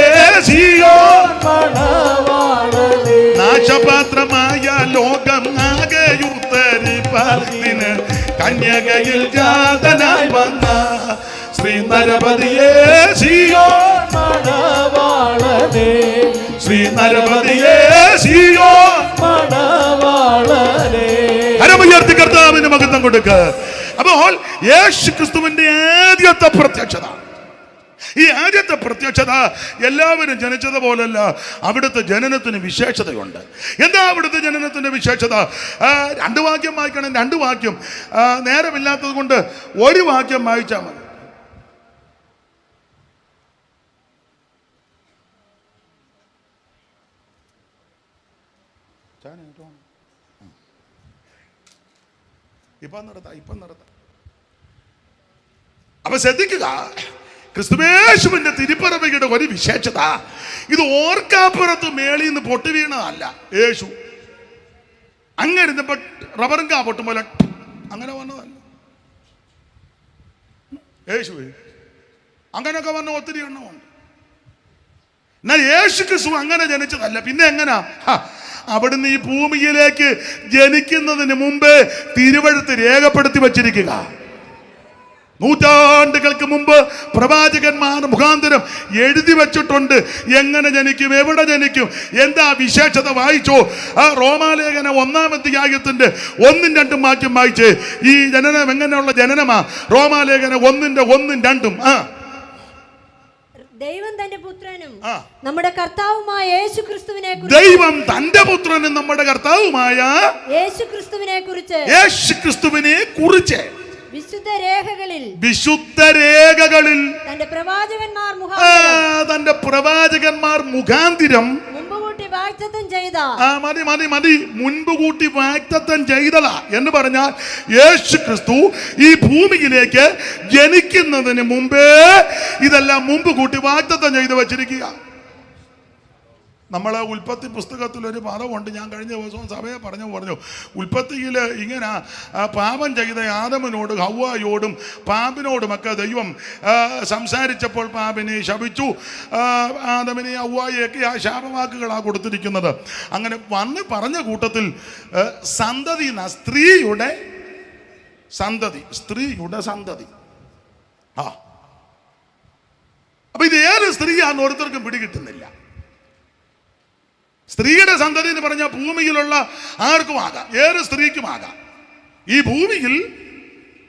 സിയോൻ മണവാളനേ നാശപാത്രമായ ലോകം ആകെയുത്തരിപ്പതിന് കന്യകയിൽ ജാതനായി വന്ന ശ്രീ നരപതിയേ സിയോൻ മണവാളനേ ശ്രീ നരപതിയേ സിയോൻ മണവാളനേ കരമുയർത്തി കർത്താവിന് മഹത്വം കൊടുക്കുക. അപ്പോൾ യേശു ക്രിസ്തുവിന്റെ ആദ്യത്തെ പ്രത്യക്ഷത, ഈ ആദ്യത്തെ പ്രത്യക്ഷത എല്ലാവരും ജനിച്ചതുപോലല്ല, അവിടുത്തെ ജനനത്തിന് വിശേഷതയുണ്ട്. എന്താ അവിടുത്തെ ജനനത്തിന്റെ വിശേഷത? 2 വാക്യം വായിക്കണം, 2 വാക്യം. നേരമില്ലാത്തത് കൊണ്ട് 1 വാക്യം വായിച്ചാൽ മതി. ഇപ്പം നടത്താം. അപ്പൊ ശ്രദ്ധിക്കുക, ക്രിസ്തുവേശുവിന്റെ തിരുപ്പിറവിയുടെ ഒരു വിശേഷത, ഇത് ഓർക്കാപ്പുറത്ത് മേളിൽ നിന്ന് പൊട്ടി വീണതല്ല. യേശു അങ്ങനെ റബറിങ്കാ പൊട്ടും പോലെ അങ്ങനെ വന്നതല്ല. യേശു അങ്ങനെയൊക്കെ വന്ന ഒത്തിരി എണ്ണമുണ്ട്. എന്നാൽ യേശു ക്രിസ്തു അങ്ങനെ ജനിച്ചതല്ല. പിന്നെ എങ്ങനാ? അവിടുന്ന് ഈ ഭൂമിയിലേക്ക് ജനിക്കുന്നതിന് മുമ്പ് തിരുവഴുത്ത് രേഖപ്പെടുത്തി വച്ചിരിക്കുക. നൂറ്റാണ്ടുകൾക്ക് മുമ്പ് പ്രവാചകന്മാർ മുഖാന്തരം എഴുതി വെച്ചിട്ടുണ്ട്. എങ്ങനെ ജനിക്കും, എവിടെ ജനിക്കും, എന്താ വിശേഷത വായിച്ചോ. ആ റോമാലേഖന 1-ാം അധ്യായത്തിന്റെ 1-ഉം 2-ഉം വാക്യം വായിച്ച് ഈ ജനനം എങ്ങനെയുള്ള ജനനമാ. റോമാലേഖന 1-ന്റെ 1-ഉം 2-ഉം. ദൈവം തന്റെ പുത്രനും നമ്മുടെ കർത്താവുമായ യേശു ക്രിസ്തുവിനെ ദൈവം തന്റെ പുത്രനും നമ്മുടെ കർത്താവുമായ യേശു ക്രിസ്തുവിനെ കുറിച്ച് വിശുദ്ധ രേഖകളിൽ തന്റെ പ്രവാചകന്മാർ മുഖാന്തിരം മുൻകൂട്ടി വാഗ്ദത്തം ചെയ്തതാ എന്ന് പറഞ്ഞാൽ യേശു ക്രിസ്തു ഈ ഭൂമിയിലേക്ക് ജനിക്കുന്നതിന് മുമ്പേ ഇതെല്ലാം മുമ്പ് കൂട്ടി വാഗ്ദത്തം ചെയ്ത് വച്ചിരിക്കുക. നമ്മളെ ഉൽപ്പത്തി പുസ്തകത്തിൽ ഒരു പദമുണ്ട്. ഞാൻ കഴിഞ്ഞ ദിവസവും സഭയെ പറഞ്ഞു ഉൽപ്പത്തിയിൽ ഇങ്ങനെ പാപം ചെയ്ത ആദമിനോട് ഹവ്വായോടും പാമ്പിനോടുമൊക്കെ ദൈവം സംസാരിച്ചപ്പോൾ പാമ്പിനെ ശപിച്ചു, ആദമിനെ ഹവ്വായെയൊക്കെ ആ ശാപവാക്കുകളാണ് കൊടുത്തിരിക്കുന്നത്. അങ്ങനെ വന്ന് പറഞ്ഞ കൂട്ടത്തിൽ സന്തതി, സ്ത്രീയുടെ സന്തതി. അപ്പൊ ഇത് ഏത് സ്ത്രീയാന്ന് ഓരോരുത്തർക്കും പിടികിട്ടുന്നില്ല. സ്ത്രീയുടെ സന്തതി എന്ന് പറഞ്ഞാൽ ഭൂമിയിലുള്ള ആർക്കും ആകാം, ഏത് സ്ത്രീക്കും ആകാം. ഈ ഭൂമിയിൽ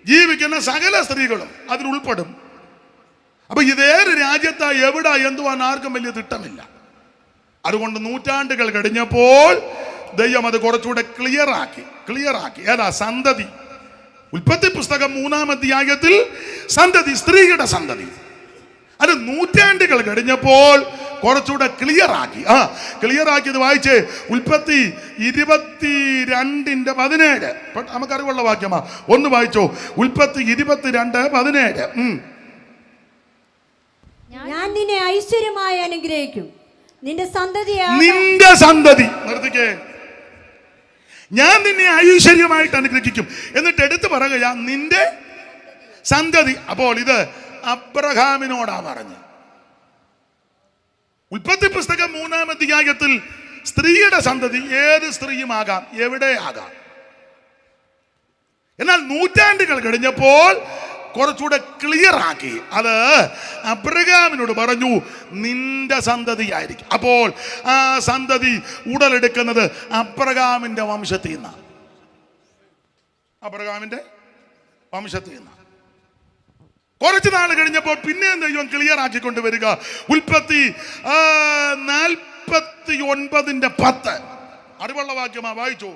ജീവിക്കുന്ന സകല സ്ത്രീകളും അതിലുൾപ്പെടും. അപ്പൊ ഇതേത് രാജ്യത്താ എവിടാ എന്തുവാന്ന് ആർക്കും വലിയ തിട്ടമില്ല. അതുകൊണ്ട് നൂറ്റാണ്ടുകൾ കഴിഞ്ഞപ്പോൾ ദൈവം അത് കുറച്ചുകൂടെ ക്ലിയർ ആക്കി. ഏതാ സന്തതി? ഉൽപ്പത്തി പുസ്തകം 3-ാം അധ്യായത്തിൽ സന്തതി, സ്ത്രീയുടെ സന്തതി. അത് നൂറ്റാണ്ടുകൾ കഴിഞ്ഞപ്പോൾ കുറച്ചുകൂടെ ക്ലിയർ ആക്കിയത് വായിച്ച് ഉൽപ്പത്തി 22:17. നമുക്കറിവുള്ള വാക്യമാ, ഒന്ന് വായിച്ചോ. ഉൽപ്പത്തി 22:17. ഞാൻ നിന്നെ ഐശ്വര്യമായി അനുഗ്രഹിക്കും, നിന്റെ സന്തതി നിർത്തിക്കേ. ഞാൻ നിന്നെ ഐശ്വര്യമായിട്ട് അനുഗ്രഹിക്കും. എന്നിട്ട് എടുത്തു പറയുക നിന്റെ സന്തതി. അപ്പോൾ ഇത് അബ്രഹാമിനോടാ പറഞ്ഞു. ഉൽപ്പത്തി പുസ്തകം 3-ാം അധ്യായത്തിൽ സ്ത്രീയുടെ സന്തതി ഏത് സ്ത്രീയുമാകാം, എവിടെ ആകാം. എന്നാൽ നൂറ്റാണ്ടുകൾ കഴിഞ്ഞപ്പോൾ കുറച്ചുകൂടെ ക്ലിയർ ആക്കി. അത് അബ്രഹാമിനോട് പറഞ്ഞു നിന്റെ സന്തതിയായിരിക്കും. അപ്പോൾ ആ സന്തതി ഉടലെടുക്കുന്നത് അബ്രഹാമിന്റെ വംശത്തിൽ നിന്നാണ്. കുറച്ച് നാൾ കഴിഞ്ഞപ്പോൾ പിന്നെയും ദൈവം ക്ലിയർ ആക്കിക്കൊണ്ട് വരിക. ഉൽപ്പത്തി 49:10. അറിവുള്ള വാക്യമാ, വായിച്ചു.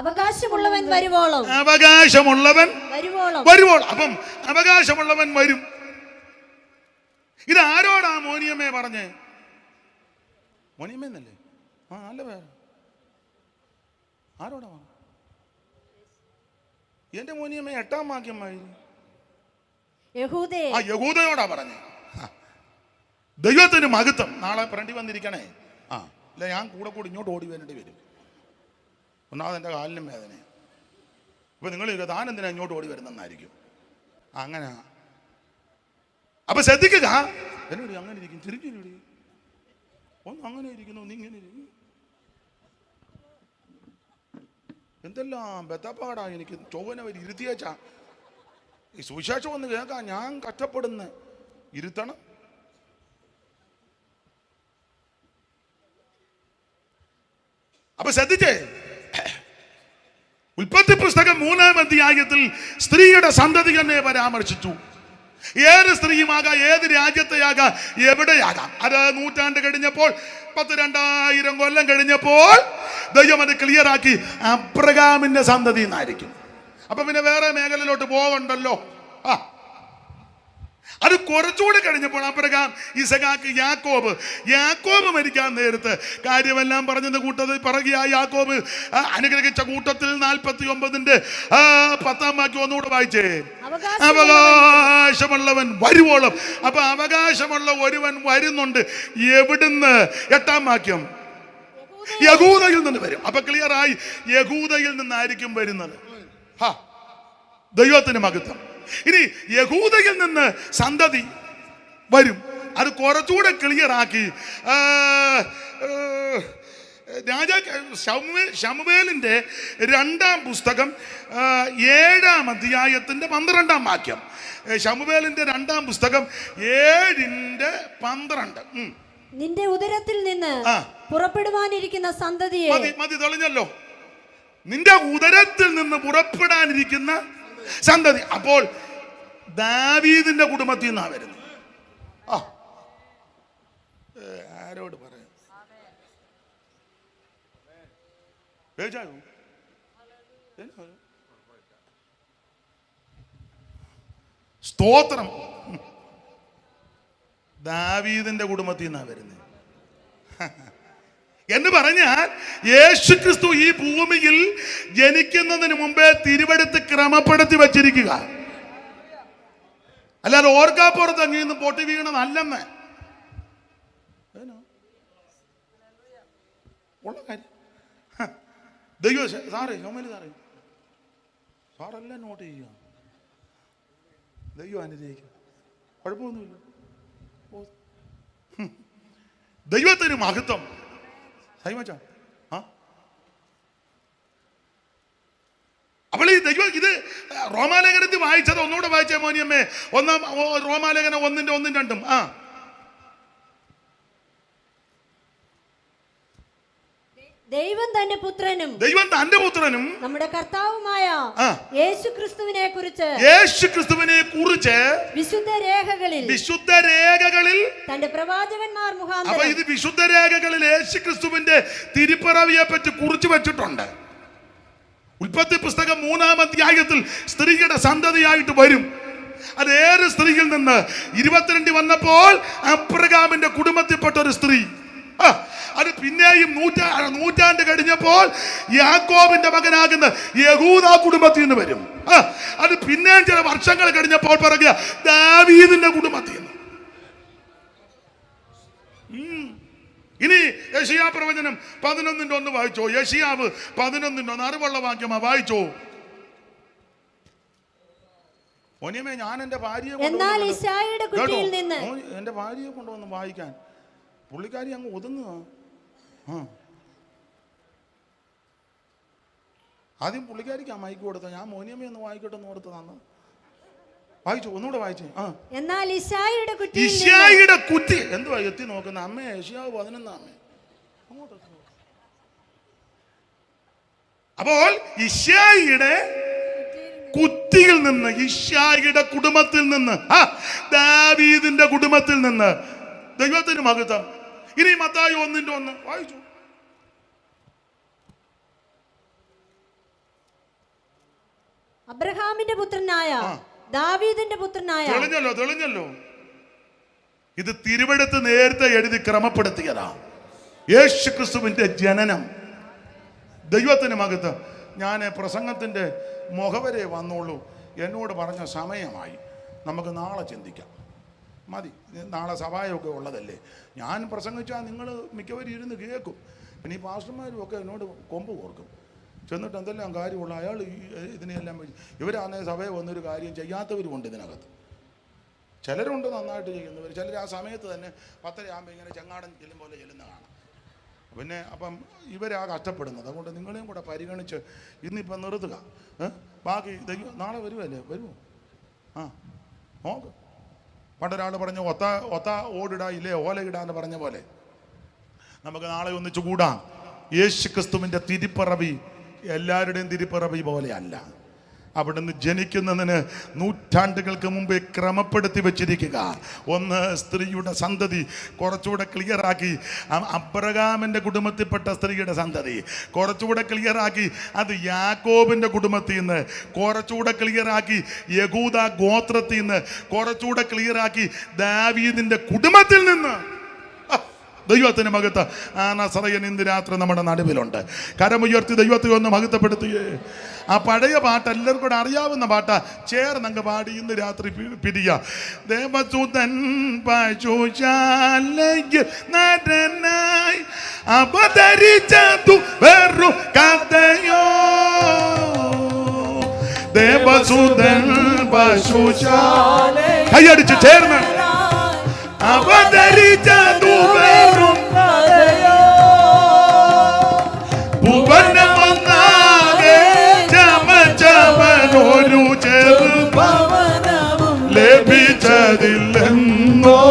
അവകാശമുള്ളവൻ വരുവോളം. അപ്പം അവകാശമുള്ളവൻ വരും. ഇത് ആരോടാ മോനിയമ്മേ പറഞ്ഞേ? മോനിയമ്മേന്നല്ലേ? നല്ല പേര്. ആരോടാ? എന്റെ മോനിയമ്മ 8-ാം വാക്യം വായി. യഹൂദയോടാ പറഞ്ഞേ. ദൈവത്തിന് മഹത്വം. നാളെ ഫ്രണ്ടി വന്നിരിക്കണേ. ഇല്ല, ഞാൻ കൂടെ കൂടി ഇങ്ങോട്ട് ഓടി വേണ്ടി വരും. ഒന്നാമത് എൻ്റെ കാലിനും വേദന. അപ്പൊ നിങ്ങൾ താൻ എന്തിനാ ഇങ്ങോട്ട് ഓടി വരുന്നെന്നായിരിക്കും. അങ്ങനെ അപ്പൊ ശ്രദ്ധിക്കുക. എന്നോട് അങ്ങനെ ഇരിക്കും, തിരിഞ്ഞിരി, ഒന്ന് അങ്ങനെ ഇരിക്കുന്നു, നീ ഇങ്ങനെ ഇരിക്കും. എന്തെല്ലാം ബത്തപ്പാടാ എനിക്ക്. ചൊവ്വനെ വരി ഇരുത്തിയേച്ചാ ഈ സുവിശേഷം ഒന്ന് കേൾക്കാം. ഞാൻ കഷ്ടപ്പെടുന്ന ഇരുത്തണം. അപ്പൊ ശ്രദ്ധിച്ചേ, ഉൽപ്പത്തി പുസ്തകം 3-ാം അധ്യായത്തിൽ സ്ത്രീയുടെ സന്തതി തന്നെ പരാമർശിച്ചു. ഏത് സ്ത്രീയുമാകാം, ഏത് രാജ്യത്തെയാകാം, എവിടെയാകാം. അത് നൂറ്റാണ്ട് കഴിഞ്ഞപ്പോൾ, 10,000 കൊല്ലം കഴിഞ്ഞപ്പോൾ ദൈവം അത് ക്ലിയർ ആക്കി. അബ്രഹാമിന്റെ സന്തതി എന്നായിരിക്കും. അപ്പൊ പിന്നെ വേറെ മേഖലയിലോട്ട് പോകണ്ടല്ലോ. അത് കുറച്ചുകൂടി കഴിഞ്ഞപ്പോൾ അബ്രഹാം, ഇസഹാക്ക്, യാക്കോബ് മരിക്കാൻ നേരത്ത് കാര്യമെല്ലാം പറഞ്ഞത് കൂട്ടത് പിറകിയാ യാക്കോബ് അനുഗ്രഹിച്ച കൂട്ടത്തിൽ 49-ന്റെ 10-ാം വാക്യം ഒന്നുകൂടെ വായിച്ചേ. അവകാശമുള്ളവൻ വരുവോളം. അപ്പൊ അവകാശമുള്ള ഒരുവൻ വരുന്നുണ്ട്. എവിടുന്ന്? 8-ാം വാക്യം, യഹൂദയിൽ നിന്ന് വരും. അപ്പൊ ക്ലിയർ ആയി, യഹൂദയിൽ നിന്നായിരിക്കും വരുന്നത്. ദൈവത്തിന് മഹത്വം. ഇനി യഹൂദയിൽ നിന്ന് സന്തതി വരും. അത് കുറച്ചുകൂടെ ക്ലിയർ ആക്കി ശമൂവേലിന്റെ 2-ാം പുസ്തകം 7-ാം അധ്യായത്തിന്റെ 12-ാം വാക്യം. ശമൂവേലിന്റെ 2-ാം പുസ്തകം 7:12. നിന്റെ ഉദരത്തിൽ നിന്ന് പുറപ്പെടുവാനിരിക്കുന്ന സന്തതിയെ. മതി തെളിഞ്ഞല്ലോ. നിന്റെ ഉദരത്തിൽ നിന്ന് പുറപ്പെടാനിരിക്കുന്ന സന്തതി. അപ്പോൾ ദാവീദിന്റെ കുടുംബത്തിൽ നിന്നാ വരുന്നത്. ആരോട് പറയാം? സ്തോത്രം. ദാവീദിന്റെ കുടുംബത്തിൽ നിന്നാ വരുന്നത് എന്ന് പറഞ്ഞാൽ യേശു ക്രിസ്തു ഈ ഭൂമിയിൽ ജനിക്കുന്നതിന് മുമ്പേ തിരുവെടുത്ത് ക്രമപ്പെടുത്തി വച്ചിരിക്കുക. അല്ലാതെ ഓർക്കാപ്പുറത്ത് അങ്ങി നിന്ന് പൊട്ടി വീണതല്ലെന്ന് ഉള്ള കാര്യം. ദൈവം സാറേ, ചുമല് സാറേ, സാറെല്ലാം നോട്ട് ചെയ്യുക. ദൈവം അനുഗ്രഹിക്കുക, കുഴപ്പമൊന്നുമില്ല. ദൈവത്തിന് മഹത്വം. അപ്പോൾ ഈ ദൈവം ഇത് റോമാലേഖനത്തിൽ വായിച്ചത് ഒന്നുകൂടെ വായിച്ചേ മോനിയമ്മേ. റോമാലേഖനം 1:1-2. ദൈവം തന്റെ പുത്രനും നമ്മുടെ കർത്താവുമായ യേശു ക്രിസ്തുവിനെ കുറിച്ച് വിശുദ്ധ രേഖകളിൽ തന്റെ പ്രവാചകന്മാർ മുഖാന്തരം. അപ്പൊ ഇത് വിശുദ്ധ രേഖകളിൽ യേശു ക്രിസ്തുവിന്റെ തിരുപ്പിറവിയെ പറ്റി കുറിച്ച് വെച്ചിട്ടുണ്ട്. ഉൽപ്പത്തി പുസ്തകം 3-ാം അധ്യായത്തിൽ സ്ത്രീയുടെ സന്തതിയായിട്ട് വരും. അത് ഏത് സ്ത്രീയിൽ നിന്ന്? 22 വന്നപ്പോൾ അബ്രഹാമിന്റെ കുടുംബത്തിൽപ്പെട്ട ഒരു സ്ത്രീ. അത് പിന്നെയും നൂറ്റാണ്ട് കഴിഞ്ഞപ്പോൾ യാക്കോബിന്റെ മകനാകുന്ന യഹൂദ കുടുംബത്തിൽ നിന്ന് വരും. അത് പിന്നെയും ചില വർഷങ്ങൾ കഴിഞ്ഞപ്പോൾ പറയുക ദാവീദിന്റെ കുടുംബത്തിൽ നിന്ന്. ഇനി യെശയ്യാ പ്രവചനം 11:1 വായിച്ചോ. യെശയ്യാവ് 11:1 അറിവുള്ള വാക്യമാ, വായിച്ചോ. മോനിയമേ, ഞാൻ എന്റെ ഭാര്യയെ കൊണ്ടുവന്ന് വായിക്കാൻ പുള്ളിക്കാരി അങ്ങ് ഒതുങ്ങുക. ആദ്യം പുള്ളിക്കാരിക്ക് ആ മൈക്ക് കൊടുത്ത, ഞാൻ മോനിയമ്മ ഒന്ന് വായിക്കട്ടെ എന്ന് ഓർത്ത് തന്നു. വായിച്ചു, ഒന്നുകൂടെ വായിച്ചേ. എന്നാൽ ഇശായിയുടെ കുറ്റി എന്തുവാ എത്തി നോക്കുന്ന അമ്മേ? യെശയ്യാവ് 11 അമ്മേ. അപ്പോൾ ഇശായിയുടെ കുറ്റിയിൽ നിന്ന്, ഇശായിയുടെ കുടുംബത്തിൽ നിന്ന്, ദാവീദിന്റെ കുടുംബത്തിൽ നിന്ന്. ദൈവത്തിന് മഹത്വം. ഇനി മത്തായി 1:1 വായിച്ചു. അബ്രഹാമിന്റെ പുത്രനായ ദാവീദിന്റെ പുത്രനായ. തെളിഞ്ഞല്ലോ. ഇത് തിരുവെടുത്ത് നേരത്തെ എഴുതി ക്രമപ്പെടുത്തിയതാ. യേശു ക്രിസ്തുവിന്റെ ജനനം. ദൈവത്തിന് മഹത്വം. ഞാൻ പ്രസംഗത്തിന്റെ മുഖവരെ വന്നോളൂ. എന്നോട് പറഞ്ഞ സമയമായി. നമുക്ക് നാളെ ചിന്തിക്കാം. മതി, നാളെ സഭായൊക്കെ ഉള്ളതല്ലേ. ഞാൻ പ്രസംഗിച്ചാൽ നിങ്ങൾ മിക്കവരും ഇരുന്ന് കേൾക്കും. പിന്നെ ഈ പാസ്റ്റർമാരും ഒക്കെ എന്നോട് കൊമ്പ് കോർക്കും. ചെന്നിട്ട് എന്തെല്ലാം കാര്യമുള്ള അയാൾ ഇതിനെല്ലാം ഇവരാന്നേ സഭയെ വന്നൊരു കാര്യം ചെയ്യാത്തവരുമുണ്ട് ഇതിനകത്ത്. ചിലരുണ്ട് നന്നായിട്ട് ചെയ്യുന്നവർ, ചിലർ ആ സമയത്ത് തന്നെ 10:30 ആകുമ്പോൾ ഇങ്ങനെ ചെങ്ങാടൻ ചെല്ലും പോലെ ചെല്ലുന്ന കാണാം. പിന്നെ അപ്പം ഇവരാ കഷ്ടപ്പെടുന്നത്. അതുകൊണ്ട് നിങ്ങളെയും കൂടെ പരിഗണിച്ച് ഇന്നിപ്പം നിർത്തുക. ബാക്കി നാളെ വരുമല്ലേ? വരുമോ? ആ നോക്ക്. പണ്ടൊരാൾ പറഞ്ഞു ഒത്ത ഓടിടാ ഇല്ലേ ഓലയിടാന്ന് പറഞ്ഞ പോലെ നമുക്ക് നാളെ ഒന്നിച്ചു കൂടാം. യേശു ക്രിസ്തുവിൻ്റെ തിരുപ്പിറവി എല്ലാവരുടെയും തിരുപ്പിറവി പോലെയല്ല. അവിടുന്ന് ജനിക്കുന്നതിന് നൂറ്റാണ്ടുകൾക്ക് മുമ്പേ ക്രമപ്പെടുത്തി വെച്ചിരിക്കുക. ഒന്ന്, സ്ത്രീയുടെ സന്തതി കുറച്ചുകൂടെ ക്ലിയറാക്കി. അബ്രഹാമിൻ്റെ കുടുംബത്തിൽപ്പെട്ട സ്ത്രീയുടെ സന്തതി കുറച്ചുകൂടെ ക്ലിയറാക്കി. അത് യാക്കോബിൻ്റെ കുടുംബത്തിൽ നിന്ന് കുറച്ചുകൂടെ ക്ലിയറാക്കി. യഹൂദ ഗോത്രത്തിൽ നിന്ന് കുറച്ചുകൂടെ ക്ലിയറാക്കി. ദാവീദിൻ്റെ കുടുംബത്തിൽ നിന്ന്. ദൈവത്തിന് മഹത്വം. ആ നസറയൻ ഇന്ന് രാത്രി നമ്മുടെ നടുവിലുണ്ട്. കരമുയർത്തി ദൈവത്തെ ഒന്ന് മഹത്വപ്പെടുത്തിയേ. ആ പഴയ പാട്ട് എല്ലാവർക്കും കൂടെ അറിയാവുന്ന പാട്ടാ. ചേർന്നങ്ങ് പാടി ഇന്ന് രാത്രി പിരിയ. ദേവസുതൻ പശുശാലയിൽ നരനായി അവതരിച്ചതു വെറും കഥയോ. ദേവസുതൻ പശുശാലയിൽ കൈയടിച്ച് ചേർന്ന് അവതരിച്ചതു വെറും കഥയോ. ഭുവനമൊന്നാകെ ചമച്ചവനൊരു ചെറുഭവനവും ലഭിച്ചതില്ലെന്നോ.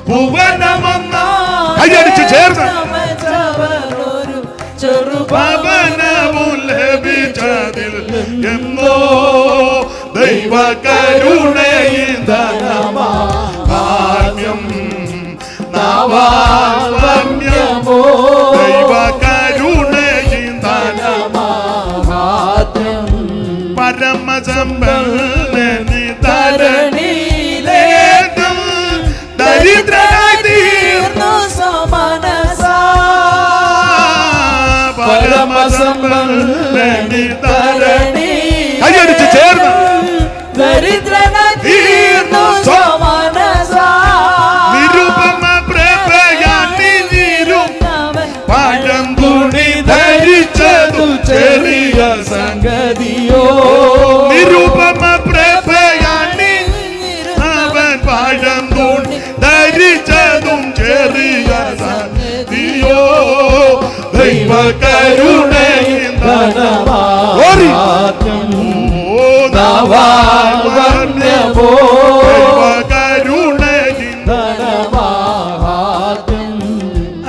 ഭുവനമൊന്നാകെ കൈയടിച്ച് ചേർന്ന് ചെറുഭവനവും ലഭിച്ചതിൽ എന്നോ. ദൈവ കരുണയിന്ദനമാന്യം നവാന്യമോ. ദൈവ കരുണയിന്ദനമാന്യം പരമസമ്പന്നനി തരണിയിലേതും ദരിദ്രനായി തീർന്നു സമനസാ. പരമസമ്പന്നനി തരണി കൈയടിച്ച് ചേർന്ന് ദരിദ്രനീർന്നു സമനസാ. നിരുപമ പ്രഭയാനിരും പഴം തുണി ധരിച്ചതു ചെറിയ സംഗതിയോ. നിരുപമ പ്രഭയാനി അവൻ പഴം തുണി ധരിച്ചതും ചെറിയ സംഗതിയോ. ദൈവ കരുണയും ധനമാത്യം നവാന്യമോ. ദൈവ കരുണയും ധനമാത്യം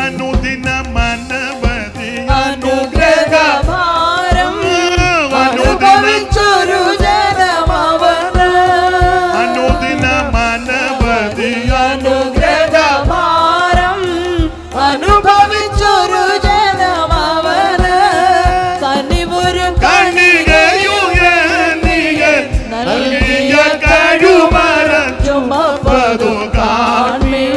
അനുദിന മനവധി അനുഗ്രഹഭാരം അനുഭവിച്ചൊരു ജനമവന്. അനുദിന മനവധി അനുഗ്രഹഭാരം അനുഭവിച്ചൊരു ജനമവന്. കനിവൊരു നൽകിയ കഴിവരം ചുമപ്പതു കാണി.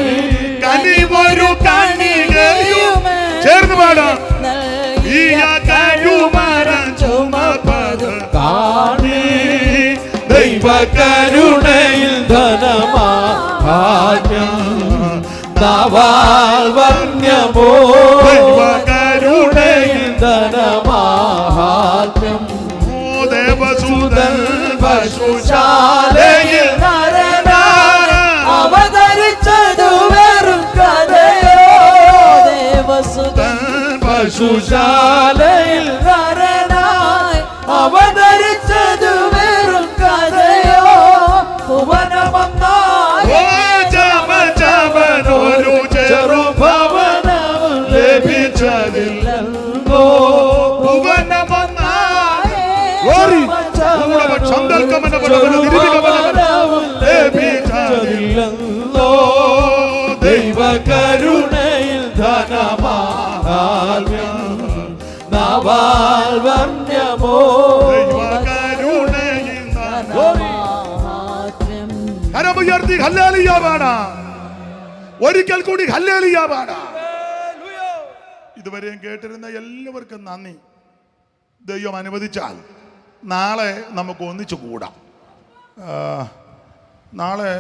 കനിവൊരു കണികയും ചേർന്ന് പാടാം. നൽകിയ കഴിവരം ചുമപ്പതു കാണി. ദൈവ കരുണയിൽ ധനമാഭാഗ്യം നവാൽവർണ്യമോ. ദൈവ കരുണയിൽ ധനമാഹാത്മ്യം. ദേവസുതൻ പശുശാലയിൽ നരനായി അവതരിച്ചതു വെറും കഥയോ. ദേവസുതൻ പശുശാലയിൽ നരനായി അവതരിച്ചതു വെറും കഥയോ. ഭുവനമൊന്നാകെ ചമച്ചവനൊരു ചെറുഭവനവും ലഭിച്ചതില്ലെന്നോ. ഭുവനമൊന്നാകെ ലഭിച്ചതില്ലെന്നോ. ദൈവ കരുണയിൽ ധനമാഹാത്മ്യം നവാൽവർണ്യമോ. ദൈവ കരുണയിൽ ധനമാഹാത്മ്യം. കരമുയർത്തി ഹല്ലേലൂയ പാടാം. ഒരിക്കൽ കൂടി ഹല്ലേലൂയ പാടാം. ഇതുവരെയും കേട്ടിരുന്ന എല്ലാവർക്കും നന്ദി. ദൈവം അനുവദിച്ചാൽ നാളെ നമുക്ക് ഒന്നിച്ചു കൂടാം. നാളെ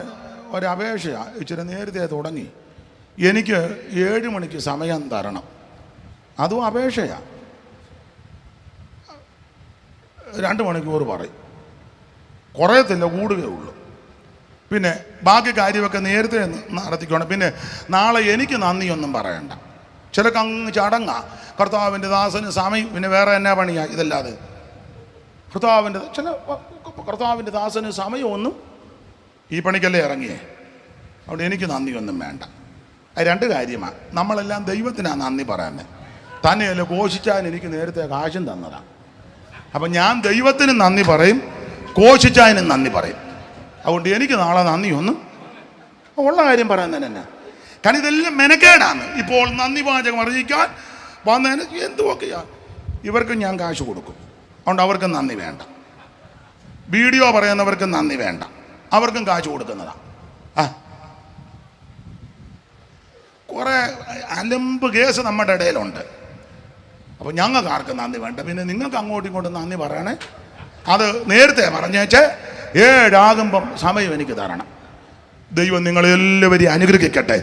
ഒരപേക്ഷയാണ്, ഇച്ചിരി നേരത്തെ തുടങ്ങി. എനിക്ക് 7 മണിക്ക് സമയം തരണം. അതും അപേക്ഷയാണ്. 2 മണിക്കൂർ പറയും, കുറയത്തില്ല, കൂടുകയുള്ളൂ. പിന്നെ ബാക്കി കാര്യമൊക്കെ നേരത്തെ നടത്തിക്കണം. പിന്നെ നാളെ എനിക്ക് നന്ദിയൊന്നും പറയണ്ട. ചിലക്ക് അങ്ങ് ചടങ്ങാ, കർത്താവിൻ്റെ ദാസന് സമയം, പിന്നെ വേറെ എന്നാ പണിയാ ഇതല്ലാതെ. കർത്താവിൻ്റെ ദാസന് സമയമൊന്നും ഈ പണിക്കല്ലേ ഇറങ്ങിയേ. അവിടെ എനിക്ക് നന്ദിയൊന്നും വേണ്ട. അത് 2 കാര്യമാണ്. നമ്മളെല്ലാം ദൈവത്തിനാണ് നന്ദി പറയുന്നത്. തന്നെയല്ല ഘോഷിച്ചാൻ എനിക്ക് നേരത്തെ കാശും തന്നതാണ്. അപ്പം ഞാൻ ദൈവത്തിന് നന്ദി പറയും, ഘോഷിച്ചാനും നന്ദി പറയും. അതുകൊണ്ട് എനിക്ക് നാളെ നന്ദിയൊന്നും ഉള്ള കാര്യം പറയുന്നതിന് തന്നെ. കാരണം ഇതെല്ലാം മെനക്കേടാണ്. ഇപ്പോൾ നന്ദി വാചകം അറിയിക്കാൻ വന്നതിന് എന്തുമൊക്കെയാണ്. ഇവർക്ക് ഞാൻ കാശ് കൊടുക്കും, അതുകൊണ്ട് അവർക്കും നന്ദി വേണ്ട. വീഡിയോ പറയുന്നവർക്കും നന്ദി വേണ്ട, അവർക്കും കാശ് കൊടുക്കുന്നതാണ്. കുറേ അലമ്പ് കേസ് നമ്മുടെ ഇടയിലുണ്ട്. അപ്പോൾ ഞങ്ങൾക്ക് ആർക്കും നന്ദി വേണ്ട. പിന്നെ നിങ്ങൾക്ക് അങ്ങോട്ടും ഇങ്ങോട്ടും നന്ദി പറയണേ. അത് നേരത്തെ പറഞ്ഞേച്ച് 7 ആകുമ്പം സമയം എനിക്ക് തരണം. ദൈവം നിങ്ങളെല്ലാവരെയും അനുഗ്രഹിക്കട്ടെ.